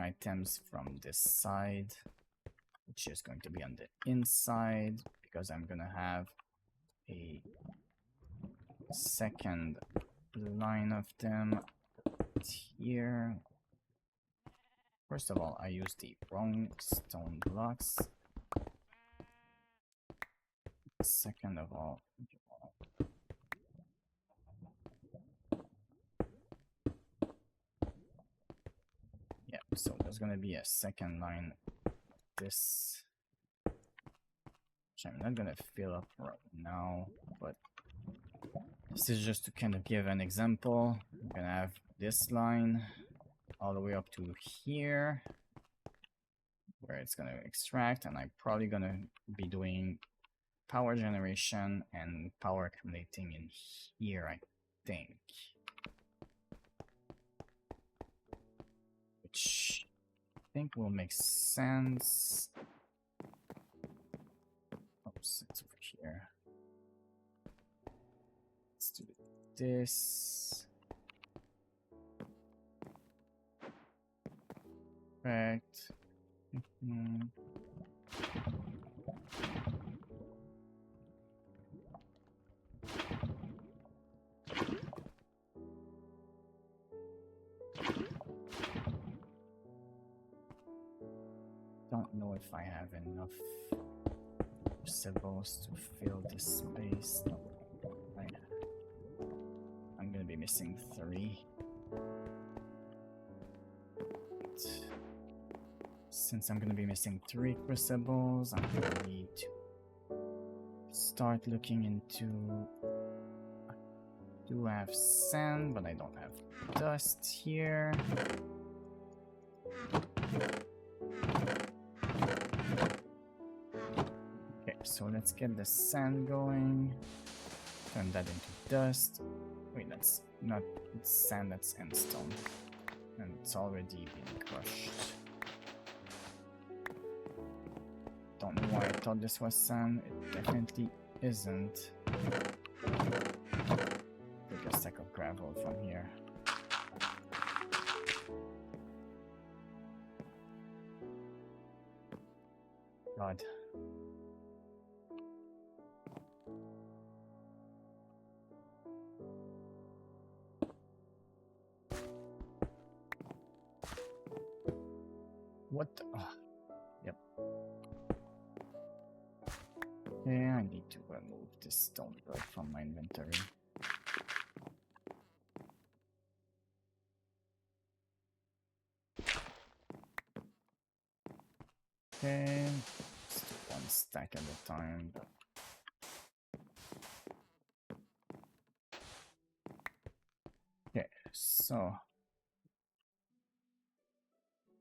items from this side, which is going to be on the inside, because I'm gonna have a second line of them here. First of all, I used the wrong stone blocks. Second of all, yeah, so there's gonna be a second line like this, which I'm not gonna fill up right now, but this is just to kind of give an example. I'm gonna have this line all the way up to here, where it's gonna extract, and I'm probably gonna be doing power generation and power accumulating in here, I think. Which I think will make sense. Oops, it's over here. Let's do this. Perfect. Don't know if I have enough symbols to fill this space. No, I'm gonna be missing 3. Since I'm gonna be missing 3 crucibles, I'm gonna need to start looking into. I do have sand, but I don't have dust here. Okay, so let's get the sand going. Turn that into dust. Wait, that's not sand, that's endstone. And it's already been crushed. Don't know why I thought this was sand. It definitely isn't. Take a stack of gravel from here. God. What the? Oh, yep. Okay, I need to remove this stone block from my inventory. Okay, just one stack at a time. Okay, so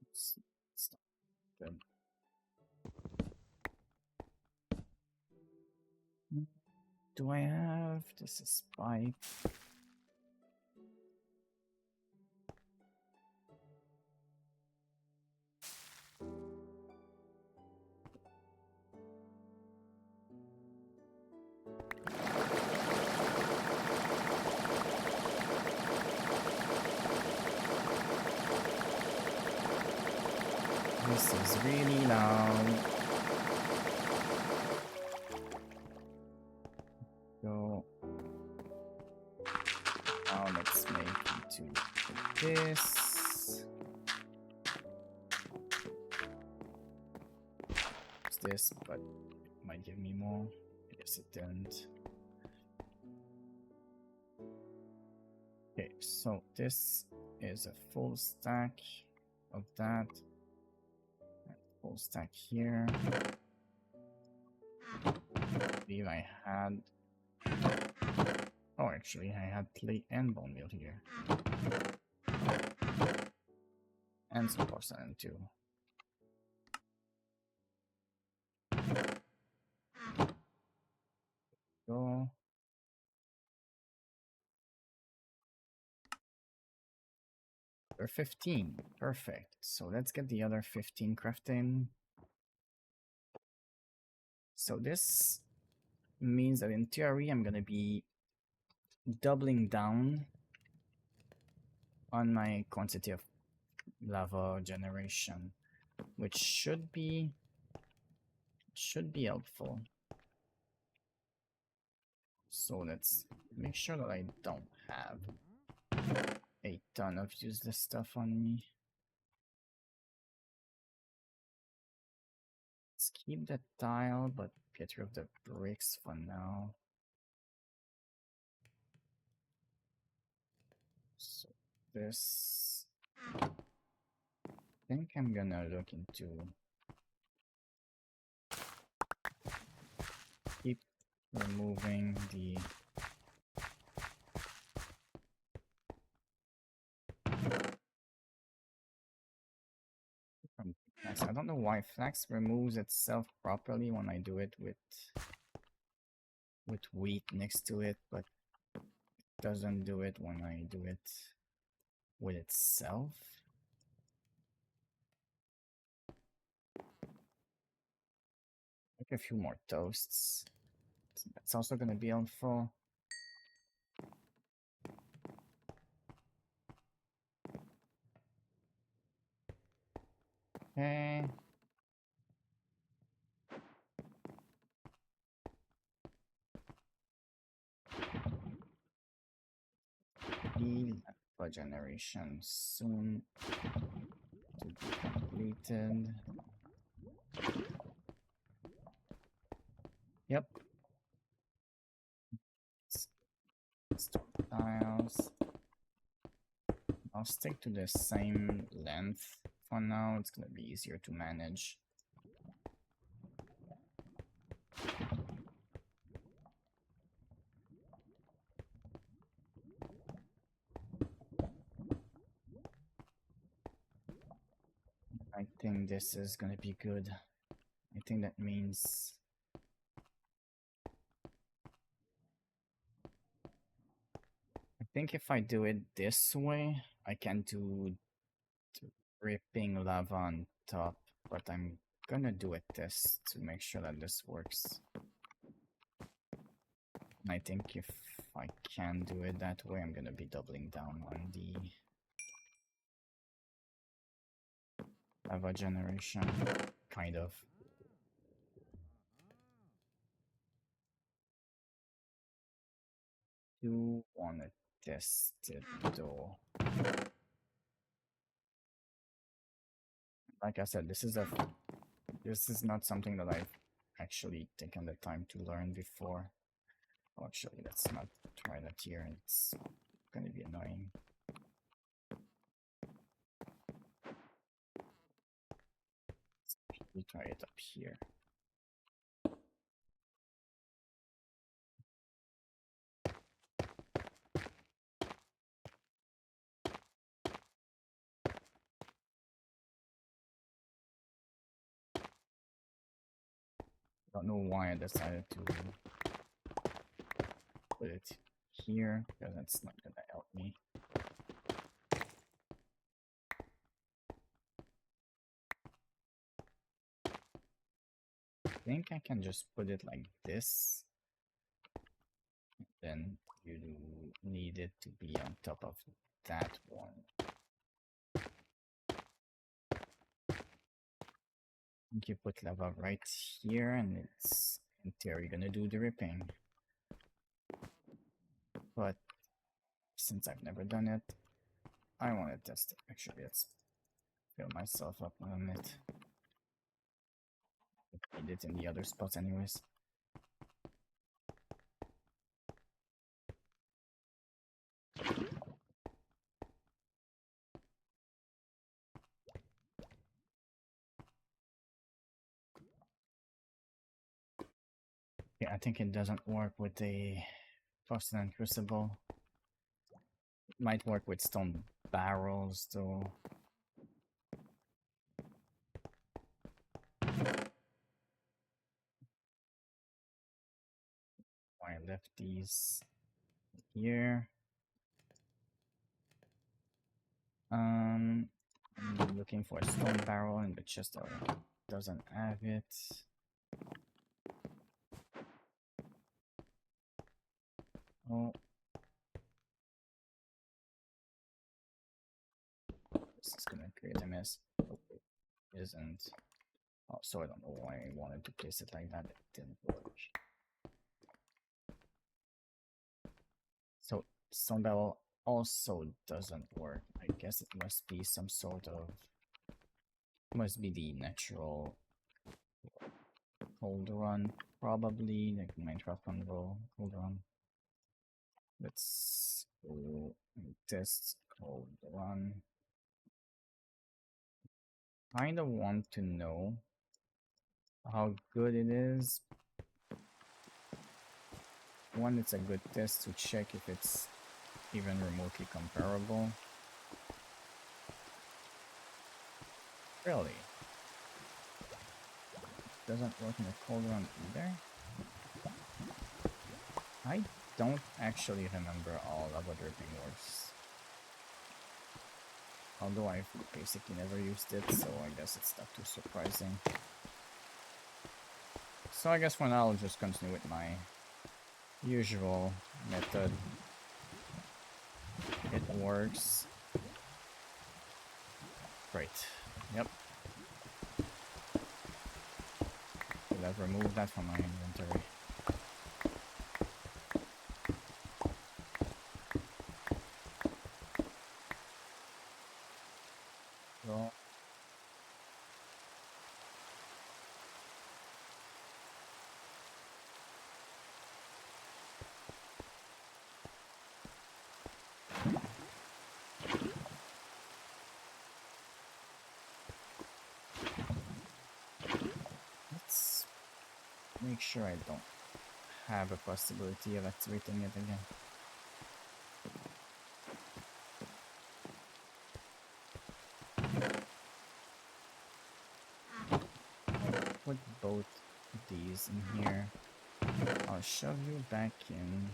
it's not good. Do I have this is pipe? This is really loud. So now let's make into this. It's this, but it might give me more. I guess it didn't. Okay, so this is a full stack of that. Full stack here. I believe I had. Oh, actually, I had clay and bone meal here. And some porcelain too. Go. We're 15. Perfect. So let's get the other 15 crafting. So this means that in theory, I'm gonna be doubling down on my quantity of lava generation, which should be helpful. So let's make sure that I don't have a ton of useless stuff on me. Let's keep the tile, but get rid of the bricks for now. So this, I think I'm gonna look into keep removing the flax. I don't know why flax removes itself properly when I do it with with wheat next to it, but doesn't do it when I do it with itself. Like a few more toasts. That's also gonna be helpful. Okay. The generation soon to be completed. Yep. Tiles. I'll stick to the same length for now. It's gonna be easier to manage. I think this is gonna be good. I think that means I think if I do it this way, I can do dripping lava on top, but I'm gonna do it this to make sure that this works. And I think if I can do it that way, I'm gonna be doubling down on the lava generation, kind of. Do want to test it though. Like I said, this is not something that I've actually taken the time to learn before. Oh, actually, let's not try that here. It's gonna be annoying. Let's try it up here. Don't know why I decided to put it here, because that's not gonna help me. I think I can just put it like this. Then you need it to be on top of that one. I think you put lava right here, and it's in theory gonna do the ripping. But since I've never done it, I want to test it. Actually, let's fill myself up on it. I need it in the other spots anyways. Yeah, I think it doesn't work with a porcelain crucible. It might work with stone barrels though. Why I left these here. I'm looking for a stone barrel in the chest already. Doesn't have it. Oh. This is gonna create a mess. Oh, it isn't. Oh, so I don't know why I wanted to place it like that. It didn't work. So stone barrel also doesn't work. I guess it must be some sort of... must be the natural cold run, probably, like Minecraft control cold run. Let's go and test cold run. Kinda want to know how good it is. One, it's a good test to check if it's even remotely comparable. Really? Doesn't work in a cold run either? I don't actually remember all of what dripping works. Although I've basically never used it, so I guess it's not too surprising. So I guess for now I'll just continue with my usual method. It works. Great. Yep. Should have removed that from my inventory. So let's make sure I don't have a possibility of activating it again. Put both these in here. I'll shove you back in.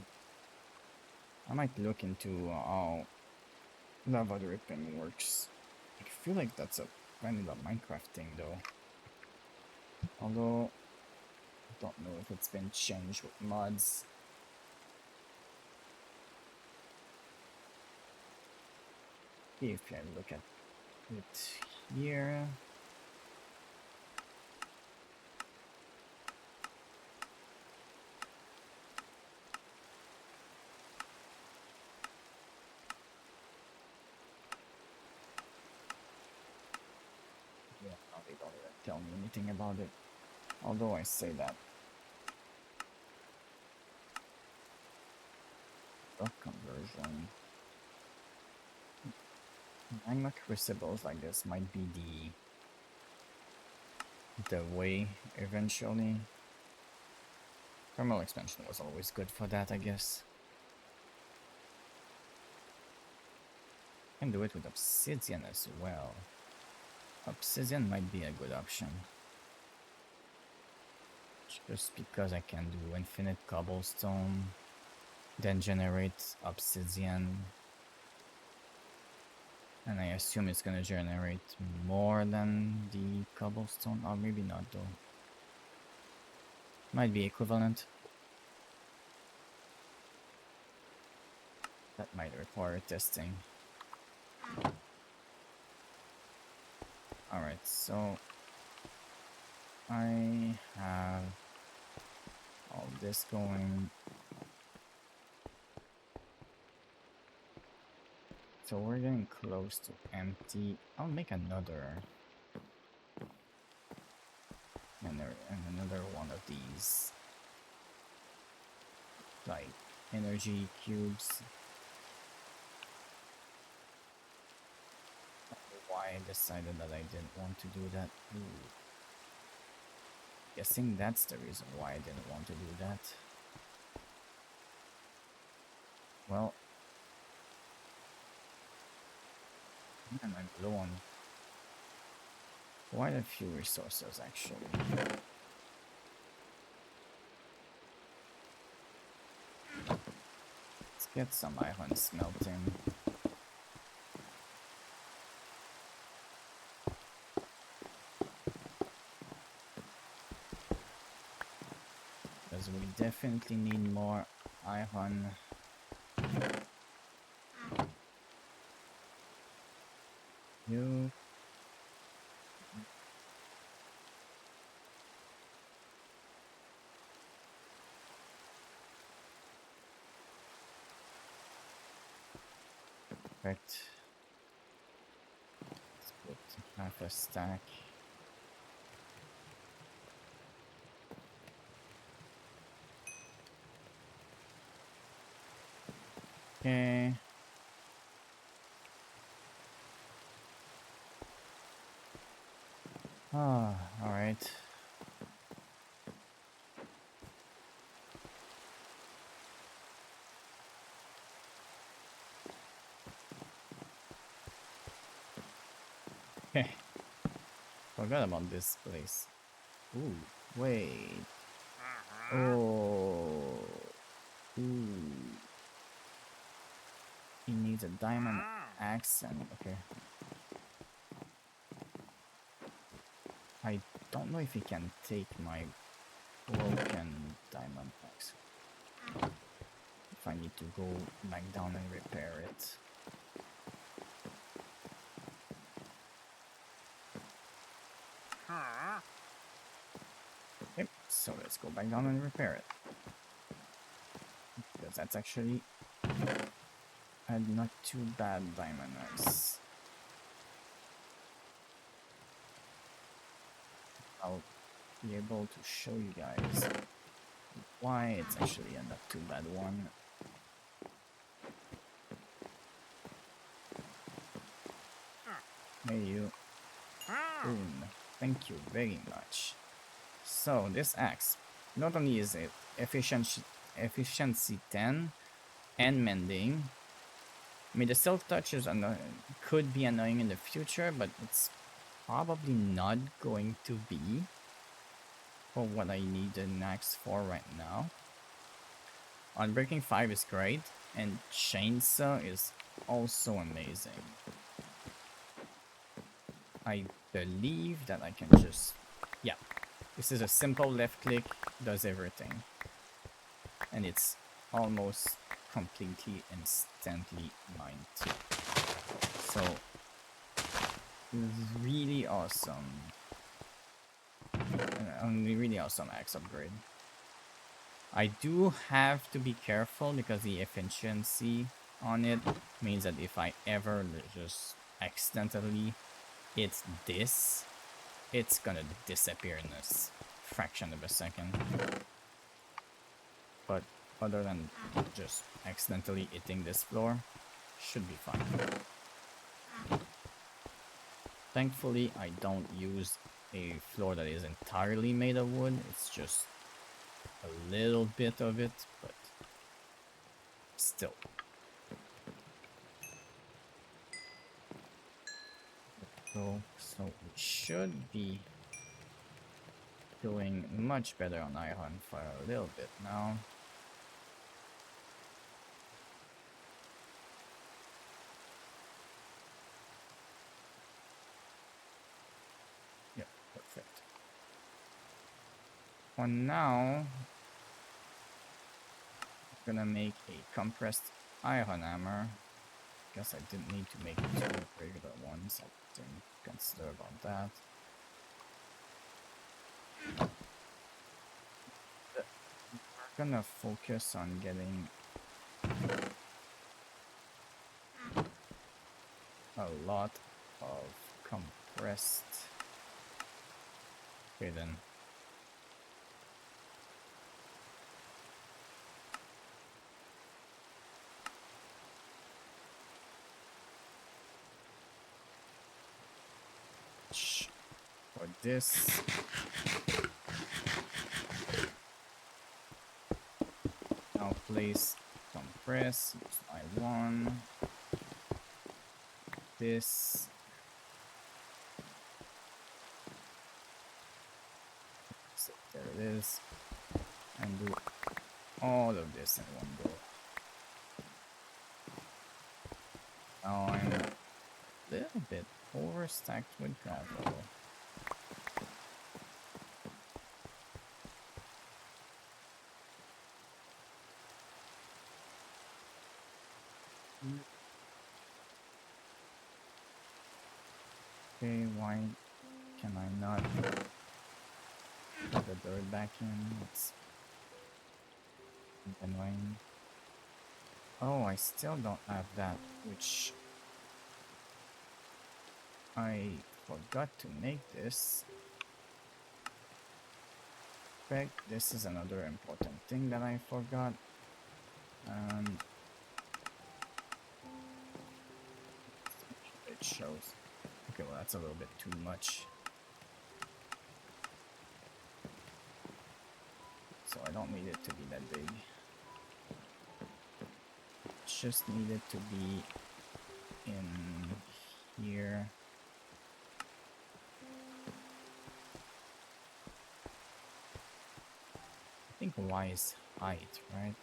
I might look into how lava dripping works. I feel like that's a vanilla Minecraft thing though. Although I don't know if it's been changed with mods. If I look at it here. Yeah, no, they don't even tell me anything about it. Although I say that. Rock conversion. Magma crucibles like this might be the way eventually. Thermal expansion was always good for that, I guess. Can do it with obsidian as well. Obsidian might be a good option. Just because I can do infinite cobblestone, then generate obsidian. And I assume it's gonna generate more than the cobblestone, or maybe not though. Might be equivalent. That might require testing. Alright, so I have all this going. So we're getting close to empty. I'll make another and another one of these like energy cubes. I don't know why I decided that I didn't want to do that. Ooh. Guessing that's the reason why I didn't want to do that. Well, and I'm low on quite a few resources actually. Let's get some iron smelting. Because we definitely need more iron. You. Perfect. Let's put half a stack. Okay. Ah, alright. Forgot about this place. Ooh, wait. Oh. Ooh. He needs a diamond axe and okay. I don't know if he can take my broken diamond axe. If I need to go back down and repair it. Okay, so let's go back down and repair it. Because that's actually a not too bad diamond axe. I'll be able to show you guys why it's actually a not too bad one. Hey you. Boom. Thank you very much. So this axe, not only is it efficiency 10 and mending. I mean the silk touch is could be annoying in the future, but it's probably not going to be for what I need an axe for right now. Unbreaking 5 is great, and chainsaw is also amazing. I believe that I can just... yeah, this is a simple left click, does everything. And it's almost completely instantly mined. So, really awesome. Really awesome axe upgrade. I do have to be careful because the efficiency on it means that if I ever just accidentally hit this, it's gonna disappear in this fraction of a second. But other than just accidentally hitting this floor, should be fine. Thankfully, I don't use a floor that is entirely made of wood. It's just a little bit of it, but still. So we should be doing much better on iron for a little bit now. Yep, perfect. For now, I'm gonna make a compressed iron hammer. Guess I didn't need to make two regular ones. I didn't consider about that. We're gonna focus on getting a lot of compressed. Okay then. For this, I'll place compress, use I1, this, so there it is, and do all of this in one go. Now I'm a little bit overstacked with gravel. Okay, why can I not put the dirt back in? It's annoying. Oh, I still don't have that, which I forgot to make this. In fact, this is another important thing that I forgot. It shows. Okay, well that's a little bit too much. So I don't need it to be that big. Just need it to be in here. I think Y is height, right?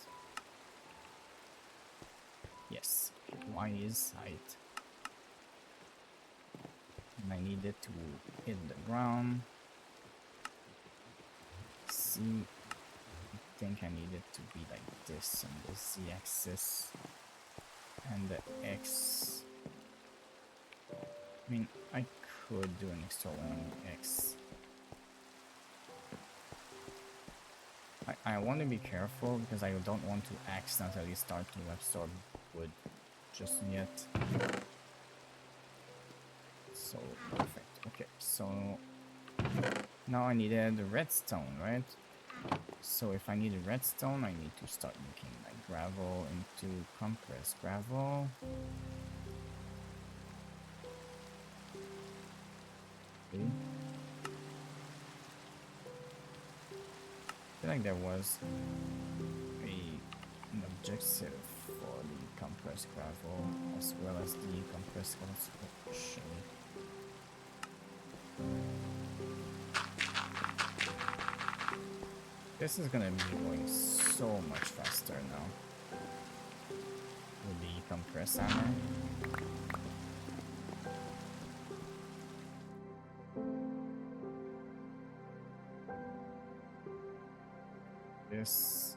Yes. Y is height. And I need it to hit the ground. C. I think I need it to be like this on the z-axis. And the x. I mean, I could do an extra one on the x. I want to be careful because I don't want to accidentally start to absorb wood just yet. So, perfect. Okay, so now I needed the redstone, right? So if I need a redstone, I need to start making like gravel into compressed gravel. Okay. I feel like there was an objective for the compressed gravel as well as the compressed construction. This is gonna be going so much faster now with the compressed hammer. This.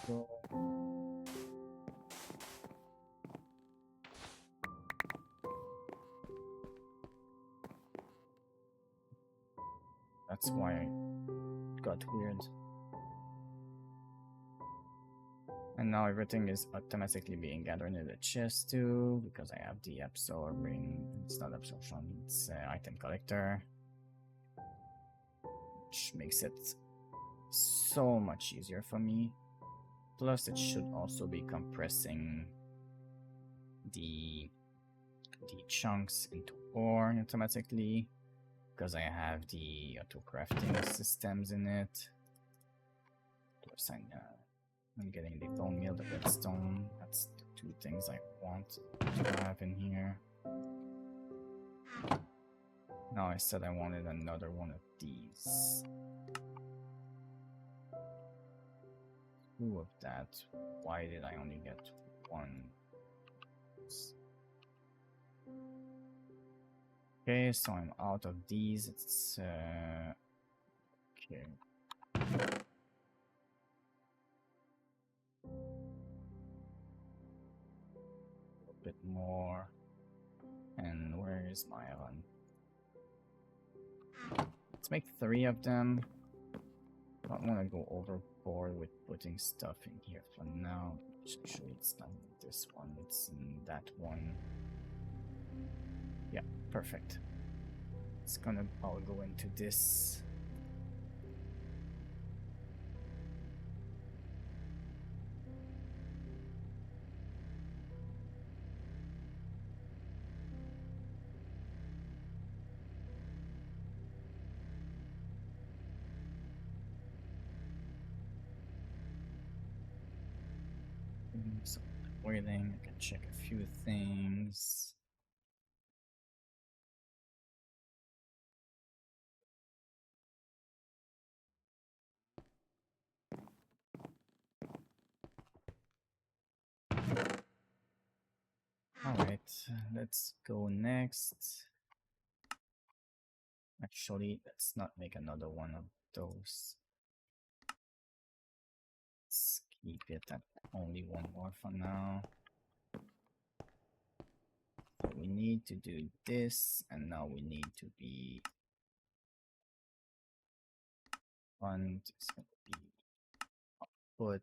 Go. That's why it got weird. And now everything is automatically being gathered in the chest too, because I have the absorbing, it's not absorption, it's item collector. Which makes it so much easier for me. Plus it should also be compressing the chunks into ore automatically, because I have the auto crafting systems in it. Plus I'm getting the bone meal, the redstone. That's the two things I want to have in here. Now I said I wanted another one of these. Two of that. Why did I only get one? Okay, so I'm out of these. It's okay. A bit more. And where is my iron? Let's make 3 of them. I don't want to go overboard with putting stuff in here for now. Actually, it's not in this one, it's in that one. Yeah, perfect. It's gonna all go into this. So waiting, I can check a few things. Alright, let's go next. Actually, let's not make another one of those. Let's keep it at only one more for now. So we need to do this, and now we need to be one. It's going to be output.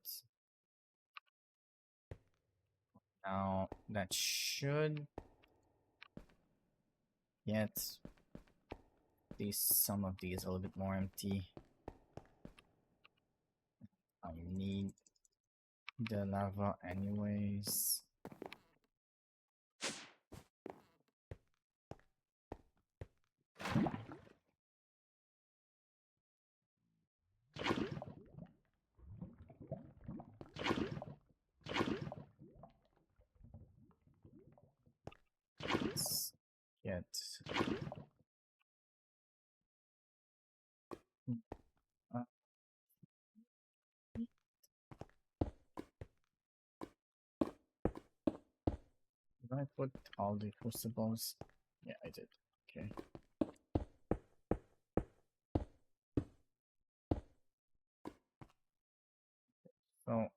Now that should get some of these a little bit more empty. I need the lava anyways. Let's get Did I put all the crucibles? Yeah, I did. Okay. So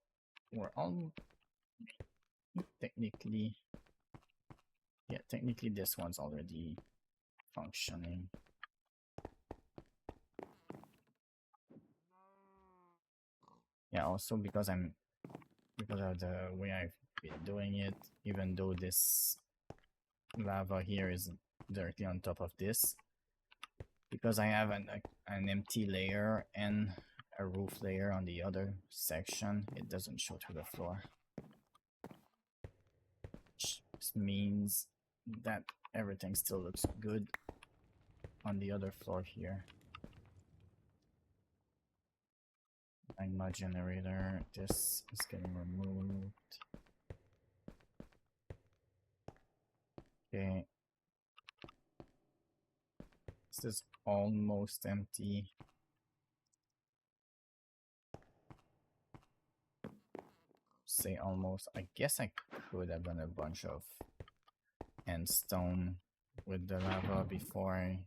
we're all technically, yeah, technically this one's already functioning. Yeah, also because of the way I've been doing it, even though this lava here is directly on top of this, because I have an empty layer and a roof layer on the other section, it doesn't show through the floor. Which means that everything still looks good on the other floor here. Magma generator, this is getting removed. Okay. This is almost empty. Say almost. I guess I could have done a bunch of end stone with the lava before I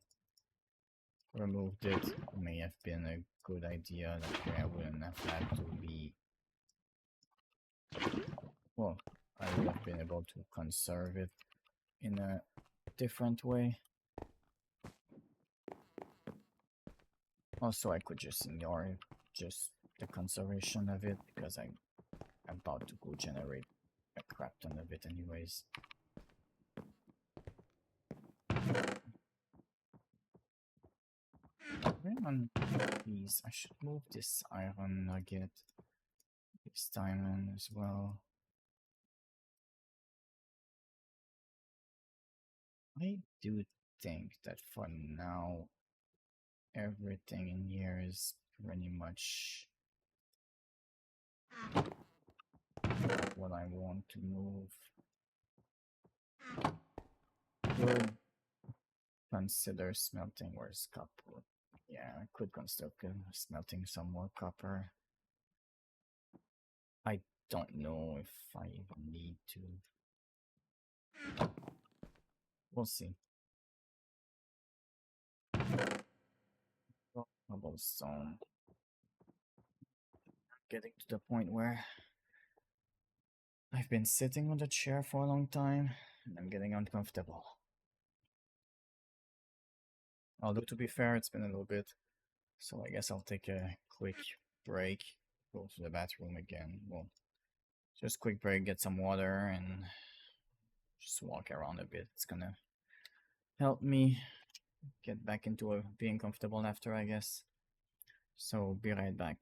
removed it. May have been a good idea. That way I wouldn't have had to be... Well, I would have been able to conserve it in a different way. Also, I could just ignore just the conservation of it because I'm about to go generate a crap ton of it anyways. On these, I should move this iron nugget, this diamond as well. I do think that for now, everything in here is pretty much what I want to move. Could consider smelting. Where's copper? Yeah, I could consider smelting some more copper. I don't know if I even need to. We'll see. Cobblestone. Getting to the point where I've been sitting on the chair for a long time and I'm getting uncomfortable. Although to be fair, it's been a little bit, so I guess I'll take a quick break, go to the bathroom again. Well, just quick break, get some water, and just walk around a bit. It's gonna help me get back into being comfortable after, I guess. So be right back.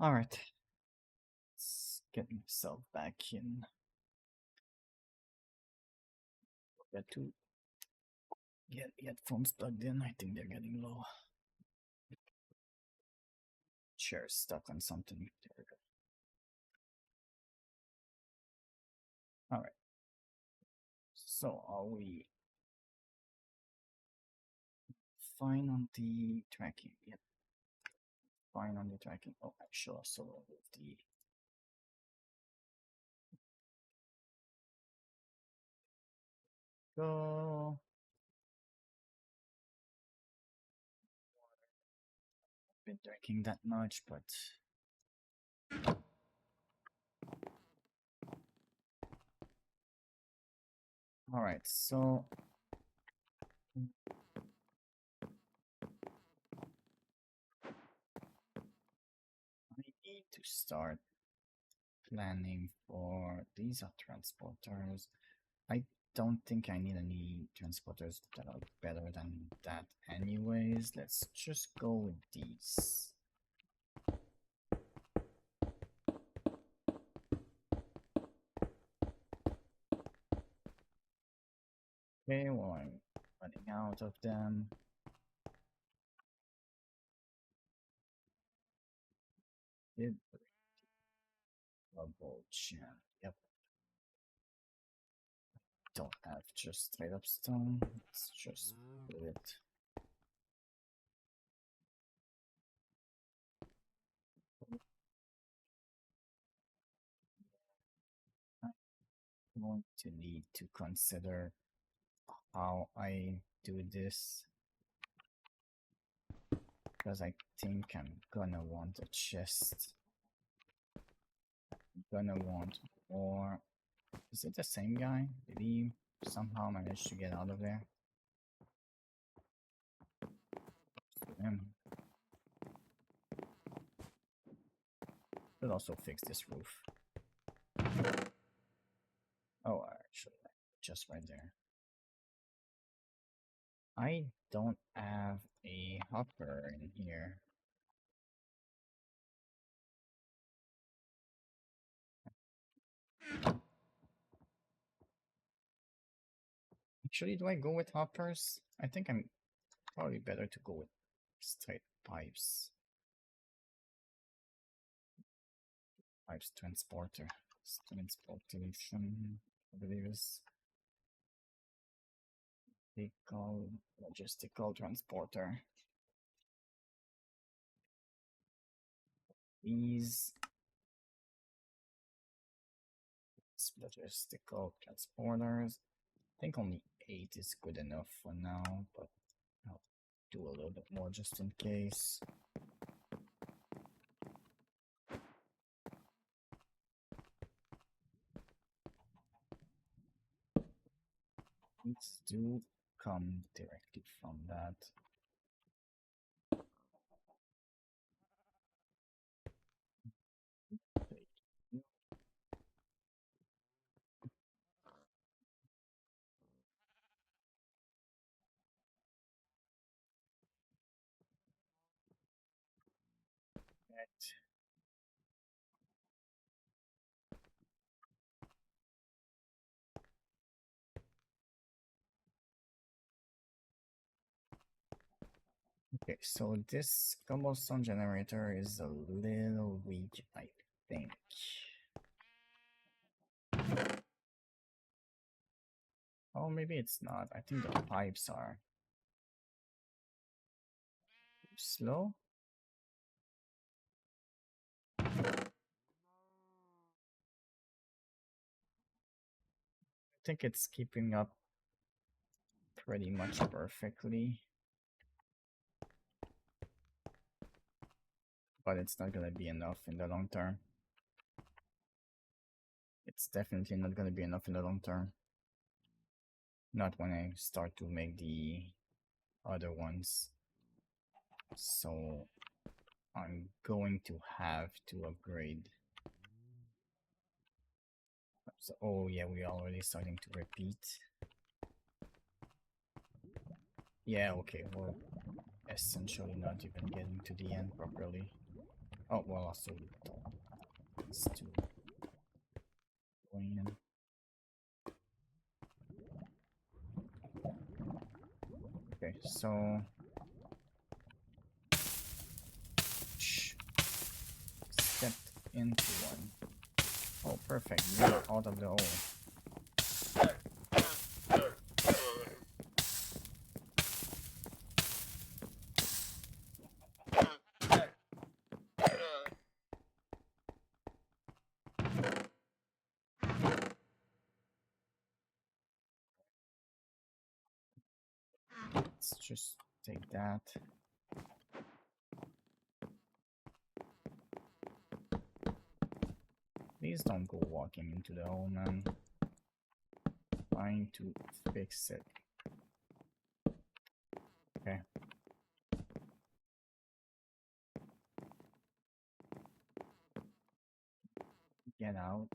Alright. Let's get myself back in. Got to get headphones plugged in. I think they're getting low. Chair stuck on something. There we go. Alright. So are we fine on the tracking? Yep. Fine on the tracking. Oh, I should also remove the go. Been drinking that much, but alright, so I need to start planning for these are transporters. I don't think I need any transporters that are better than that anyways. Let's just go with these. Okay, well I'm running out of them. Did double check. Yep. Don't have just straight up stone. Let's just put it. I'm going to need to consider how I do this, because I think I'm gonna want a chest. I'm gonna want more. Is it the same guy? Did he somehow manage to get out of there? Could also fix this roof. Oh, actually, just right there. I don't have a hopper in here. Actually, do I go with hoppers? I think I'm probably better to go with straight pipes. Pipes transporter. Transportation, I believe is they call logistical transporter. These logistical transporters. I think only 8 is good enough for now, but I'll do a little bit more just in case. These do come directly from that. Okay, so this cobblestone generator is a little weak, I think. Oh, maybe it's not. I think the pipes are too slow. I think it's keeping up pretty much perfectly. But it's not gonna be enough in the long term. It's definitely not gonna be enough in the long term. Not when I start to make the other ones. So I'm going to have to upgrade. So, oh yeah, we're already starting to repeat. Yeah, okay, we're essentially not even getting to the end properly. Oh, well, also let's do going in. Okay, so stepped into one. Oh, perfect. You're out of the hole. Let's just take that. Please don't go walking into the hole, man. Trying to fix it. Okay. Get out.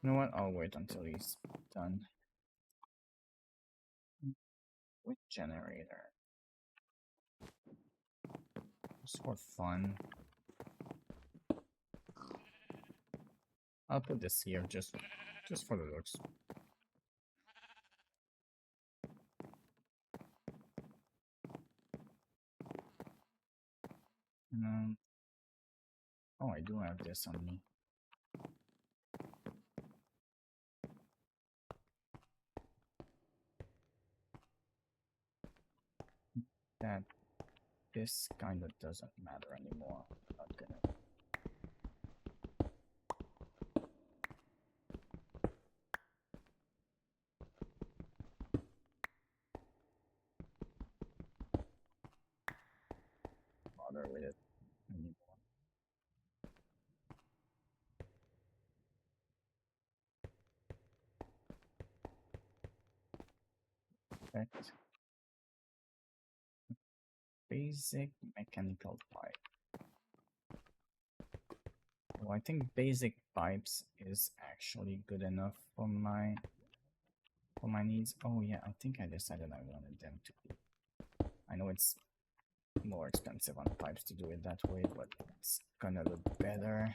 You know what? I'll wait until he's done. With generator. Just for fun. I'll put this here just for the looks. Oh, I do have this on me. That this kind of doesn't matter anymore. I'm not gonna. Bother with it anymore. Perfect. Basic mechanical pipe. Oh, I think basic pipes is actually good enough for my needs. Oh yeah, I think I decided I wanted them to be. I know it's more expensive on pipes to do it that way, but it's gonna look better.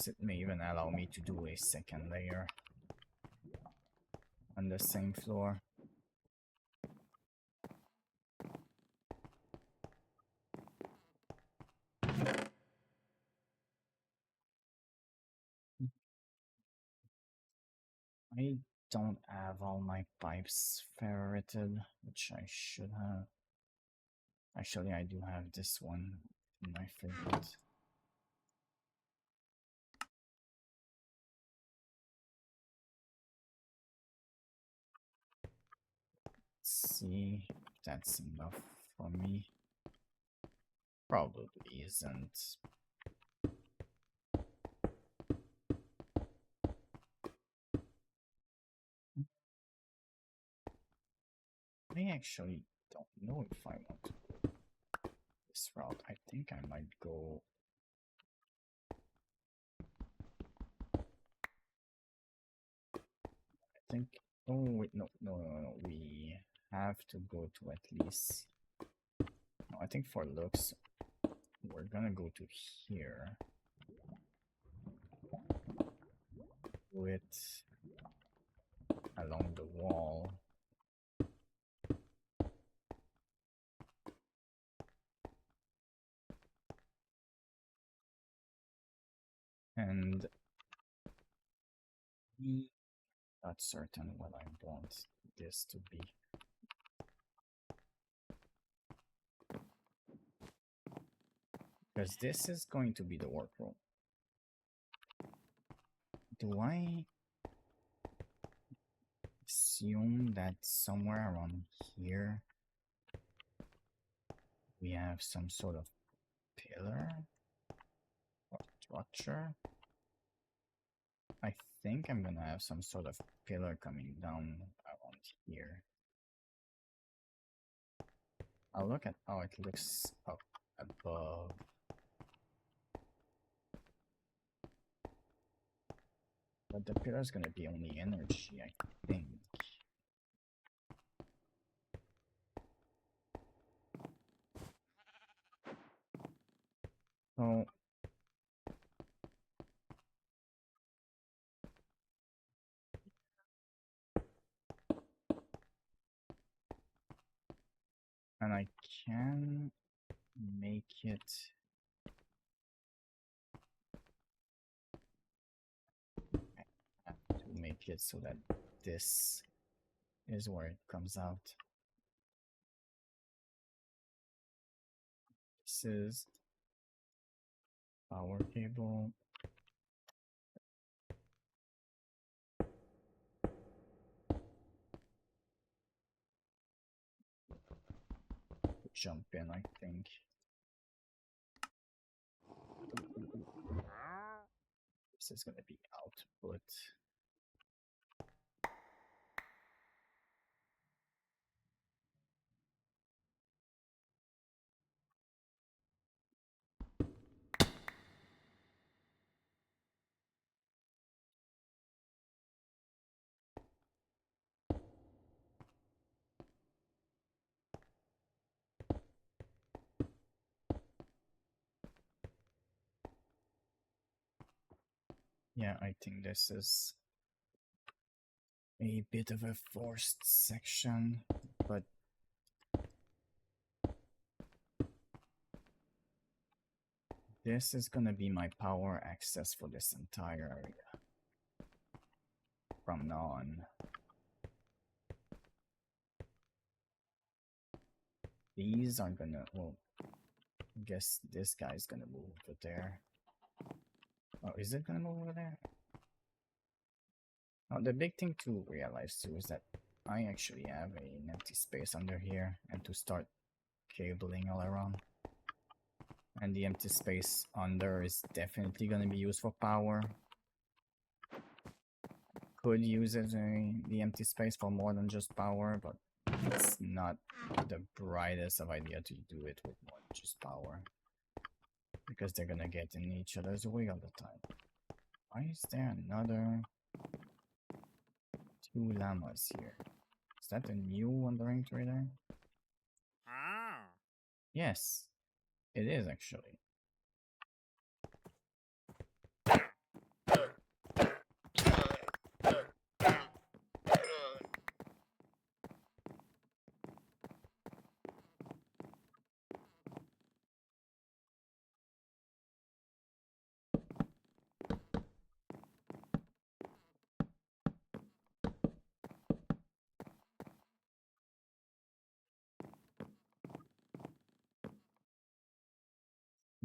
It may even allow me to do a second layer on the same floor. I don't have all my pipes ferreted, which I should have. Actually, I do have this one in my favorite. Let's see if that's enough for me. Probably isn't. I actually don't know if I want to go this route. I think I might go. I think. Oh wait, no. We have to go to at least. No, I think for looks, we're gonna go to here. Do it along the wall. And not certain what I want this to be. Because this is going to be the workroom. Do I assume that somewhere around here we have some sort of pillar or structure? I think I'm gonna have some sort of pillar coming down around here. I'll look at how it looks up above. But the pillar is gonna be only energy, I think. So and I can make it I have to make it so that this is where it comes out. This is power cable. Jump in, I think. This is gonna be output. Yeah, I think this is a bit of a forced section, but this is gonna be my power access for this entire area from now on. These are gonna, well, I guess this guy's gonna move over there. Oh, is it gonna move over there? Oh, the big thing to realize too is that I actually have an empty space under here, and to start cabling all around. And the empty space under is definitely gonna be used for power. Could use the empty space for more than just power, but it's not the brightest of idea to do it with more than just power. Because they're gonna get in each other's way all the time. Why is there another 2 llamas here? Is that a new wandering trader? Yes, it is actually.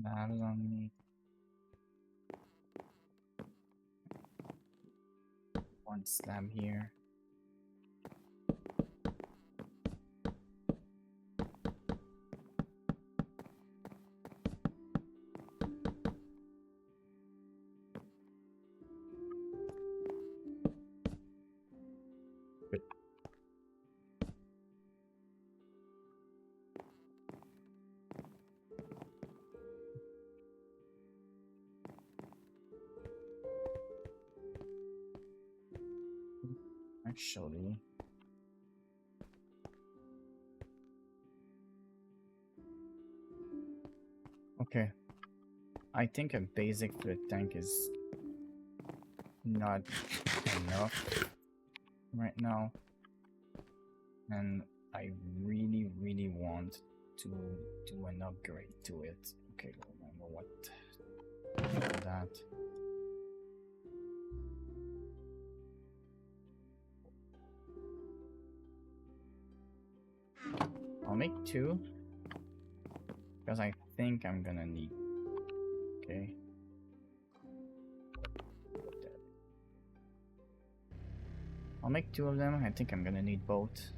Labs on me. One slab here. Good. Actually, okay. I think a basic fluid tank is not enough right now, and I really want to do an upgrade to it. Okay, remember what that. I'll make 2 because I think I'm gonna need. Okay. I'll make 2 of them. I think I'm gonna need both.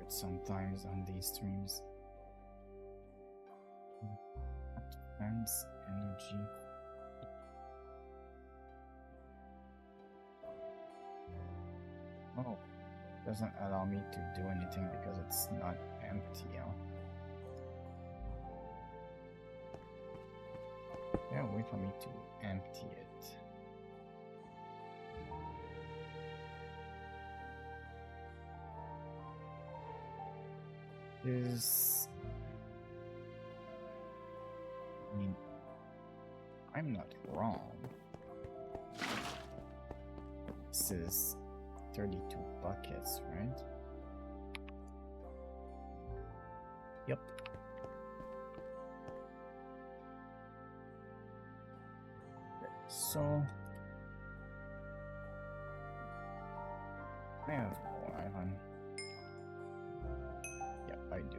Sometimes on these streams. Defense, energy. Oh, doesn't allow me to do anything because it's not empty. Huh? Yeah, wait for me to empty it. Is I mean, I'm not wrong. This is 32 buckets, right? Yep. So I have more iron. Yep, I do.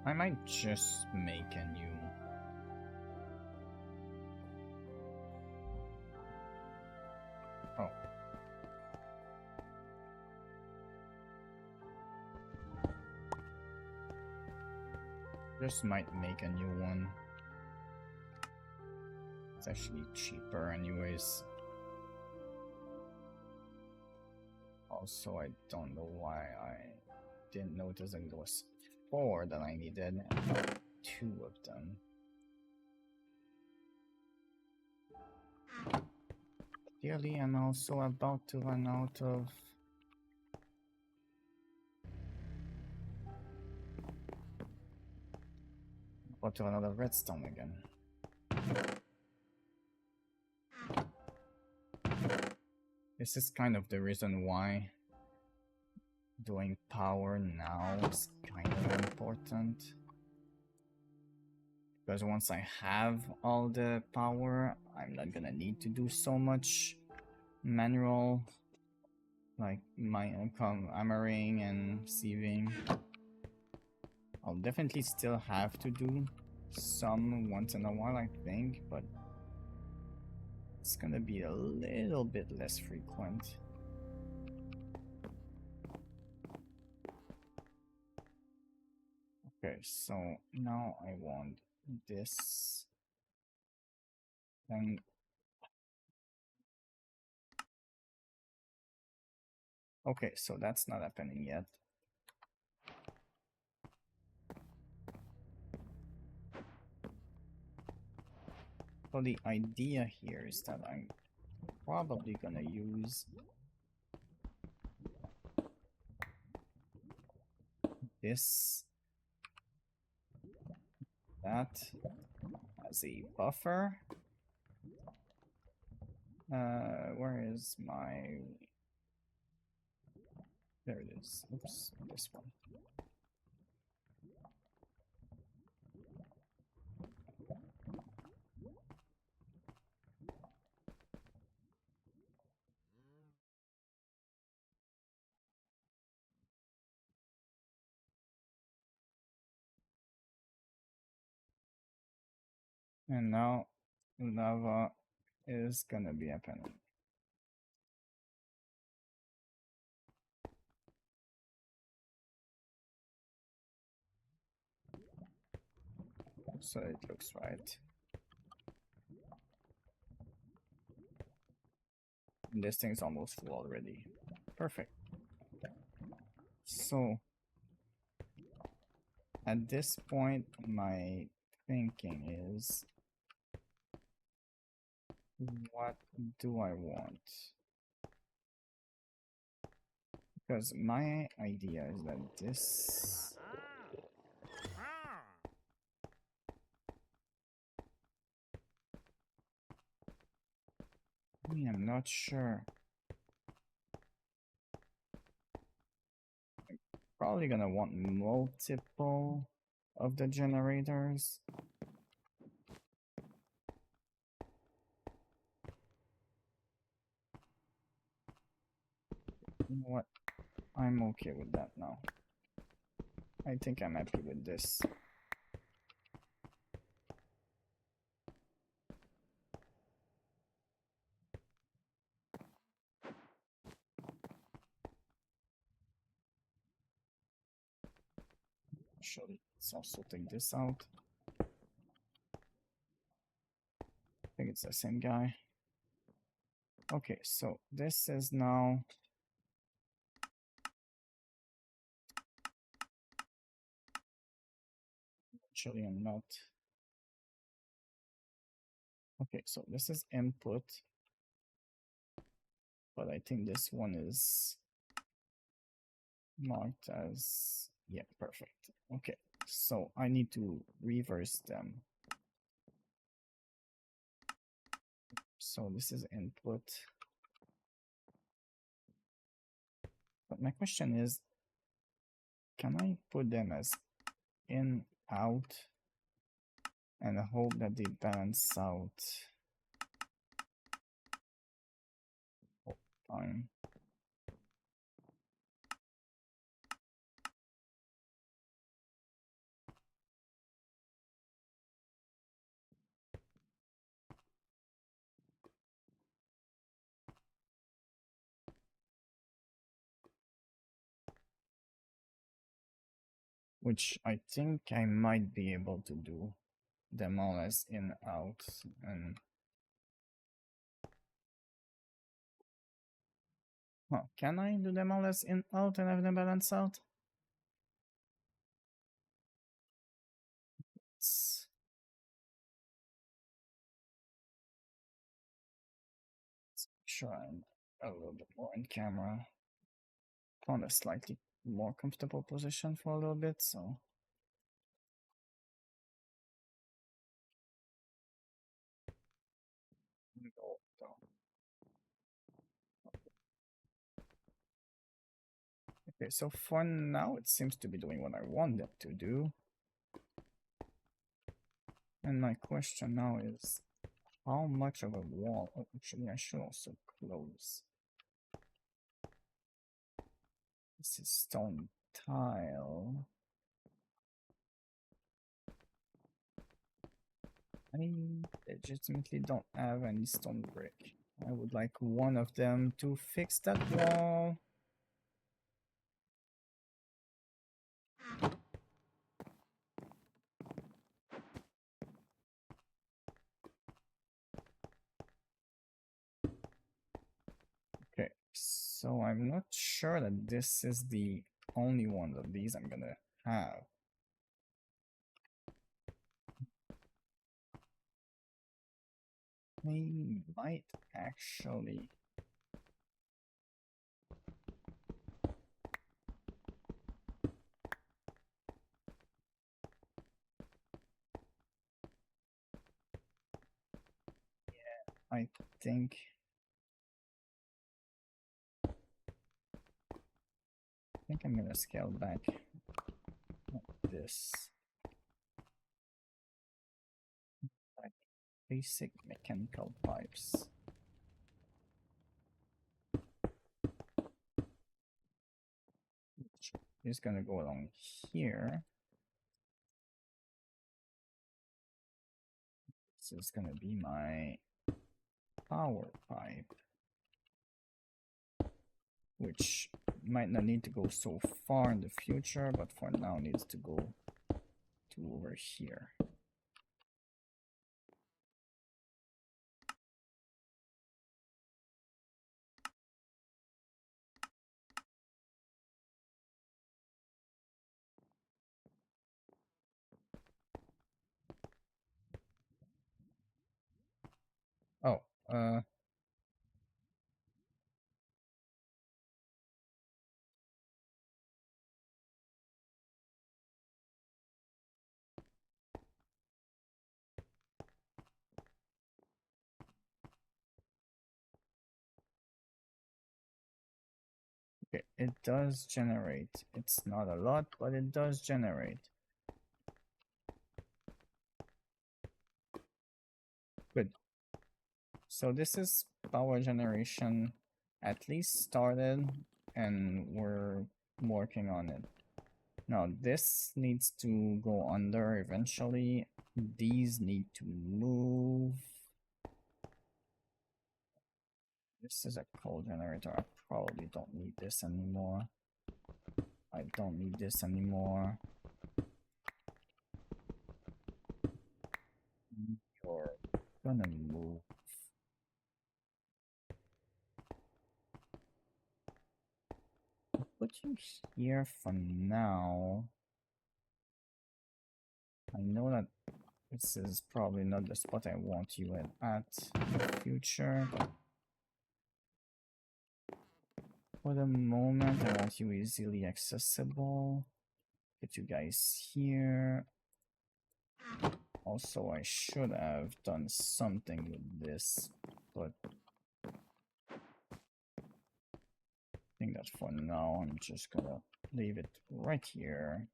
I might just make a new. Oh. Just might make a new one. It's actually cheaper anyways. Also, I don't know why I didn't notice that there was 4 that I needed, and not 2 of them. Clearly, I'm also about to run out of... About to run out of redstone again. This is kind of the reason why doing power now is kind of important. Because once I have all the power, I'm not gonna need to do so much manual, like my hammering and sieving. I'll definitely still have to do some once in a while, I think, but it's gonna be a little bit less frequent. Okay, so now I want this. And okay, so that's not happening yet. So the idea here is that I'm probably gonna use this, that as a buffer. Where is my... There it is. Oops, this one. And now lava is gonna be happening. So it looks right. And this thing's almost full already. Perfect. So at this point, my thinking is, what do I want? Because my idea is that this... I'm not sure. I'm probably gonna want multiple of the generators. You know what? I'm okay with that now. I think I'm happy with this. Actually, let's also take this out. I think it's the same guy. Okay, so this is now actually I'm not. Okay, so this is input, but I think this one is marked as, yeah, perfect. Okay, so I need to reverse them. So this is input. But my question is, can I put them as in, out, and hope that they balance out all the time? Which I think I might be able to do them all as in, out, and can I do them all as in, out, and have them balance out? Let's try a little bit more in camera. Found a slightly more comfortable position for a little bit, so okay, so for now it seems to be doing what I want it to do. And my question now is, how much of a wall? Oh, actually, I should also close. This is stone tile. I legitimately don't have any stone brick. I would like one of them to fix that wall. Okay, so I'm not sure that this is the only one of these I'm gonna have. I might actually. I think I'm gonna scale back like this. Like basic mechanical pipes. Which is gonna go along here. This is gonna be my power pipe, which might not need to go so far in the future, but for now needs to go to over here. Oh, okay, it does generate. It's not a lot, but it does generate. Good. So this is power generation at least started, and we're working on it. Now this needs to go under eventually. These need to move. This is a coal generator. I probably don't need this anymore. I don't need this anymore. you're gonna move. I'll put you here for now. I know that this is probably not the spot I want you at in the future, but for the moment I want you easily accessible. Get you guys here. Also, I should have done something with this, but I think that for now I'm just gonna leave it right here.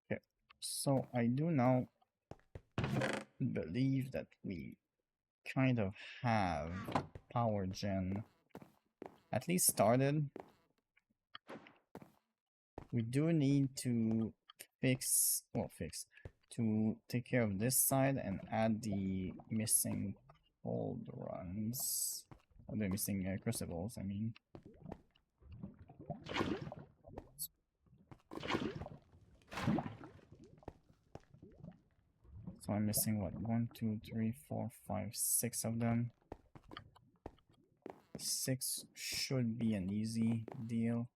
Okay, so I do now believe that we kind of have power gen at least started. We do need to to take care of this side and add the missing cold runs, or the missing crucibles, I mean. So I'm missing what? 1, 2, 3, 4, 5, 6 of them. 6 should be an easy deal.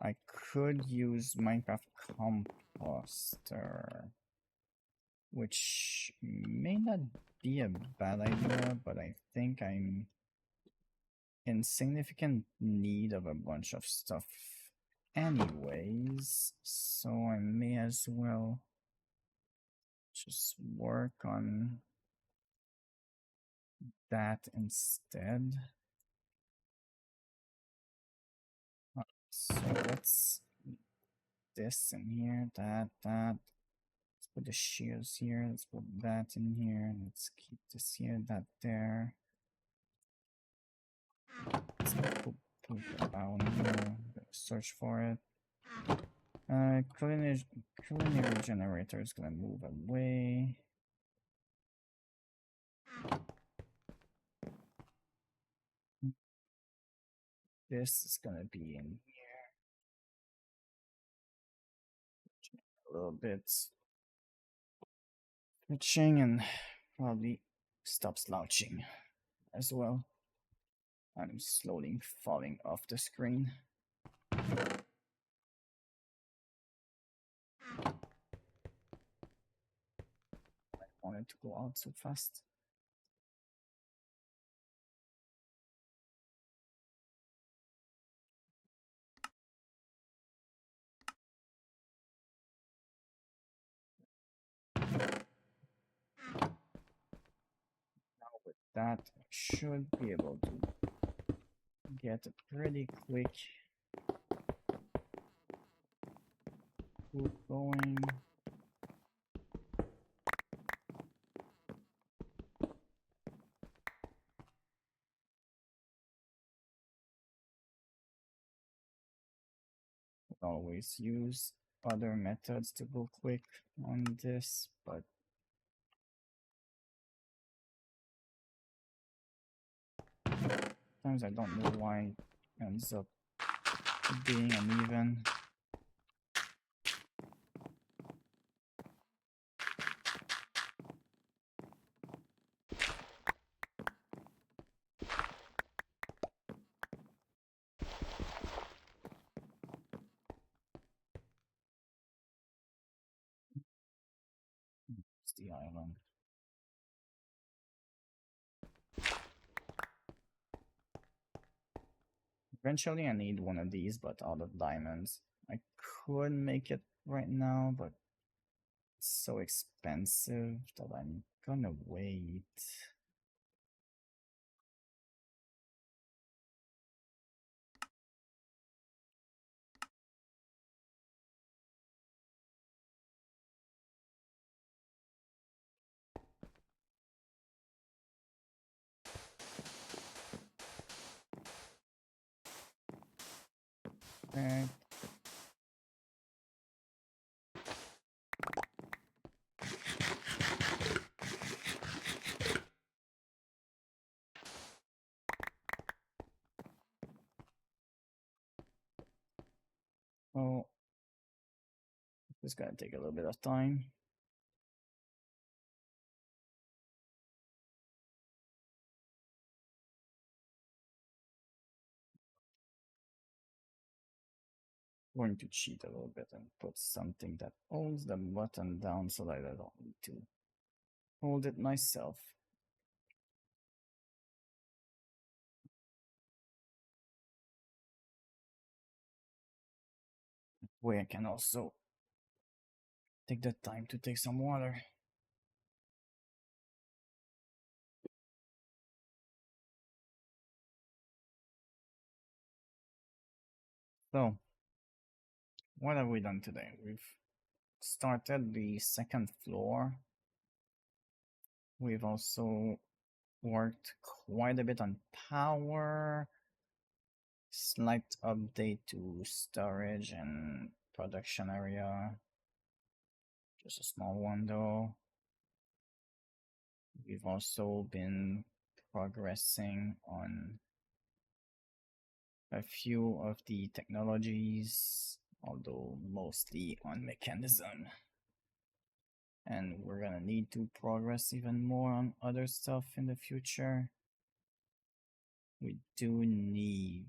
I could use Minecraft Composter, which may not be a bad idea, but I think I'm in significant need of a bunch of stuff anyways, so I may as well just work on that instead. So let's this in here, that. Let's put the shields here. Let's put that in here. Let's keep this here, that there. Let's put that down here. Search for it. Culinary generator is gonna move away. This is gonna be in here. A little bit. Switching and probably stop slouching as well. I'm slowly falling off the screen. I wanted to go out so fast. Now with that, I should be able to get a pretty quick food going. Always use other methods to go quick on this, but sometimes I don't know why it ends up being uneven. It's the island. Eventually I need one of these, but out of diamonds. I could make it right now, but it's so expensive that I'm gonna wait. Okay. It's gonna take a little bit of time. Going to cheat a little bit and put something that holds the button down so that I don't need to hold it myself. Where I can also take the time to take some water. So, what have we done today? We've started the second floor. We've also worked quite a bit on power. Slight update to storage and production area. Just a small one though. We've also been progressing on a few of the technologies, although mostly on mechanism. And we're gonna need to progress even more on other stuff in the future. We do need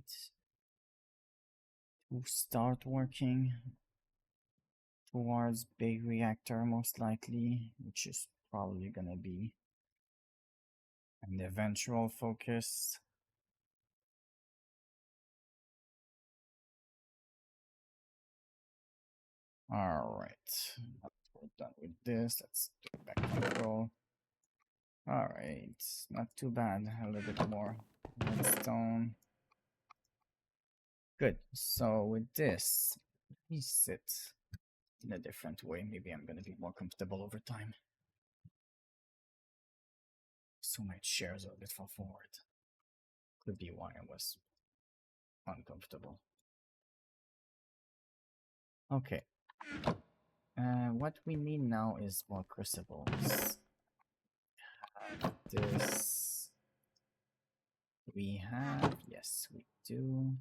to start working towards big reactor most likely, which is probably gonna be an eventual focus. Alright, we're done with this. Let's do back control. Alright, not too bad. A little bit more redstone. Good. So with this, let me sit in a different way. Maybe I'm gonna be more comfortable over time. So my chair's a bit far forward. Could be why I was uncomfortable. Okay. What we need now is more crucibles. This we have, yes, we do.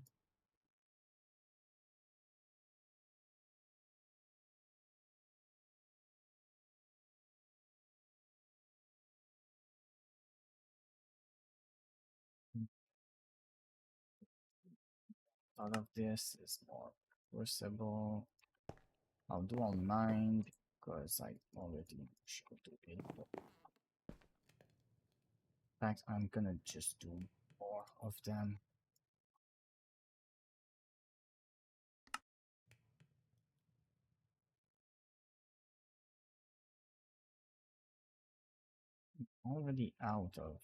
Part of this is more crucible. I'll do all 9 because I already should do it. But in fact, I'm gonna just do more of them. Already out of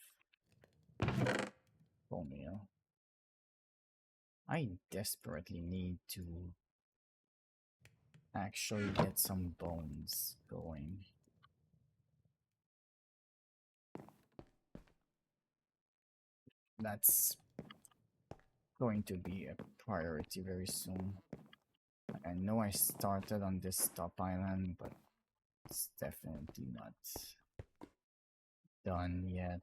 bone meal. I desperately need to actually get some bones going. That's going to be a priority very soon. I know I started on this top island, but it's definitely not done yet.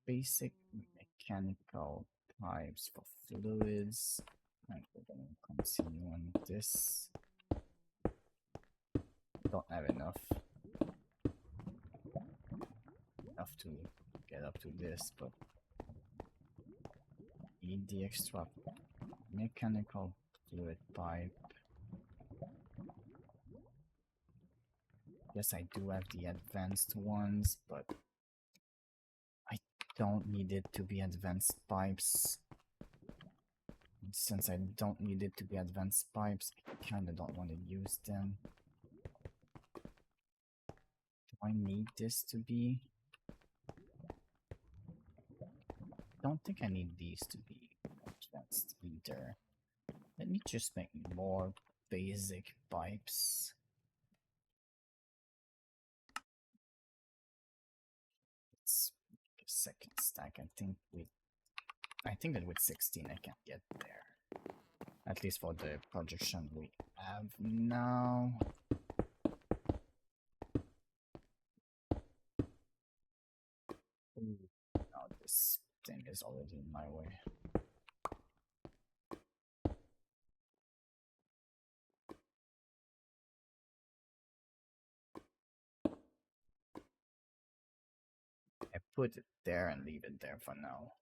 Basic mechanical pipes for fluids. And we're gonna continue on this. Don't have enough to get up to this, but need the extra mechanical fluid pipe. Yes, I do have the advanced ones, but I don't need it to be advanced pipes. And since I don't need it to be advanced pipes, I kinda don't want to use them. Do I need this to be? I don't think I need these to be advanced either. Let me just make more basic pipes. Let's make a second stack. I think that with 16 I can get there. At least for the projection we have now. Ooh, now this thing is already in my way. put it there and leave it there for now.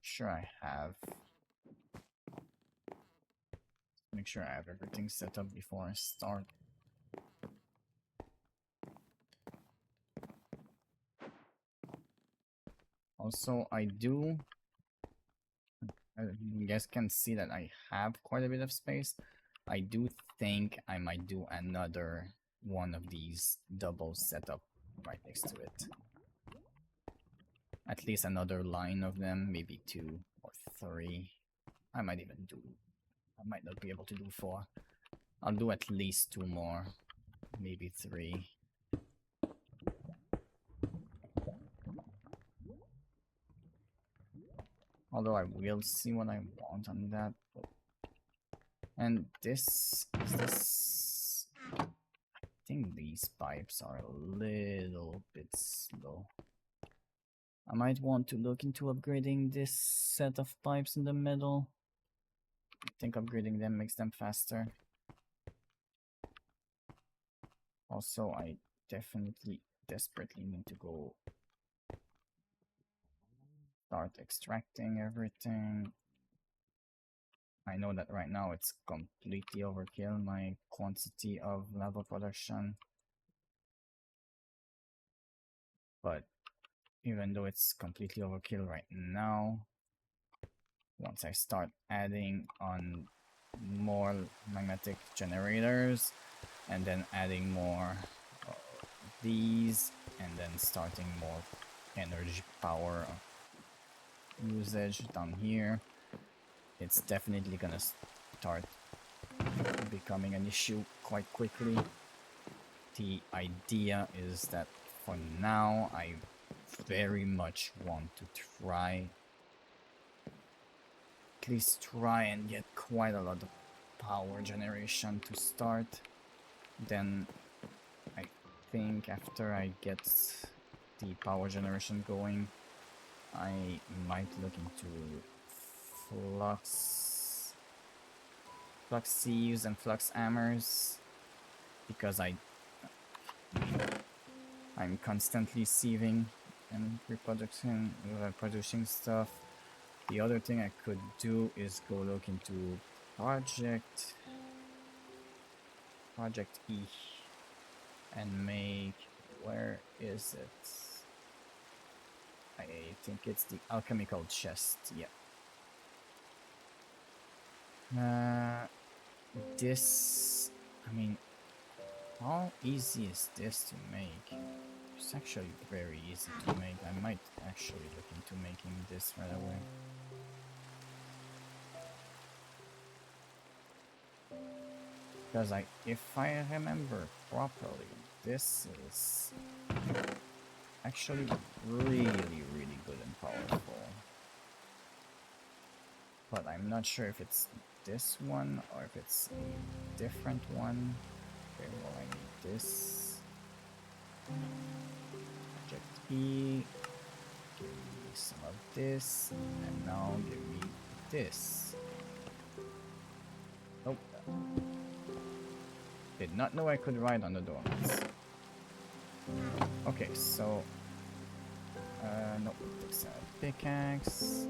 Sure I have. Make sure I have everything set up before I start. Also, you guys can see that I have quite a bit of space. I do think I might do another one of these double setup right next to it. At least another line of them, maybe 2 or 3. I might not be able to do 4. I'll do at least 2 more, maybe 3. Although I will see what I want on that. And this is this. I think these pipes are a little bit slow. I might want to look into upgrading this set of pipes in the middle. I think upgrading them makes them faster. Also, I desperately need to go start extracting everything. I know that right now it's completely overkill, my quantity of lava production. But even though it's completely overkill right now, once I start adding on more magnetic generators and then adding more of these and then starting more energy power usage down here, it's definitely gonna start becoming an issue quite quickly. The idea is that for now I very much want to at least try and get quite a lot of power generation to start. Then I think after I get the power generation going, I might look into flux sieves and flux hammers, because I'm constantly sieving and producing stuff. The other thing I could do is go look into Project E and make, where is it? I think it's the alchemical chest, yeah. This, I mean, how easy is this to make? It's actually very easy to make. I might actually look into making this right away. Because if I remember properly, this is actually really, really good and powerful. But I'm not sure if it's this one or if it's a different one. Okay, well, I need this. Project E. Give me some of this. And now give me this. Nope. Did not know I could ride on the donuts. Okay, so nope, it's a pickaxe.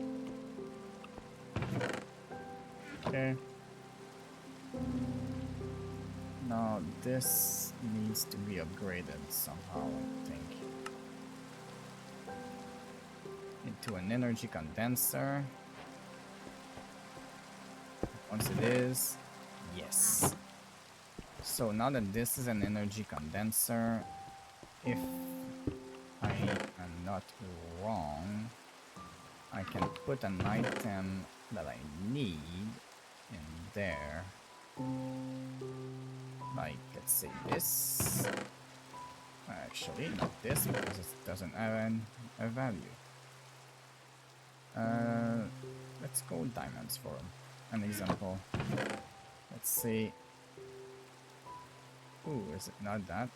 Okay. Now this needs to be upgraded somehow, I think. Into an energy condenser. Once it is, yes. So now that this is an energy condenser, if I am not wrong, I can put an item that I need in there. Like, let's say this. Actually, not this, because it doesn't have a value. Let's go diamonds for an example. Let's see. Ooh, is it not that?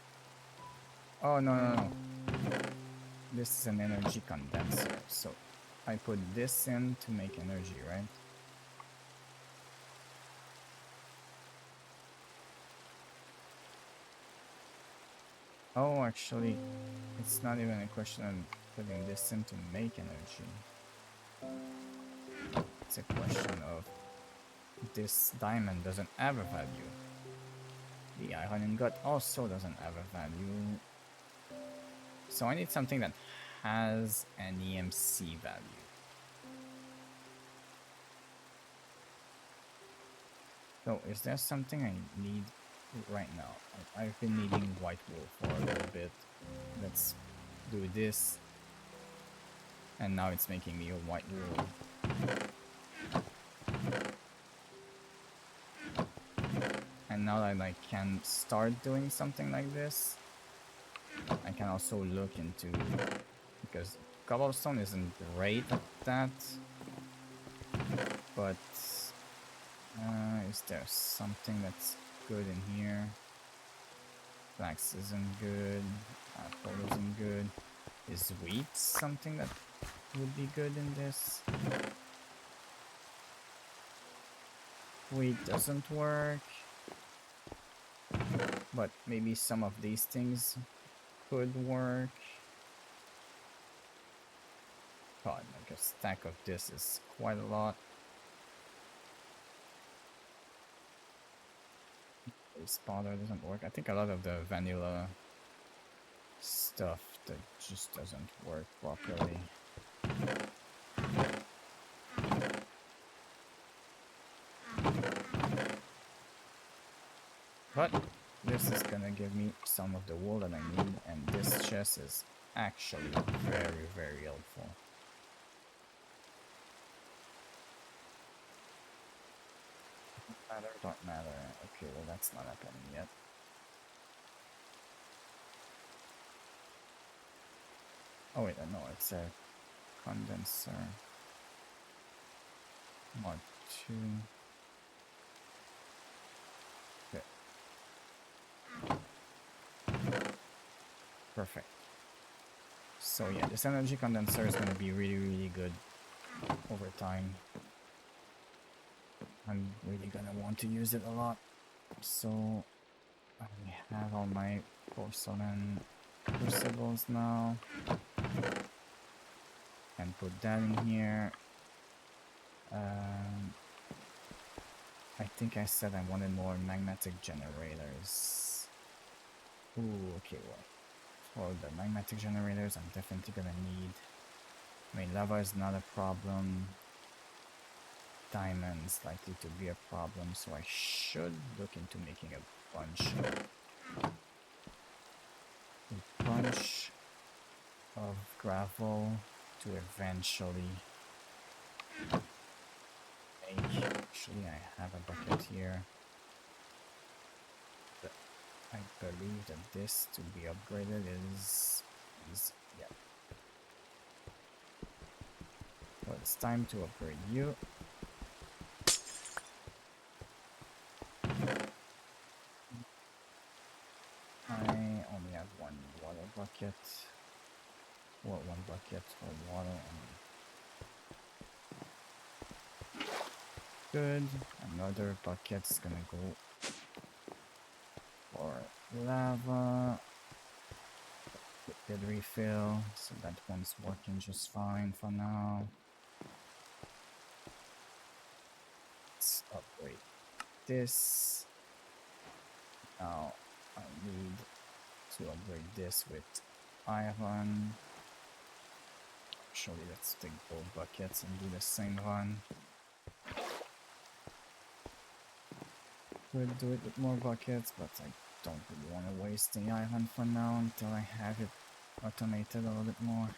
Oh, no. This is an energy condenser, so I put this in to make energy, right? Oh, actually, it's not even a question of putting this in to make energy. It's a question of this diamond doesn't have a value. The iron ingot also doesn't have a value. So I need something that has an EMC value. So is there something I need right now? I've been needing white wool for a little bit. Let's do this. And now it's making me a white wool. And now that I can start doing something like this, I can also look into, because cobblestone isn't great at that, but is there something that's good in here? Flax isn't good, apple isn't good. Is wheat something that would be good in this? Wheat doesn't work, but maybe some of these things could work. God, like a stack of this is quite a lot. Spotter doesn't work. I think a lot of the vanilla stuff that just doesn't work properly. But this is gonna give me some of the wool that I need, and this chest is actually very, very helpful. Matter, don't matter. Okay, well that's not happening yet. Oh wait, no, it's a condenser. Mod 2. Okay. Perfect. So yeah, this energy condenser is going to be really, really good over time. I'm really going to want to use it a lot. So I have all my porcelain crucibles now. And put that in here. I think I said I wanted more magnetic generators. Ooh, okay, well, for the magnetic generators, I'm definitely gonna need... I mean, lava is not a problem. Diamonds likely to be a problem, so I should look into making a bunch of gravel to eventually make... Actually, I have a bucket here. But I believe that this to be upgraded is yeah. Well, it's time to upgrade you. I only have one water bucket. Well, one bucket of water. Good. Another bucket's gonna go for lava. Did refill, so that one's working just fine for now. Let's upgrade this. Now I need to upgrade this with iron. Actually, let's take both buckets and do the same run. Could do it with more buckets, but I don't really want to waste the iron for now until I have it automated a little bit more.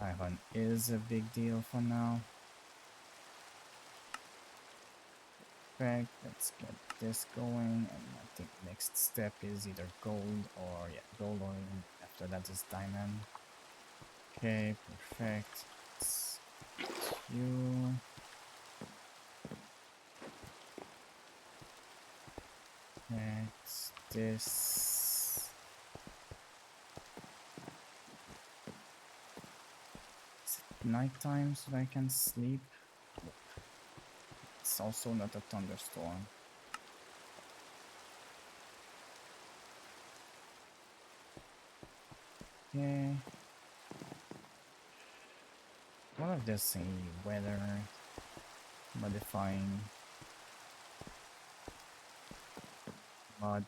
Iron is a big deal for now. Perfect, let's get this going, and I think next step is either gold or, yeah, gold, or after that is diamond. Okay, perfect. Let's you. Next, this. Is it nighttime so that I can sleep? It's also not a thunderstorm. Okay. What if there's a weather modifying mod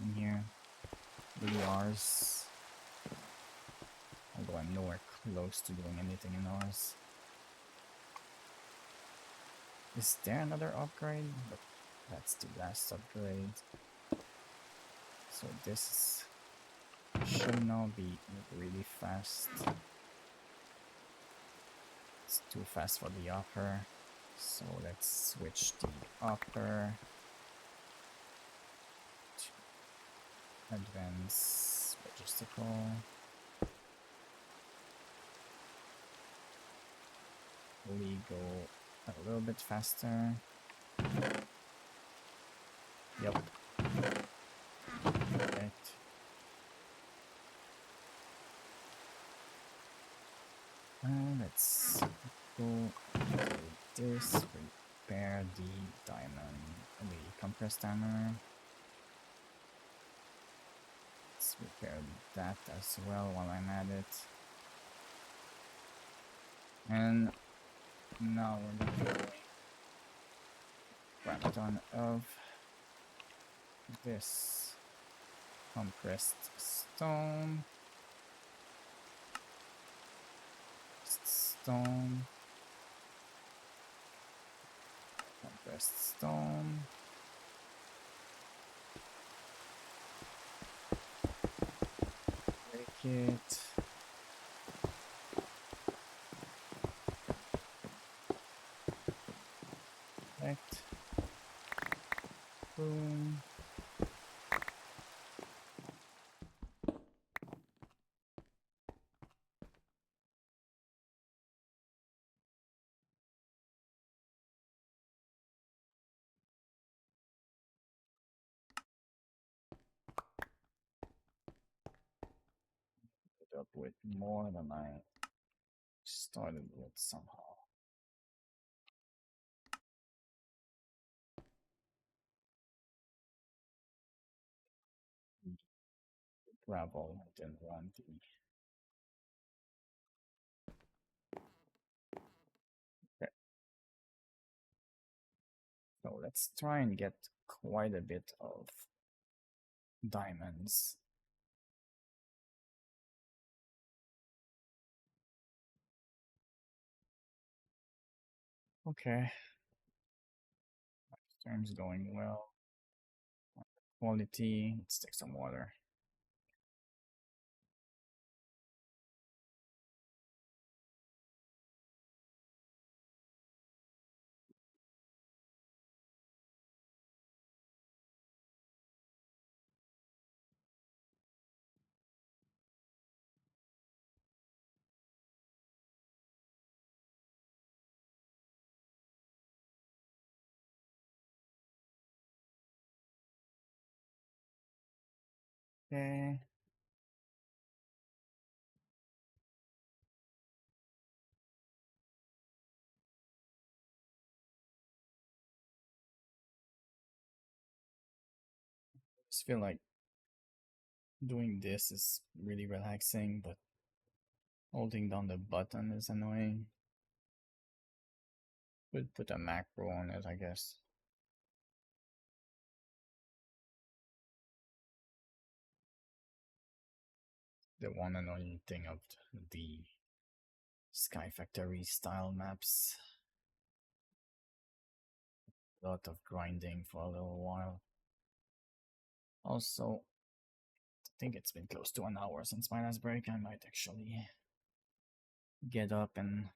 in here? Maybe ours. Although I'm nowhere close to doing anything in ours. Is there another upgrade? But that's the last upgrade. So this should now be really fast. It's too fast for the upper. So let's switch the upper to advanced logistical. We go a little bit faster. Yep. Right. Let's go do this. Repair the diamond, the compressed hammer. Let's repair that as well while I'm at it. And now we're going to grab a ton of this compressed stone. Compressed stone. Break it. Perfect. Boom. Up with more than I started with somehow. Gravel, I didn't want the. Okay. So let's try and get quite a bit of diamonds. Okay. Storm's going well. Quality. Let's take some water. Okay. Just feel like doing this is really relaxing, but holding down the button is annoying. Would put a macro on it, I guess. The one annoying thing of the Sky Factory style maps. A lot of grinding for a little while. Also, I think it's been close to an hour since my last break. I might actually get up and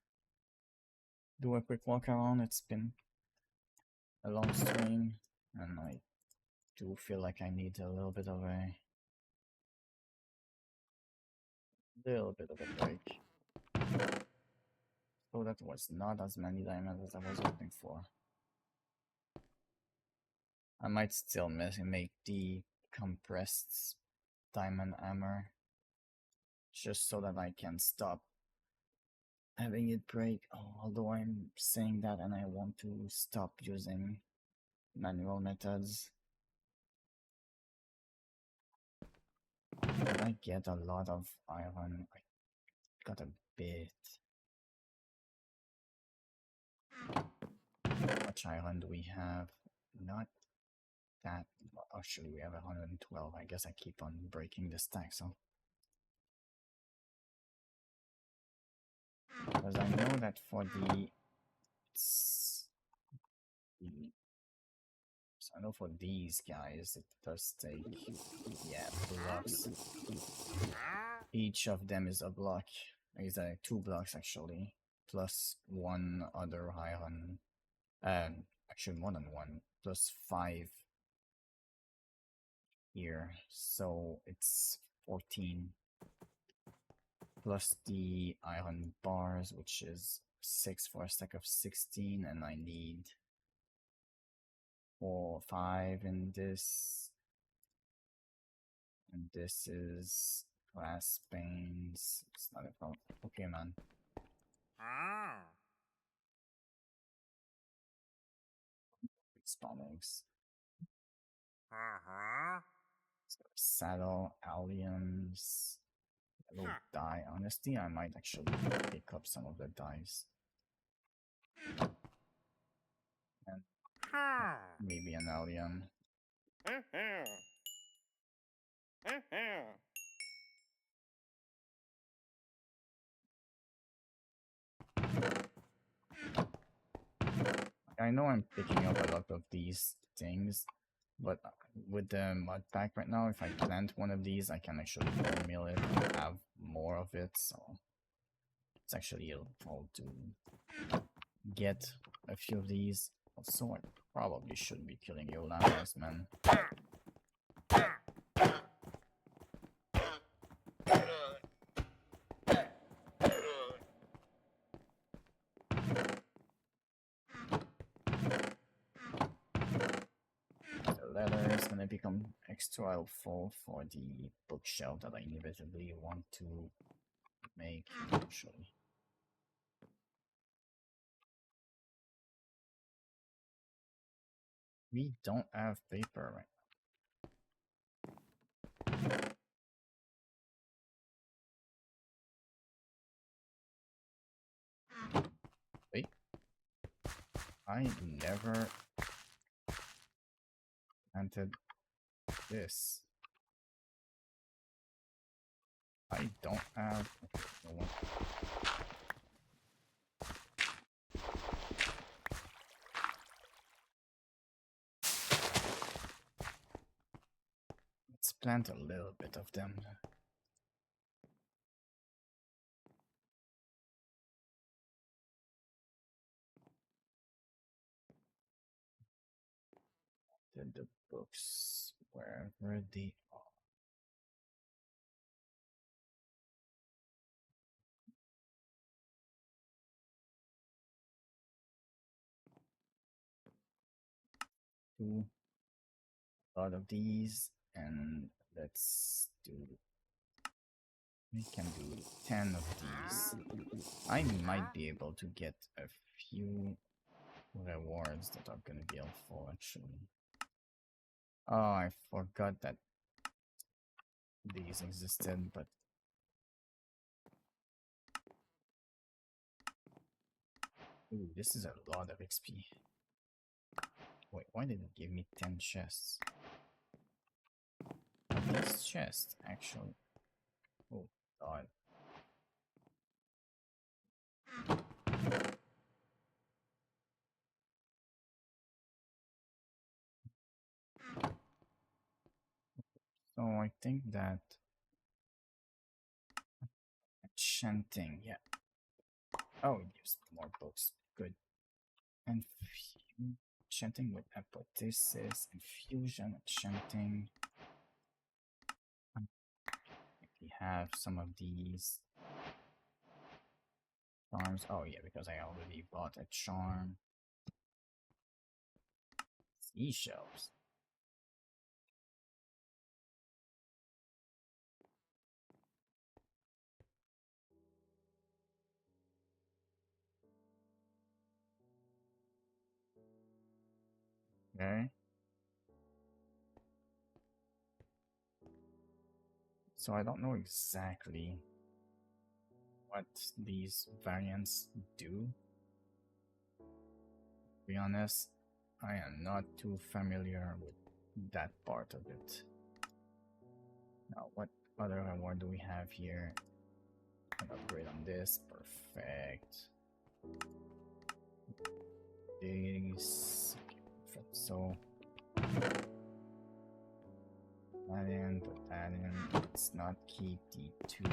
do a quick walk around. It's been a long stream, and I do feel like I need a little bit of a break. So that was not as many diamonds as I was hoping for. I might still make the compressed diamond hammer just so that I can stop having it break. Although I'm saying that and I want to stop using manual methods. Did I get a lot of iron? I got a bit. How much iron do we have? Not that. Actually, we have 112. I guess I keep on breaking the stack, so. Because I know that for the. So I know for these guys, it does take. Yeah, blocks. Each of them is a block. Is 2 blocks actually, plus one other iron. Actually more than one, plus 5 here. So it's 14 plus the iron bars, which is 6 for a stack of 16, and I need 4, 5 in this. And this is glass panes. It's not a problem. Okay, man. Spawn eggs. So saddle, alliums. Will die. Honestly, I might actually pick up some of the dice. And maybe an allium. I know I'm picking up a lot of these things, but with the mud pack right now, if I plant one of these, I can actually mill it and have more of it, so it's actually helpful to get a few of these. Also, I probably shouldn't be killing your llamas, man. The leather is gonna become extra helpful for the bookshelf that I inevitably want to make, actually. We don't have paper right now. Wait. I never planted this. I don't have. Okay, no one. Let's plant a little bit of them. Did the books wherever they are. Do a lot of these, and let's do. We can do 10 of these. I might be able to get a few rewards that are gonna be helpful, actually. Oh, I forgot that these existed, but ooh, this is a lot of XP. Wait, why did it give me 10 chests? These chests, actually. Oh, God. So I think that enchanting, yeah. Oh, it gives more books. Good. And enchanting with apotheosis, infusion, enchanting. We have some of these charms. Oh yeah, because I already bought a charm. Seashells. Okay. So I don't know exactly what these variants do. To be honest, I am not too familiar with that part of it. Now, what other award do we have here? An upgrade on this, perfect. This, so that in, put that in. Let's not keep the two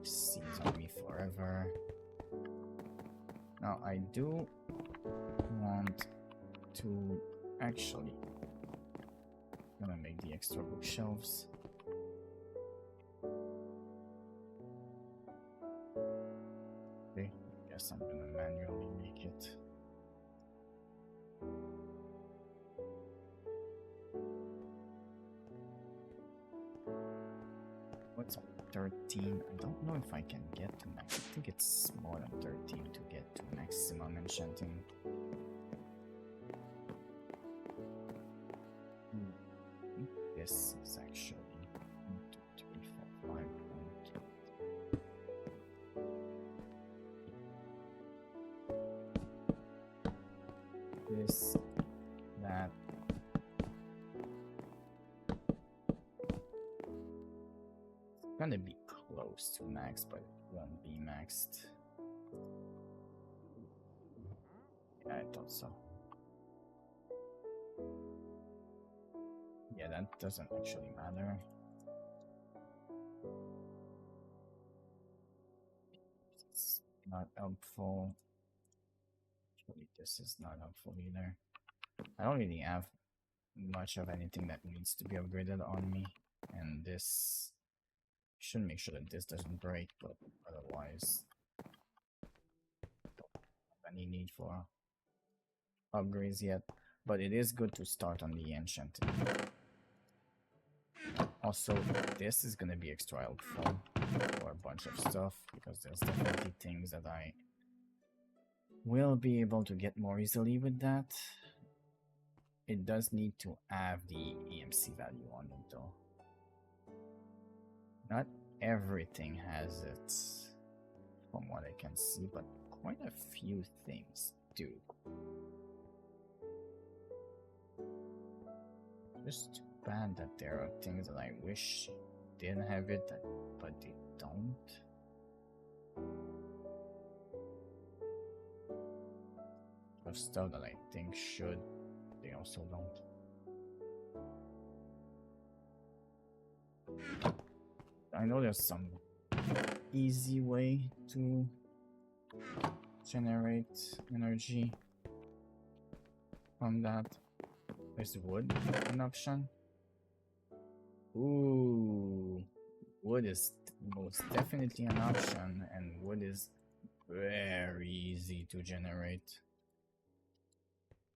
C's on me forever. Now I do want to actually gonna make the extra bookshelves. Okay, guess I'm gonna manually make it. What's on 13? I don't know if I can get to max. I think it's more than 13 to get to maximum enchanting. This is actually 1, 2, 3, 4, 5, 1, 2. This, that. It's gonna be close to max, but it won't be maxed. Yeah, I thought so. Yeah, that doesn't actually matter. It's not helpful. Actually, this is not helpful either. I don't really have much of anything that needs to be upgraded on me, and this should make sure that this doesn't break, but otherwise don't have any need for upgrades yet. But it is good to start on the enchanting. Also, this is gonna be extra helpful for a bunch of stuff, because there's definitely things that I will be able to get more easily with that. It does need to have the EMC value on it though. Not everything has it, from what I can see, but quite a few things do. Just too bad that there are things that I wish didn't have it, but they don't. Of stuff that I think should, they also don't. I know there's some easy way to generate energy from that. Is wood an option? Ooh, wood is most definitely an option, and wood is very easy to generate.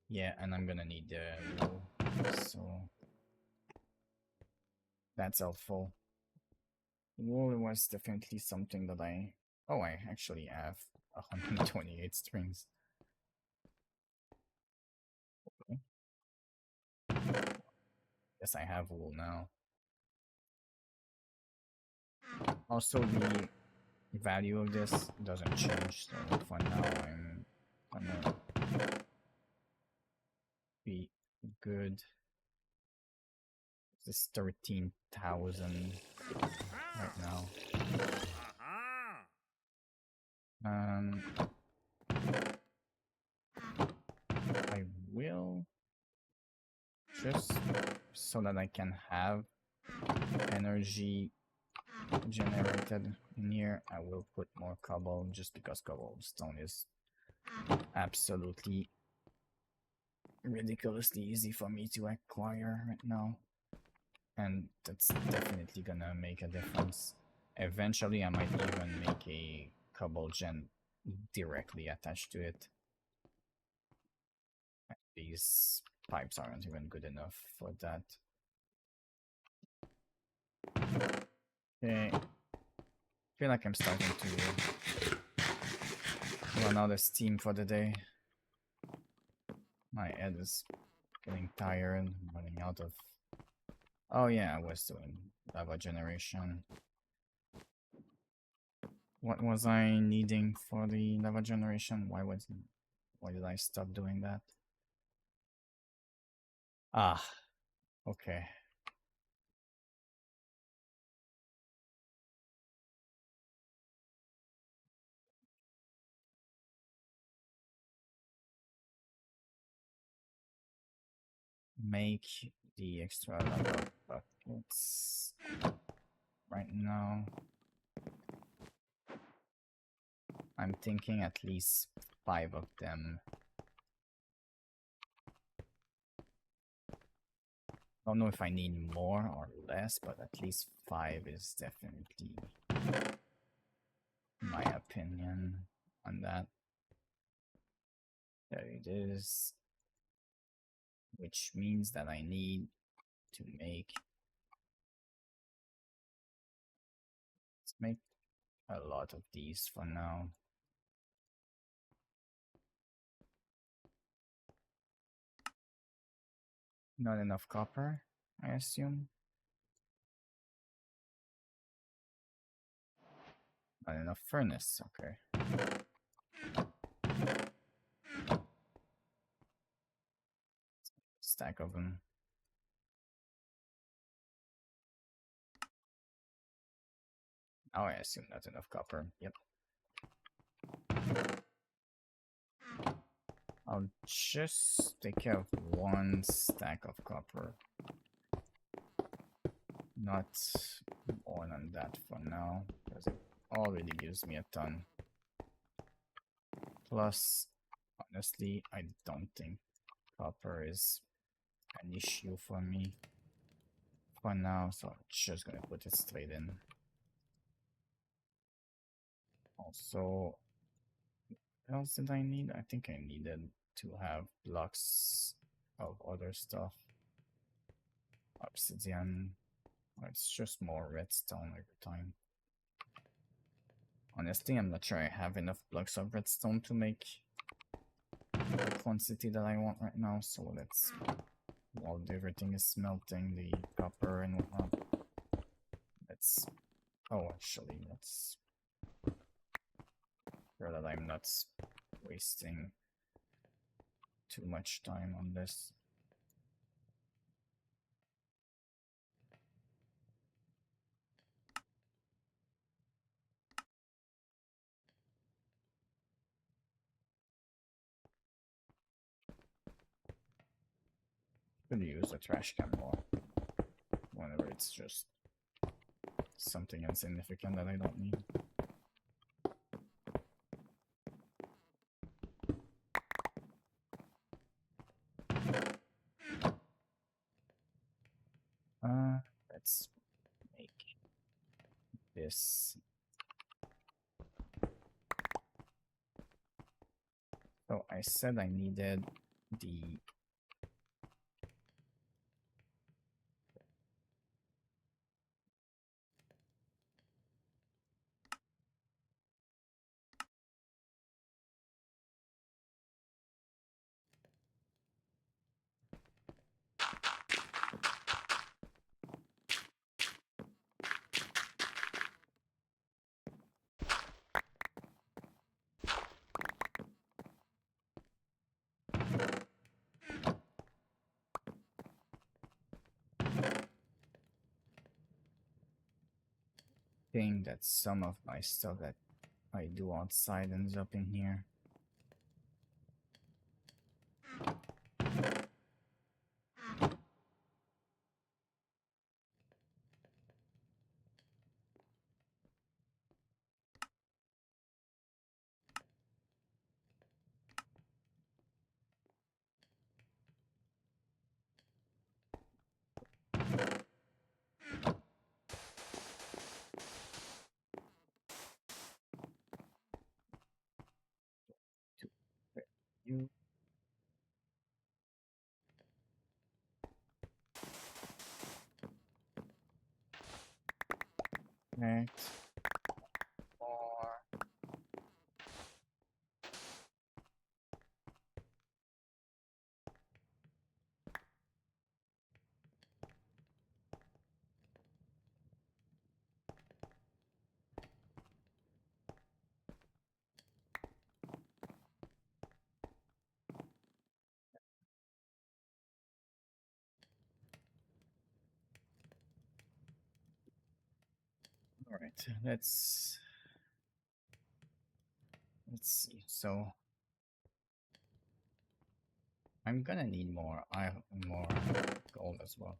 Yeah, and I'm gonna need the wool, so that's helpful. Wool was definitely something that I actually have 128 strings. Okay. Guess I have wool now. Also, the value of this doesn't change, so for now I'm gonna be good. This 13,000 right now. I will just so that I can have energy generated in here. I will put more cobble just because cobblestone is absolutely ridiculously easy for me to acquire right now, and that's definitely gonna make a difference. Eventually I might even make a cobble gen directly attached to it. These pipes aren't even good enough for that. Okay, feel like I'm starting to run out of steam for the day. My head is getting tired, running out of... Oh yeah, I was doing lava generation. What was I needing for the lava generation? Why did I stop doing that? Ah, okay. Make the extra lava buckets right now. I'm thinking at least 5 of them. Don't know if I need more or less, but at least 5 is definitely my opinion on that. There it is. Which means that I need to let's make a lot of these for now. Not enough copper, I assume. Not enough furnace, okay. Stack of them. Oh, I assume not enough copper. Yep. I'll just take care of 1 stack of copper. Not more than that for now, because it already gives me a ton. Plus, honestly, I don't think copper is an issue for me for now, so I'm just gonna put it straight in. Also, what else did I need? I think I needed to have blocks of other stuff. Obsidian. It's just more redstone every time. Honestly, I'm not sure I have enough blocks of redstone to make the quantity that I want right now, so let's, while everything is smelting, the copper and whatnot, let's, oh, actually, let's sure that I'm not wasting too much time on this. Could use a trash can more whenever it's just something insignificant that I don't need. Let's make this. So I said I needed the thing that some of my stuff that I do outside ends up in here. You connect or Alright, let's see. So I'm gonna need more gold as well.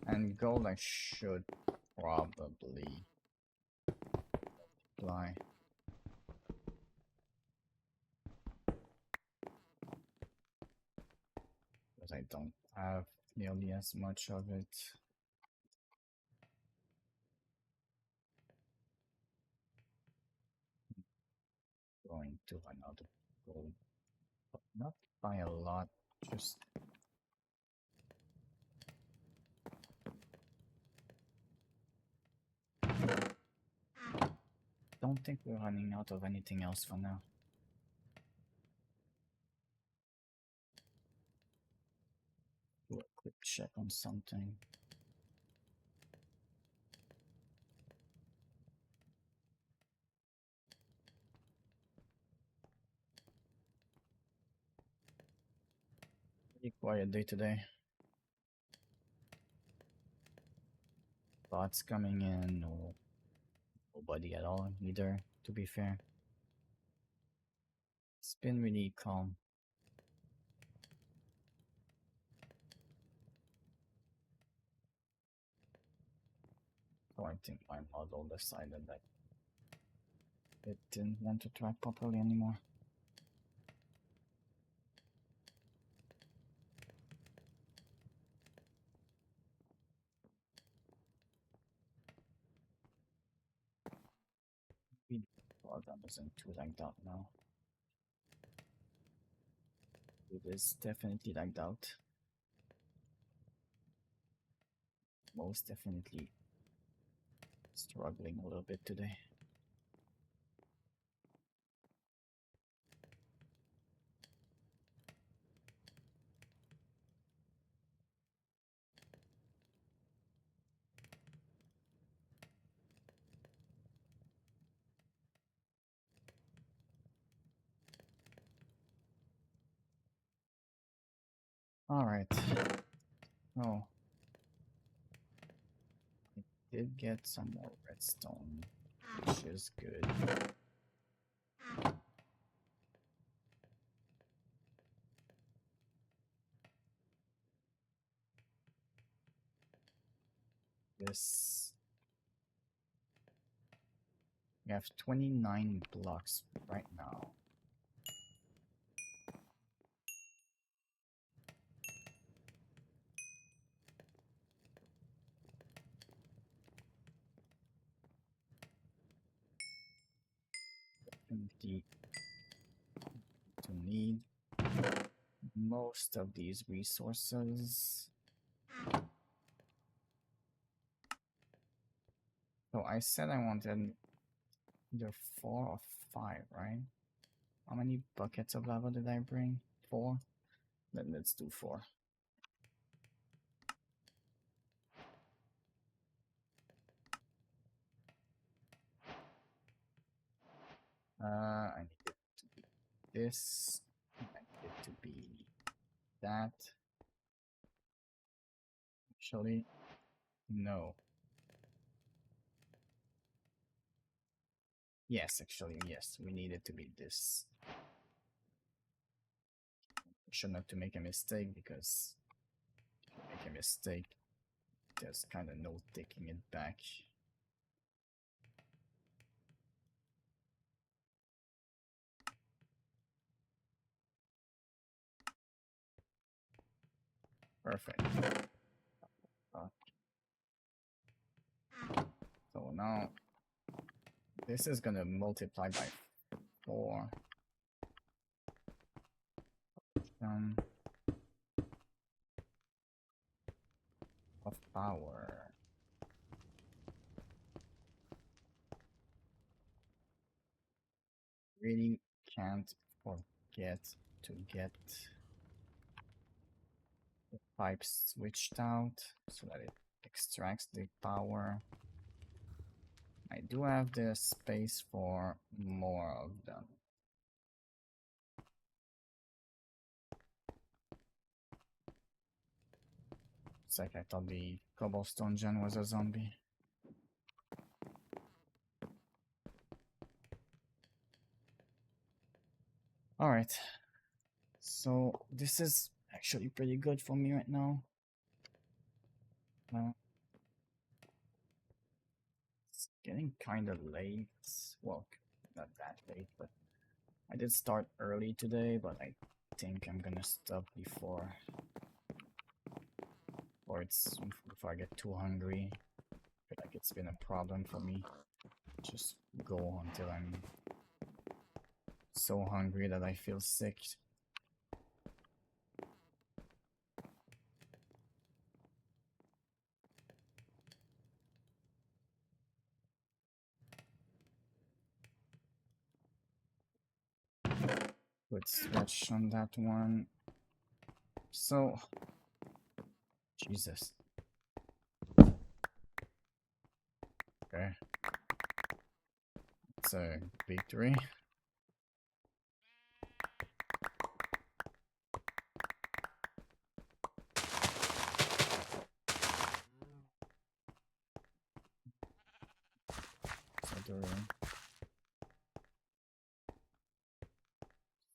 And gold I should probably apply. Because I don't have nearly as much of it. Going to another gold, but not by a lot, just don't think we're running out of anything else for now. Do a quick check on something. Pretty quiet day today. Bots coming in, or nobody at all either, to be fair. It's been really calm. So I think my model decided that it didn't want to track properly anymore. Well, that isn't too lagged out now. It is definitely lagged out. Most definitely struggling a little bit today. Alright. Oh. I did get some more redstone, which is good. This. We have 29 blocks right now. Definitely to need most of these resources. So I said I wanted either 4 or 5, right? How many buckets of lava did I bring? 4? Then let's do 4. I need it to be this. I need it to be that. Actually, no. Yes, actually, yes. We need it to be this. Should not to make a mistake, because if you make a mistake, there's kind of no taking it back. Perfect. So now this is gonna multiply by 4. Of power. Really can't forget to get the pipes switched out so that it extracts the power. I do have the space for more of them. It's like I thought the cobblestone gen was a zombie. Alright. So this is actually pretty good for me right now. It's getting kind of late. Well, not that late, but I did start early today, but I think I'm gonna stop before before I get too hungry. I feel like it's been a problem for me. Just go until I'm so hungry that I feel sick. Let's switch on that one. So, Jesus. Okay. It's a victory.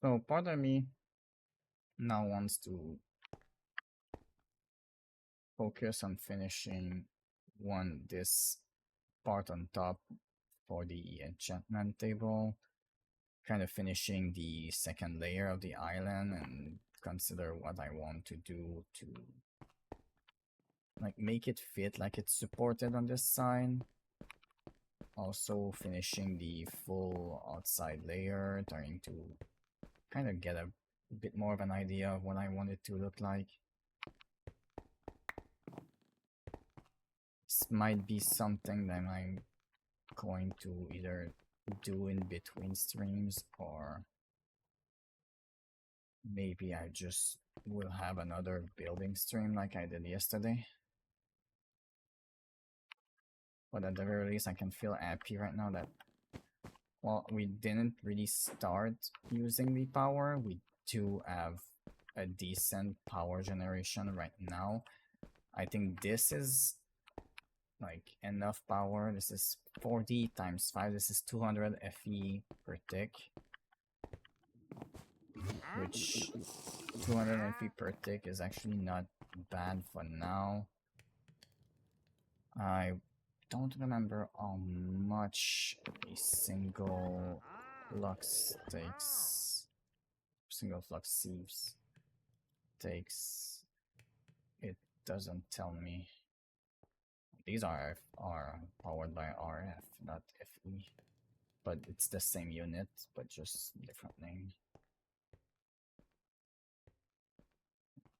So part of me now wants to focus on finishing this part on top for the enchantment table, kind of finishing the second layer of the island and consider what I want to do to like make it fit like it's supported on this side. Also finishing the full outside layer, trying to kind of get a bit more of an idea of what I want it to look like. This might be something that I'm going to either do in between streams, or maybe I just will have another building stream like I did yesterday. But at the very least, I can feel happy right now that, well, we didn't really start using the power. We do have a decent power generation right now. I think this is like enough power. This is 40 times 5. This is 200 FE per tick, which 200 FE per tick is actually not bad for now. I don't remember how much a single flux takes. Single flux sieves takes. It doesn't tell me. These are powered by RF, not FE. But it's the same unit, but just different name.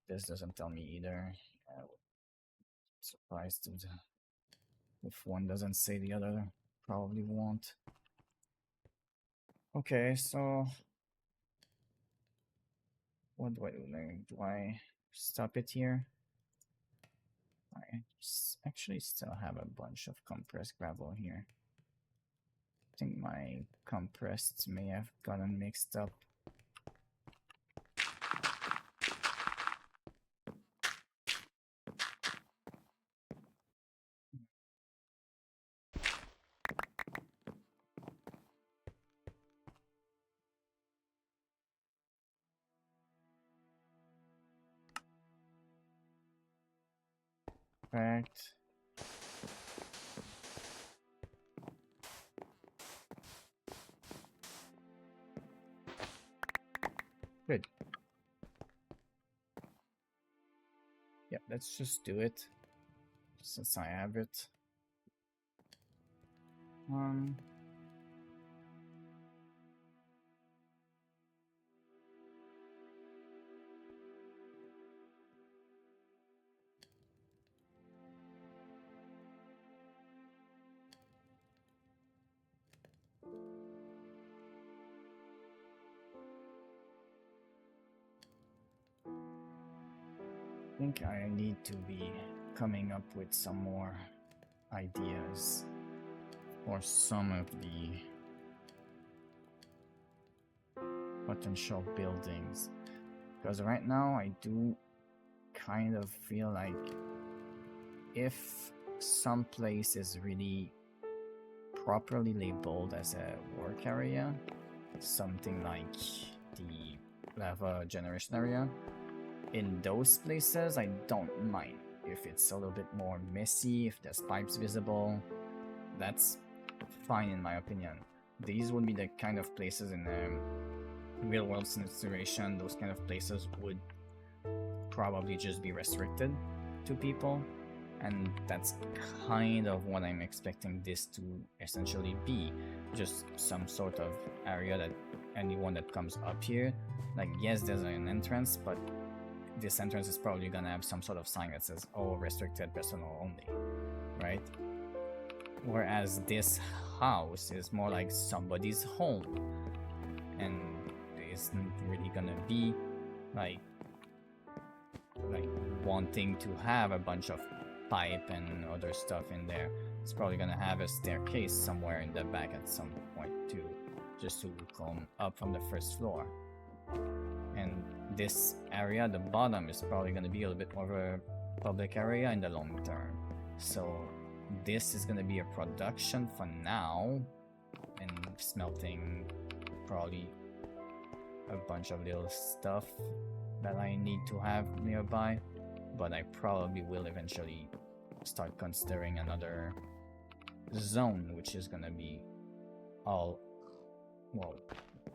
This doesn't tell me either. Surprised if one doesn't say the other probably won't. Okay, so what do I do now? Do I stop it here? I actually still have a bunch of compressed gravel here. I think my compressed may have gotten mixed up. Fact. Good. Yeah, let's just do it since I have it. I think I need to be coming up with some more ideas for some of the potential buildings, because right now I do kind of feel like if some place is really properly labeled as a work area, something like the lava generation area, in those places I don't mind. If it's a little bit more messy, if there's pipes visible, that's fine in my opinion. These would be the kind of places in a real world situation, those kind of places would probably just be restricted to people, and that's kind of what I'm expecting this to essentially be. Just some sort of area that anyone that comes up here, like, yes, there's an entrance, but this entrance is probably gonna have some sort of sign that says, oh, restricted personnel only, right? Whereas this house is more like somebody's home, and it isn't really gonna be like wanting to have a bunch of pipe and other stuff in there. It's probably gonna have a staircase somewhere in the back at some point too, just to come up from the first floor. And this area, the bottom, is probably gonna be a little bit more of a public area in the long term. So this is gonna be a production for now, and smelting probably a bunch of little stuff that I need to have nearby, but I probably will eventually start considering another zone, which is gonna be all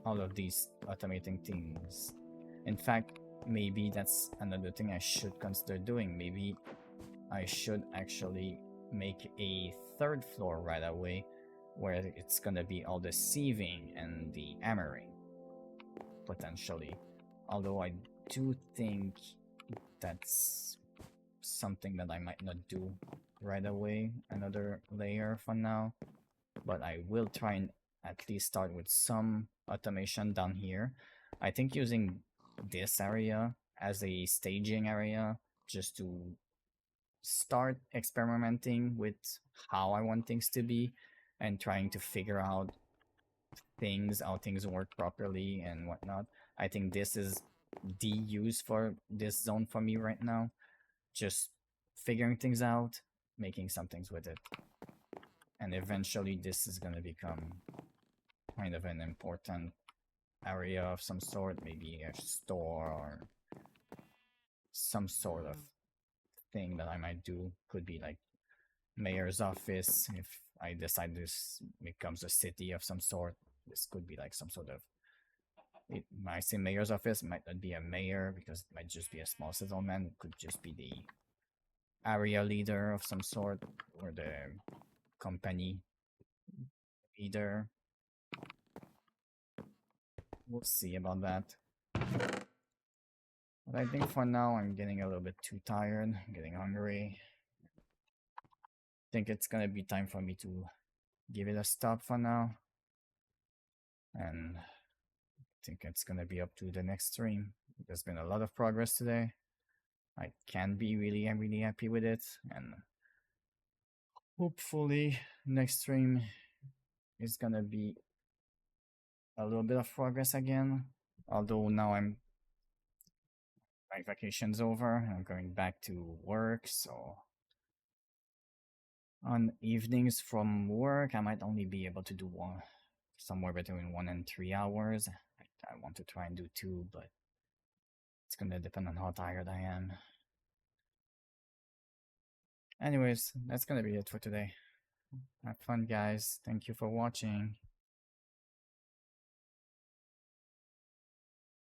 of these automating things. In fact, maybe that's another thing I should consider doing. Maybe I should actually make a third floor right away, where it's gonna be all the sieving and the hammering, potentially. Although I do think that's something that I might not do right away, another layer for now, but I will try and at least start with some automation down here. I think using this area as a staging area, just to start experimenting with how I want things to be and trying to figure out how things work properly and whatnot. I think this is the use for this zone for me right now. Just figuring things out, making some things with it. And eventually this is going to become kind of an important area of some sort, maybe a store or some sort of thing that I might do. Could be like mayor's office if I decide this becomes a city of some sort. This could be like some sort of, when I say mayor's office, it might not be a mayor because it might just be a small settlement. It could just be the area leader of some sort, or the company leader. We'll see about that. But I think for now I'm getting a little bit too tired. I'm getting hungry. I think it's gonna be time for me to give it a stop for now. And I think it's gonna be up to the next stream. There's been a lot of progress today. I can be really happy with it, and hopefully next stream is gonna be a little bit of progress again. Although now my vacation's over, I'm going back to work, so on evenings from work I might only be able to do somewhere between 1 and 3 hours. I want to try and do 2, but it's gonna depend on how tired I am. Anyways, that's gonna be it for today. Have fun, guys. Thank you for watching.